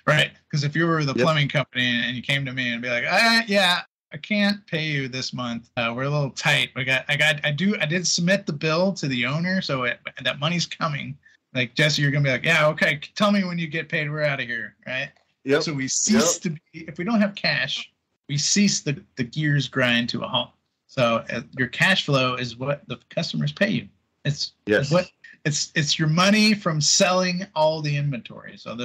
right. Because if you were the plumbing company and you came to me and be like, I can't pay you this month. We're a little tight. I did submit the bill to the owner, so that money's coming. Like, Jesse, you're gonna be like, yeah, okay. Tell me when you get paid. We're out of here, right? Yep. So we cease to be. If we don't have cash, we cease the gears grind to a halt. So your cash flow is what the customers pay you. It's your money from selling all the inventory. So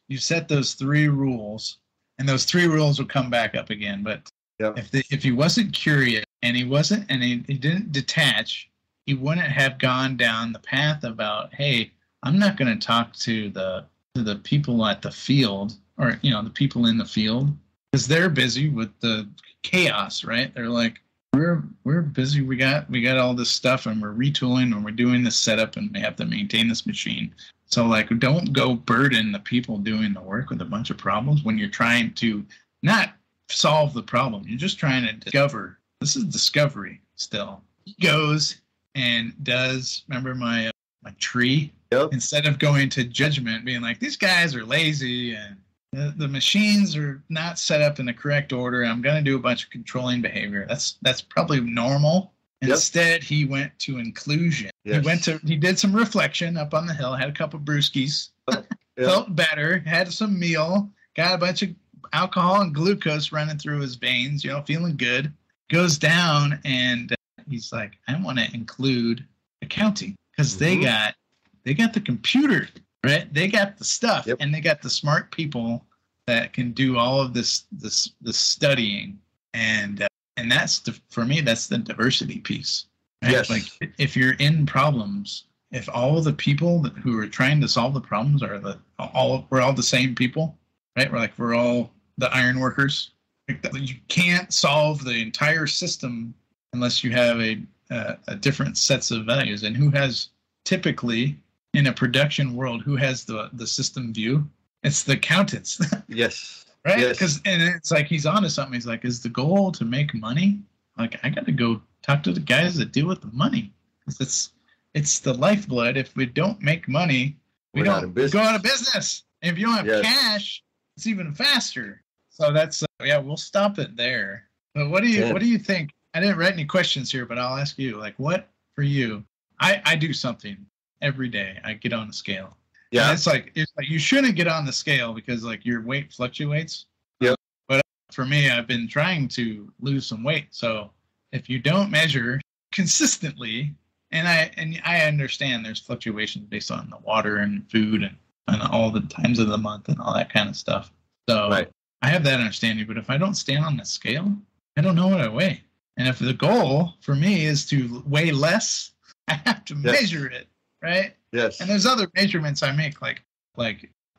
you set those 3 rules, and those 3 rules will come back up again. But if he wasn't curious and he didn't detach, he wouldn't have gone down the path about, hey, I'm not going to talk to the people at the field, or the people in the field, because they're busy with the chaos, right? They're like, we're busy. We got all this stuff, and we're retooling, and we're doing this setup, and we have to maintain this machine. So like, don't go burden the people doing the work with a bunch of problems when you're trying to not solve the problem. You're just trying to discover. This is discovery still. He goes and does, remember my tree? Yep. Instead of going to judgment, being like, these guys are lazy and the machines are not set up in the correct order. I'm going to do a bunch of controlling behavior. That's probably normal. Instead, he went to inclusion. Yes. He did some reflection up on the hill, had a couple brewskis, felt better, had some meal, got a bunch of alcohol and glucose running through his veins, feeling good. Goes down and he's like, I want to include accounting, because they got the computer, right? They got the stuff, and they got the smart people that can do all of this studying, and that's for me, that's the diversity piece. Right? Yes. Like, if you're in problems, if all the people who are trying to solve the problems we're all the same people, right? We're all the iron workers. You can't solve the entire system unless you have a different sets of values. And who has typically in a production world, who has the system view? It's the accountants. Yes. Right? Yes. And it's like, he's onto something. He's like, is the goal to make money? Like, I got to go talk to the guys that deal with the money. It's the lifeblood. If we don't make money, we go out of business. And if you don't have cash, it's even faster. So that's we'll stop it there. But what do you think? I didn't write any questions here, but I'll ask you, like, what for you? I do something every day. I get on the scale. Yeah. And it's like you shouldn't get on the scale because like your weight fluctuates. Yeah. But for me, I've been trying to lose some weight. So if you don't measure consistently, and I understand there's fluctuations based on the water and food and all the times of the month and all that kind of stuff. So I have that understanding. But if I don't stand on the scale, I don't know what I weigh. And if the goal for me is to weigh less, I have to measure it, right? Yes. And there's other measurements I make, like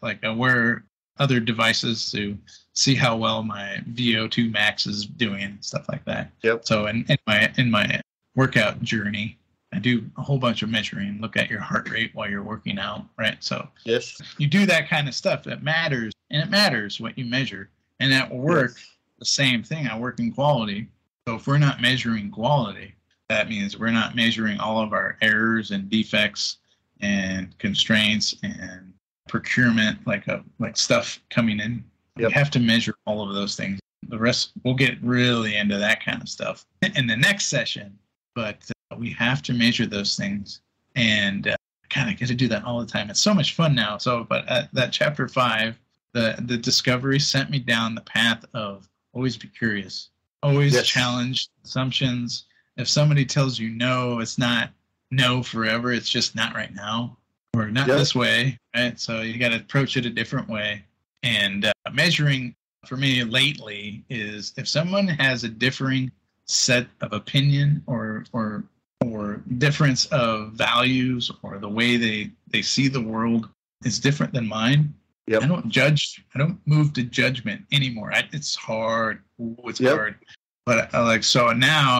I wear other devices to see how well my VO2 max is doing and stuff like that. Yep. So in my workout journey, I do a whole bunch of measuring, look at your heart rate while you're working out, right? So you do that kind of stuff. That matters, and it matters what you measure. And at work, the same thing. I work in quality. So if we're not measuring quality, that means we're not measuring all of our errors and defects and constraints and procurement, like stuff coming in. You have to measure all of those things. The rest, we'll get really into that kind of stuff in the next session. But we have to measure those things, and kind of get to do that all the time. It's so much fun now. So, but that chapter 5, the discovery sent me down the path of always be curious, always challenge assumptions. If somebody tells you no, it's not no forever. It's just not right now, or not this way, right? So you got to approach it a different way. And measuring for me lately is if someone has a differing set of opinion or difference of values, or the way they see the world is different than mine. I don't judge. I don't move to judgment anymore. It's hard. It's hard. But so now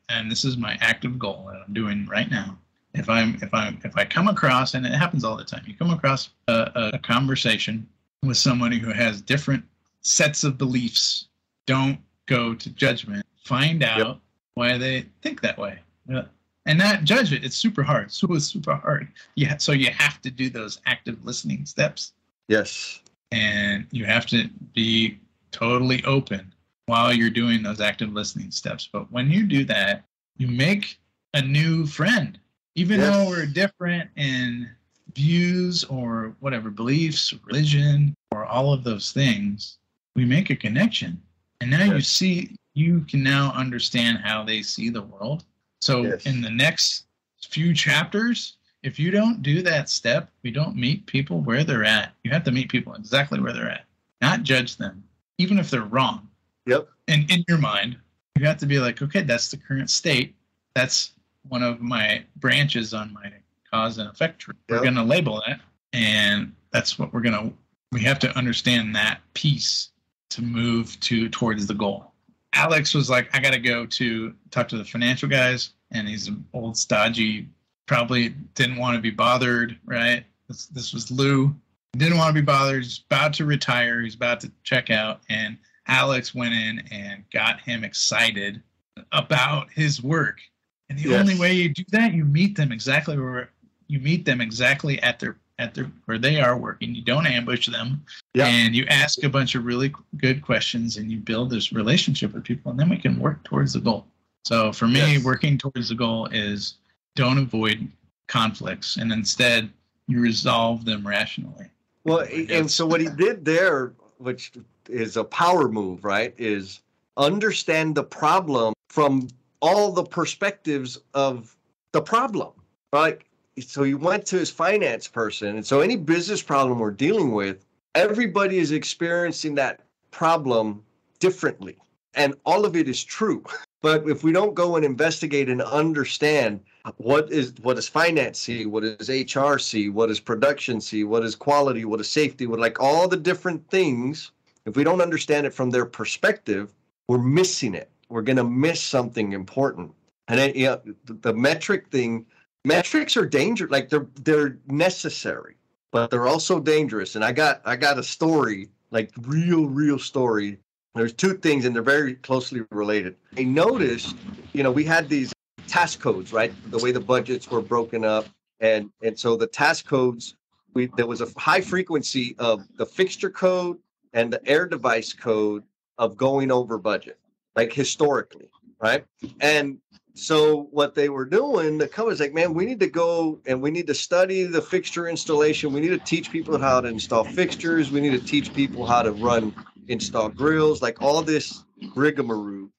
and this is my active goal that I'm doing right now. If I come across, and it happens all the time, you come across a conversation with somebody who has different sets of beliefs, don't go to judgment. Find out why they think that way. And not judge it. It's super hard. So it's super hard. Yeah. So you have to do those active listening steps. Yes. And you have to be totally open while you're doing those active listening steps. But when you do that, you make a new friend. Even though we're different in views or whatever, beliefs, religion, or all of those things, we make a connection. And now you can now understand how they see the world. So in the next few chapters, if you don't do that step, we don't meet people where they're at. You have to meet people exactly where they're at, not judge them, even if they're wrong. And in your mind, you have to be like, okay, that's the current state. That's one of my branches on my cause and effect tree. We're going to label that. And that's what we have to understand that piece to move towards the goal. Alex was like, I got to go to talk to the financial guys, and he's an old stodgy, probably didn't want to be bothered, right? This was Lou. Didn't want to be bothered. He's about to retire. He's about to check out. And Alex went in and got him excited about his work. And the only way you do that, you meet them exactly at their where they are working. You don't ambush them, and you ask a bunch of really good questions, and you build this relationship with people, and then we can work towards the goal. So for me, working towards the goal is don't avoid conflicts, and instead you resolve them rationally. Well, and so what he did there, which is a power move, right, is understand the problem from all the perspectives of the problem, right? So he went to his finance person. And so any business problem we're dealing with, everybody is experiencing that problem differently. And all of it is true. But if we don't go and investigate and understand what does finance see, what does HR see, what does production see, what is quality, what is safety, what like all the different things, if we don't understand it from their perspective, we're missing it. We're going to miss something important. And then, the metric thing, metrics are dangerous. Like they're necessary, but they're also dangerous. And I got a story, like real story. There's two things, and they're very closely related. I noticed, we had these task codes, right? The way the budgets were broken up. And so the task codes, there was a high frequency of the fixture code and the air device code of going over budget, like historically, right? And so what they were doing, the company's like, man, we need to go and we need to study the fixture installation. We need to teach people how to install fixtures. We need to teach people how to install grills, like all this rigmarole.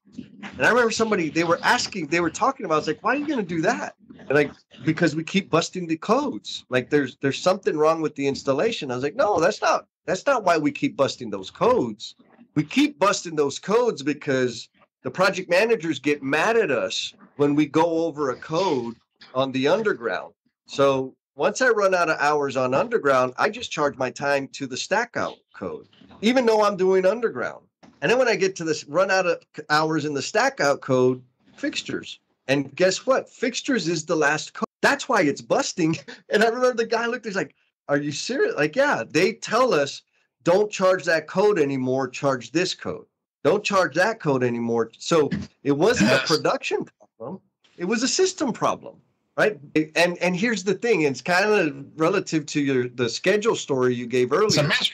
And I remember they were talking about, I was like, why are you going to do that? And like, because we keep busting the codes. Like there's something wrong with the installation. I was like, no, that's not why we keep busting those codes. We keep busting those codes because the project managers get mad at us when we go over a code on the underground. So once I run out of hours on underground, I just charge my time to the stack out code, even though I'm doing underground. And then when I get to this run out of hours in the stack out code, fixtures. And guess what? Fixtures is the last code. That's why it's busting. And I remember the guy looked, he's like, are you serious? Like, yeah, they tell us, don't charge that code anymore, charge this code. Don't charge that code anymore. So it wasn't a production problem. It was a system problem, right? And here's the thing. It's kind of relative to the schedule story you gave earlier.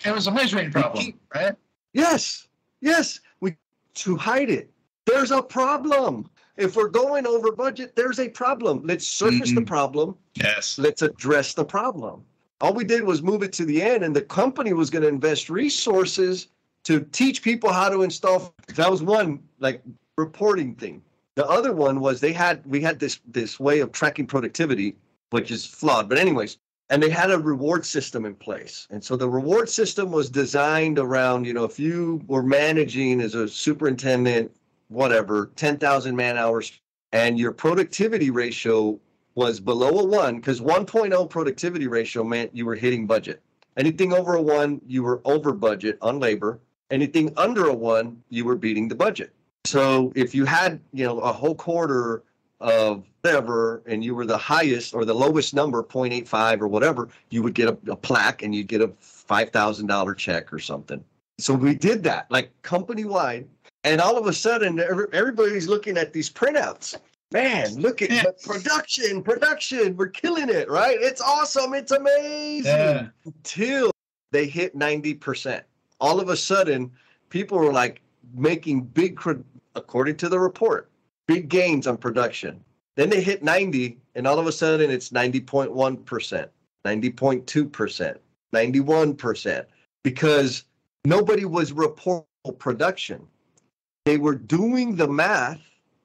It was a measuring problem, right? Yes. To hide it. There's a problem. If we're going over budget, there's a problem. Let's surface the problem. Yes. Let's address the problem. All we did was move it to the end, and the company was going to invest resources to teach people how to install. That was one like reporting thing. The other one was we had this way of tracking productivity, which is flawed. But anyways, and they had a reward system in place. And so the reward system was designed around, if you were managing as a superintendent, whatever, 10,000 man hours, and your productivity ratio was below a 1, because 1.0 productivity ratio meant you were hitting budget. Anything over a 1, you were over budget on labor. Anything under a 1, you were beating the budget. So if you had, a whole quarter of whatever, and you were the highest or the lowest number, 0.85 or whatever, you would get a plaque and you'd get a $5,000 check or something. So we did that, like company-wide. And all of a sudden, everybody's looking at these printouts. Man, look at production. We're killing it, right? It's awesome. It's amazing. Yeah. Until they hit 90%. All of a sudden, people were like making big, according to the report, big gains on production. Then they hit 90, and all of a sudden it's 90.1%, 90.2%, 91%, because nobody was reporting production. They were doing the math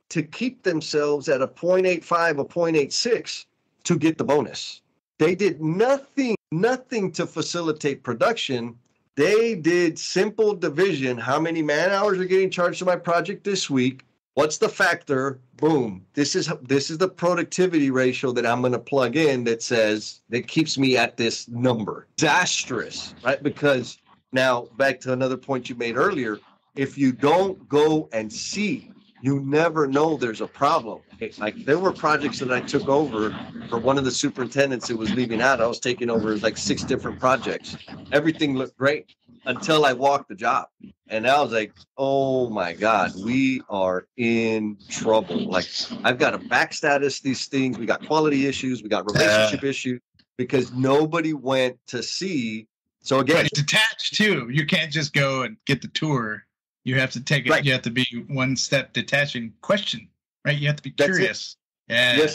to keep themselves at a 0.85, a 0.86 to get the bonus. They did nothing to facilitate production. They did simple division. How many man hours are getting charged to my project this week? What's the factor? Boom. This is the productivity ratio that I'm going to plug in that keeps me at this number. Disastrous, right? Because now back to another point you made earlier, if you don't go and see, you never know there's a problem. Like there were projects that I took over for one of the superintendents that was leaving out. I was taking over like 6 different projects. Everything looked great until I walked the job. And I was like, oh my God, we are in trouble. Like I've got to back status these things. We got quality issues. We got relationship issues because nobody went to see. So again, but detached too. You can't just go and get the tour. You have to take it. Right. You have to be one step detached and question, right? You have to be curious. Yeah.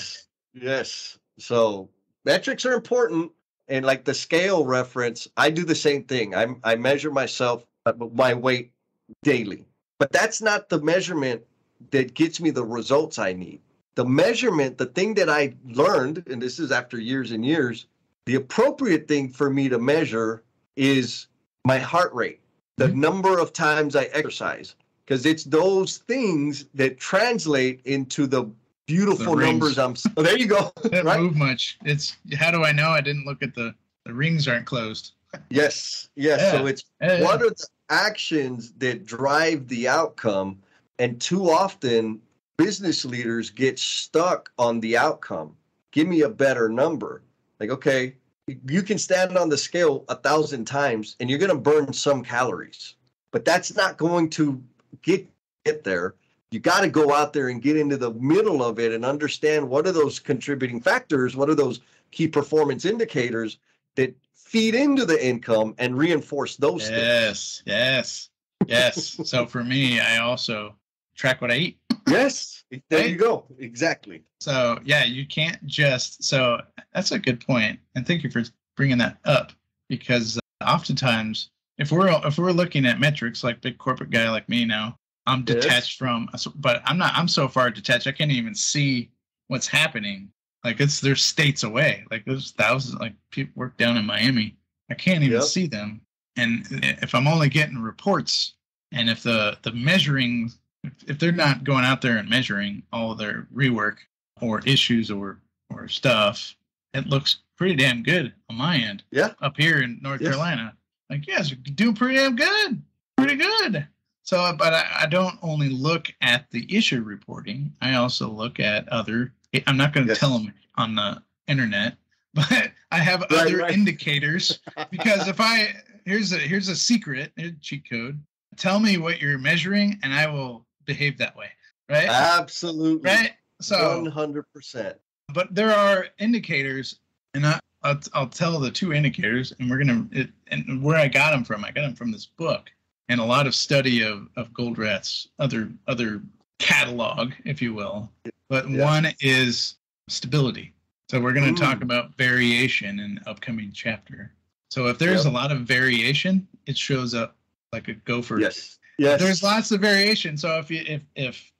Yes. So metrics are important. And like the scale reference, I do the same thing. I measure myself, my weight daily. But that's not the measurement that gets me the results I need. The measurement, the thing that I learned, and this is after years and years, the appropriate thing for me to measure is my heart rate. The number of times I exercise, because it's those things that translate into the beautiful numbers. Oh, there you go. That right? Move much. It's how do I know I didn't look at the rings aren't closed? Yes. Yeah. So it's what are the actions that drive the outcome? And too often business leaders get stuck on the outcome. Give me a better number. Like, okay, you can stand on the scale 1,000 times and you're going to burn some calories, but that's not going to get there. You got to go out there and get into the middle of it and understand what are those contributing factors, what are those key performance indicators that feed into the income and reinforce those things. Yes. So for me, I also track what I eat. Yes, there you go. Exactly. So yeah, you can't just, so that's a good point. And thank you for bringing that up, because oftentimes if we're looking at metrics, like big corporate guy like me now, I'm detached from, but I'm so far detached, I can't even see what's happening. Like they're states away. Like there's thousands, like people work down in Miami. I can't even see them. And if I'm only getting reports, and if the measuring, if they're not going out there and measuring all of their rework or issues or stuff, it looks pretty damn good on my end. Yeah. Up here in North Carolina. Like, yes, you're doing pretty damn good. Pretty good. So, but I don't only look at the issue reporting. I also look at other, I'm not going to tell them on the internet, but I have other indicators, because here's a secret, here's a cheat code. Tell me what you're measuring and I will behave that way. Right? Absolutely. Right? So 100%. But there are indicators, and I'll tell the 2 indicators, and and where I got them from this book and a lot of study of Goldratt's other catalog, if you will. But one is stability. So we're going to talk about variation in the upcoming chapter. So if there's a lot of variation, it shows up like a gopher. Yes. There's lots of variation. So if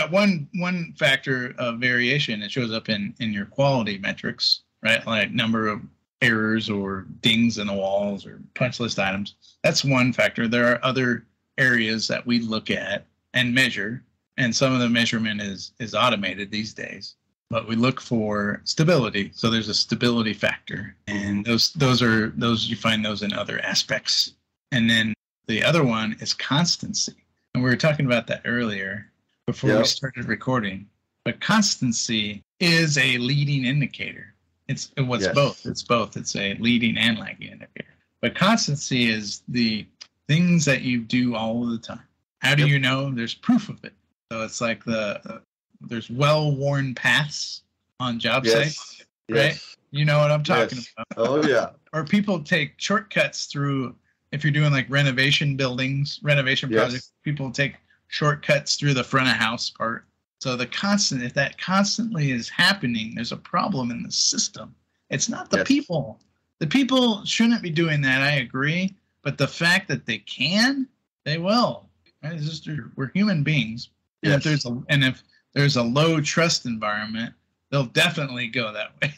one factor of variation, it shows up in your quality metrics, right? Like number of errors or dings in the walls or punch list items. That's one factor. There are other areas that we look at and measure, and some of the measurement is automated these days. But we look for stability. So there's a stability factor, and those you find those in other aspects. And then the other one is constancy. And we were talking about that earlier before we started recording. But constancy is a leading indicator. It's both. It's both. It's a leading and lagging indicator. But constancy is the things that you do all of the time. How do you know? There's proof of it. So it's like there's well-worn paths on job sites, right? You know what I'm talking about. Oh, yeah. Or people take shortcuts through, if you're doing like renovation projects, people take shortcuts through the front of house part. So if that constantly is happening, there's a problem in the system. It's not the people. The people shouldn't be doing that, I agree. But the fact that they can, they will. Right? It's just, we're human beings. And if there's a low trust environment, they'll definitely go that way.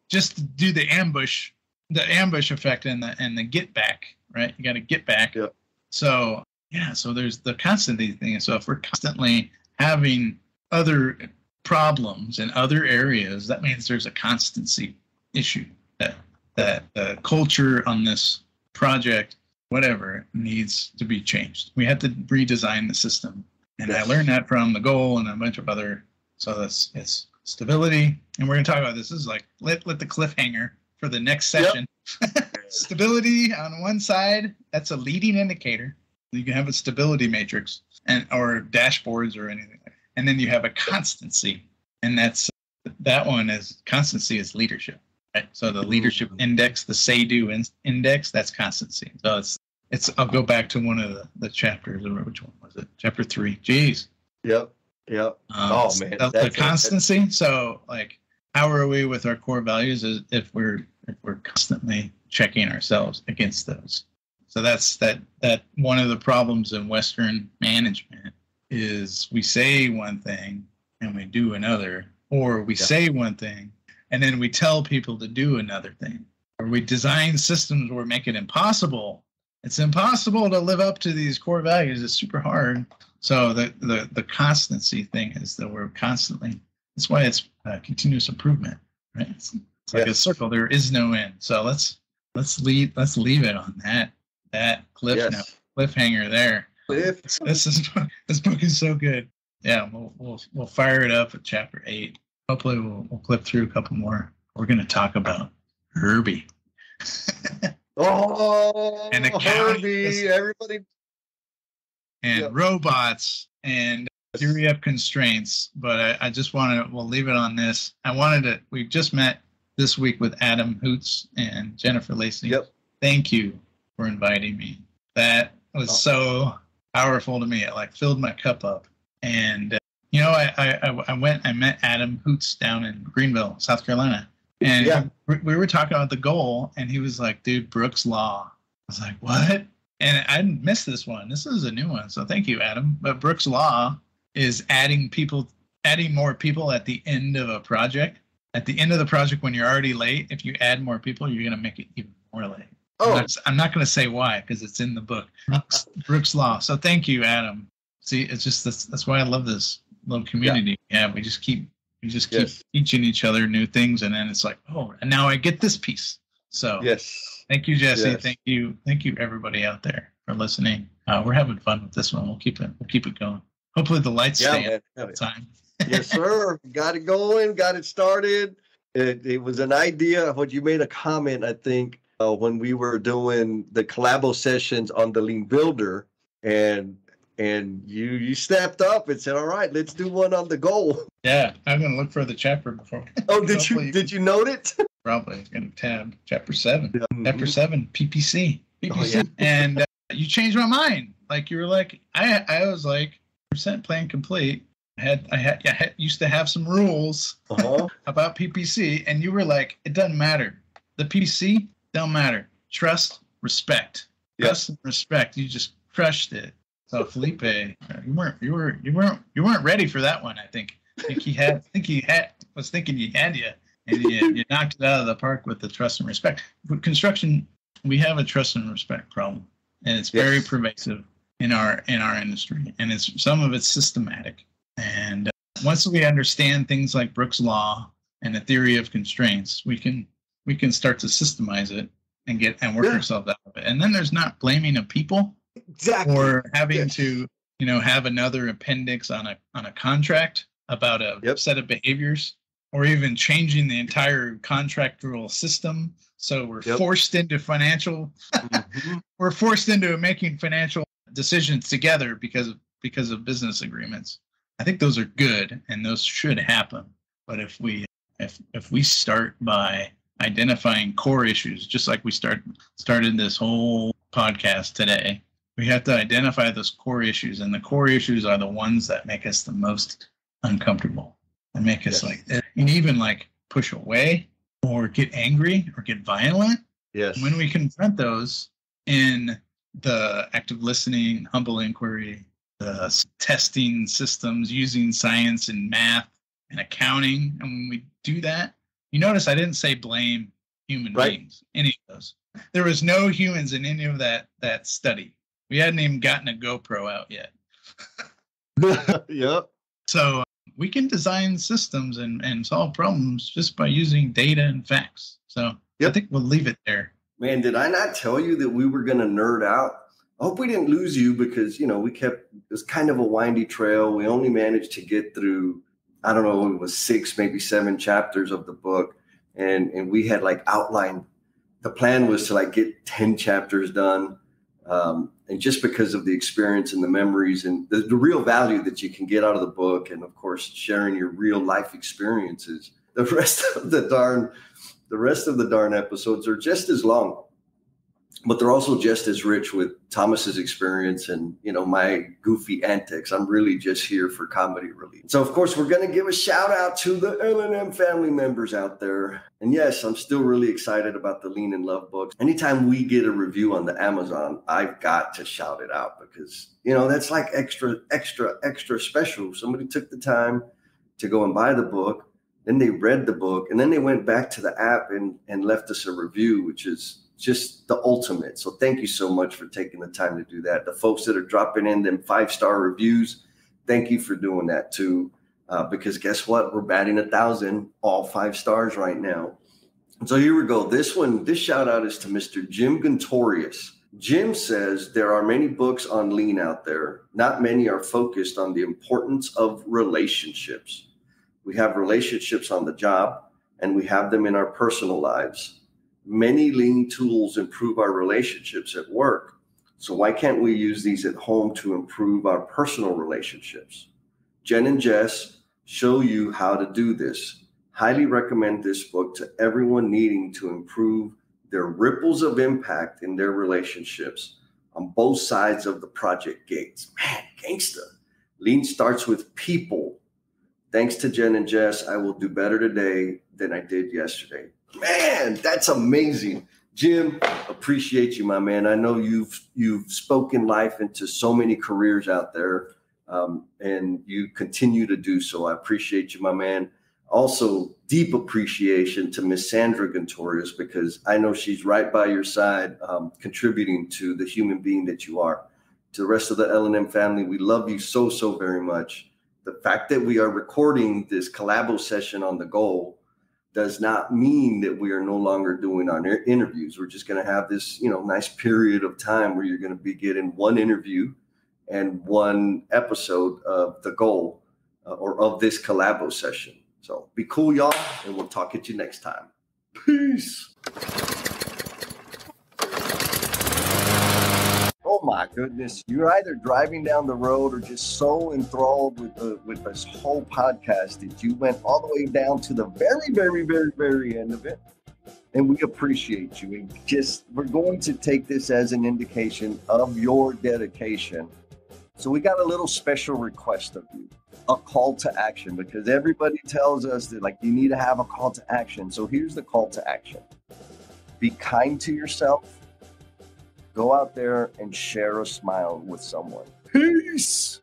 Just to do the ambush effect and the get back, right? You got to get back. Yep. So there's the constancy thing. So if we're constantly having other problems in other areas, that means there's a constancy issue that the culture on this project, whatever, needs to be changed. We have to redesign the system. And I learned that from the goal and a bunch of other. So it's stability. And we're going to talk about this. This is like let the cliffhanger for the next session. Stability on one side, that's a leading indicator. You can have a stability matrix or dashboards or anything. And then you have a constancy. And that one is constancy is leadership. Right? So the leadership index, the say-do index, that's constancy. So I'll go back to one of the chapters. Which one was it? Chapter 3. Jeez. Yep. Oh man. The constancy. So like, how are we with our core values if we're constantly checking ourselves against those? So that's that one of the problems in Western management is we say one thing and we do another, or we say one thing and then we tell people to do another thing, or we design systems where we make it impossible. It's impossible to live up to these core values. It's super hard. So the constancy thing is that we're constantly. That's why it's continuous improvement, right? It's like a circle. There is no end. So let's leave it on that cliffhanger there. This book is so good. Yeah, we'll fire it up at chapter 8. Hopefully we'll clip through a couple more. We're going to talk about Herbie. And Herbie, everybody. And robots and theory of constraints. But I just we'll leave it on this. We just met this week with Adam Hoots and Jennifer Lacey. Yep. Thank you for inviting me. That was so powerful to me. It like filled my cup up. And, I met Adam Hoots down in Greenville, South Carolina. And we were talking about the goal, and he was like, dude, Brooks Law. I was like, what? And I didn't miss this one. This is a new one. So thank you, Adam. But Brooks Law is adding more people at the end of a project. At the end of the project, when you're already late, if you add more people, you're going to make it even more late. I'm not going to say why, because it's in the book. Brooks Law. So thank you, Adam. See, it's just that's why I love this little community. Yeah, we just keep teaching each other new things, and then it's like, and now I get this piece. So thank you, Jesse. Yes. Thank you, everybody out there for listening. We're having fun with this one. We'll keep it going. Hopefully the lights stay up all the time. Yes, sir. Got it going. Got it started. It was an idea. What you made a comment, I think, when we were doing the collabo sessions on the Lean Builder, and you stepped up and said, all right, let's do one on the goal. Yeah, I'm going to look for the chapter before. Did you note it? Probably going to tab chapter 7. Chapter 7, PPC. And you changed my mind. Like, you were like, I was like, % plan complete. I used to have some rules about PPC, and you were like, it doesn't matter. The PC don't matter. Trust, respect. Trust and respect. You just crushed it. So Felipe, you weren't ready for that one. I think he was thinking you had you, and you knocked it out of the park with the trust and respect. With construction, we have a trust and respect problem, and it's very pervasive in our industry, and some of it's systematic. And once we understand things like Brooks' law and the theory of constraints, we can start to systemize it and work ourselves out of it. And then there's not blaming of people or having to have another appendix on a contract about a set of behaviors, or even changing the entire contractual system. So we're forced into we're forced into making financial decisions together because of business agreements. I think those are good and those should happen. But if we start by identifying core issues, just like we started this whole podcast today, we have to identify those core issues, and the core issues are the ones that make us the most uncomfortable and make us and even push away or get angry or get violent. Yes. When we confront those in the active listening, humble inquiry, the testing systems, using science and math and accounting, and when we do that, you notice I didn't say blame human beings, any of those. There was no humans in any of that study. We hadn't even gotten a GoPro out yet. Yep. So we can design systems and solve problems just by using data and facts. So I think we'll leave it there. Man, did I not tell you that we were going to nerd out? I hope we didn't lose you, because, it was kind of a windy trail. We only managed to get through, I don't know, it was 6, maybe 7 chapters of the book. And we had outlined, the plan was to get 10 chapters done. And just because of the experience and the memories and the real value that you can get out of the book, and of course, sharing your real life experiences, the rest of the darn episodes are just as long, but they're also just as rich with Thomas's experience and, my goofy antics. I'm really just here for comedy relief. So, of course, we're going to give a shout out to the L&M family members out there. And yes, I'm still really excited about the Lean and Love books. Anytime we get a review on the Amazon, I've got to shout it out because, that's extra special. Somebody took the time to go and buy the book. Then they read the book, and then they went back to the app and left us a review, which is just the ultimate. So thank you so much for taking the time to do that. The folks that are dropping in them 5-star reviews, thank you for doing that too. Because guess what? We're batting 1,000, all 5 stars right now. So here we go. This shout out is to Mr. Jim Gontorius. Jim says there are many books on lean out there. Not many are focused on the importance of relationships. We have relationships on the job, and we have them in our personal lives. Many lean tools improve our relationships at work. So why can't we use these at home to improve our personal relationships? Jen and Jess show you how to do this. Highly recommend this book to everyone needing to improve their ripples of impact in their relationships on both sides of the project gates. Man, gangsta. Lean starts with people. Thanks to Jen and Jess, I will do better today than I did yesterday. Man, that's amazing. Jim, appreciate you, my man. I know you've spoken life into so many careers out there, and you continue to do so. I appreciate you, my man. Also, deep appreciation to Miss Sandra Gontorius, because I know she's right by your side, contributing to the human being that you are. To the rest of the L&M family, we love you so, so very much. The fact that we are recording this collabo session on the Goal does not mean that we are no longer doing our interviews. We're just going to have this, nice period of time where you're going to be getting one interview and one episode of the Goal or of this collabo session. So be cool, y'all, and we'll talk at you next time. Peace. Oh my goodness. You're either driving down the road or just so enthralled with this whole podcast that you went all the way down to the very, very, very, very end of it. And we appreciate you. We're going to take this as an indication of your dedication So we got a little special request of you, a call to action, because everybody tells us that like you need to have a call to action. So here's the call to action. Be kind to yourself. Go out there and share a smile with someone. Peace.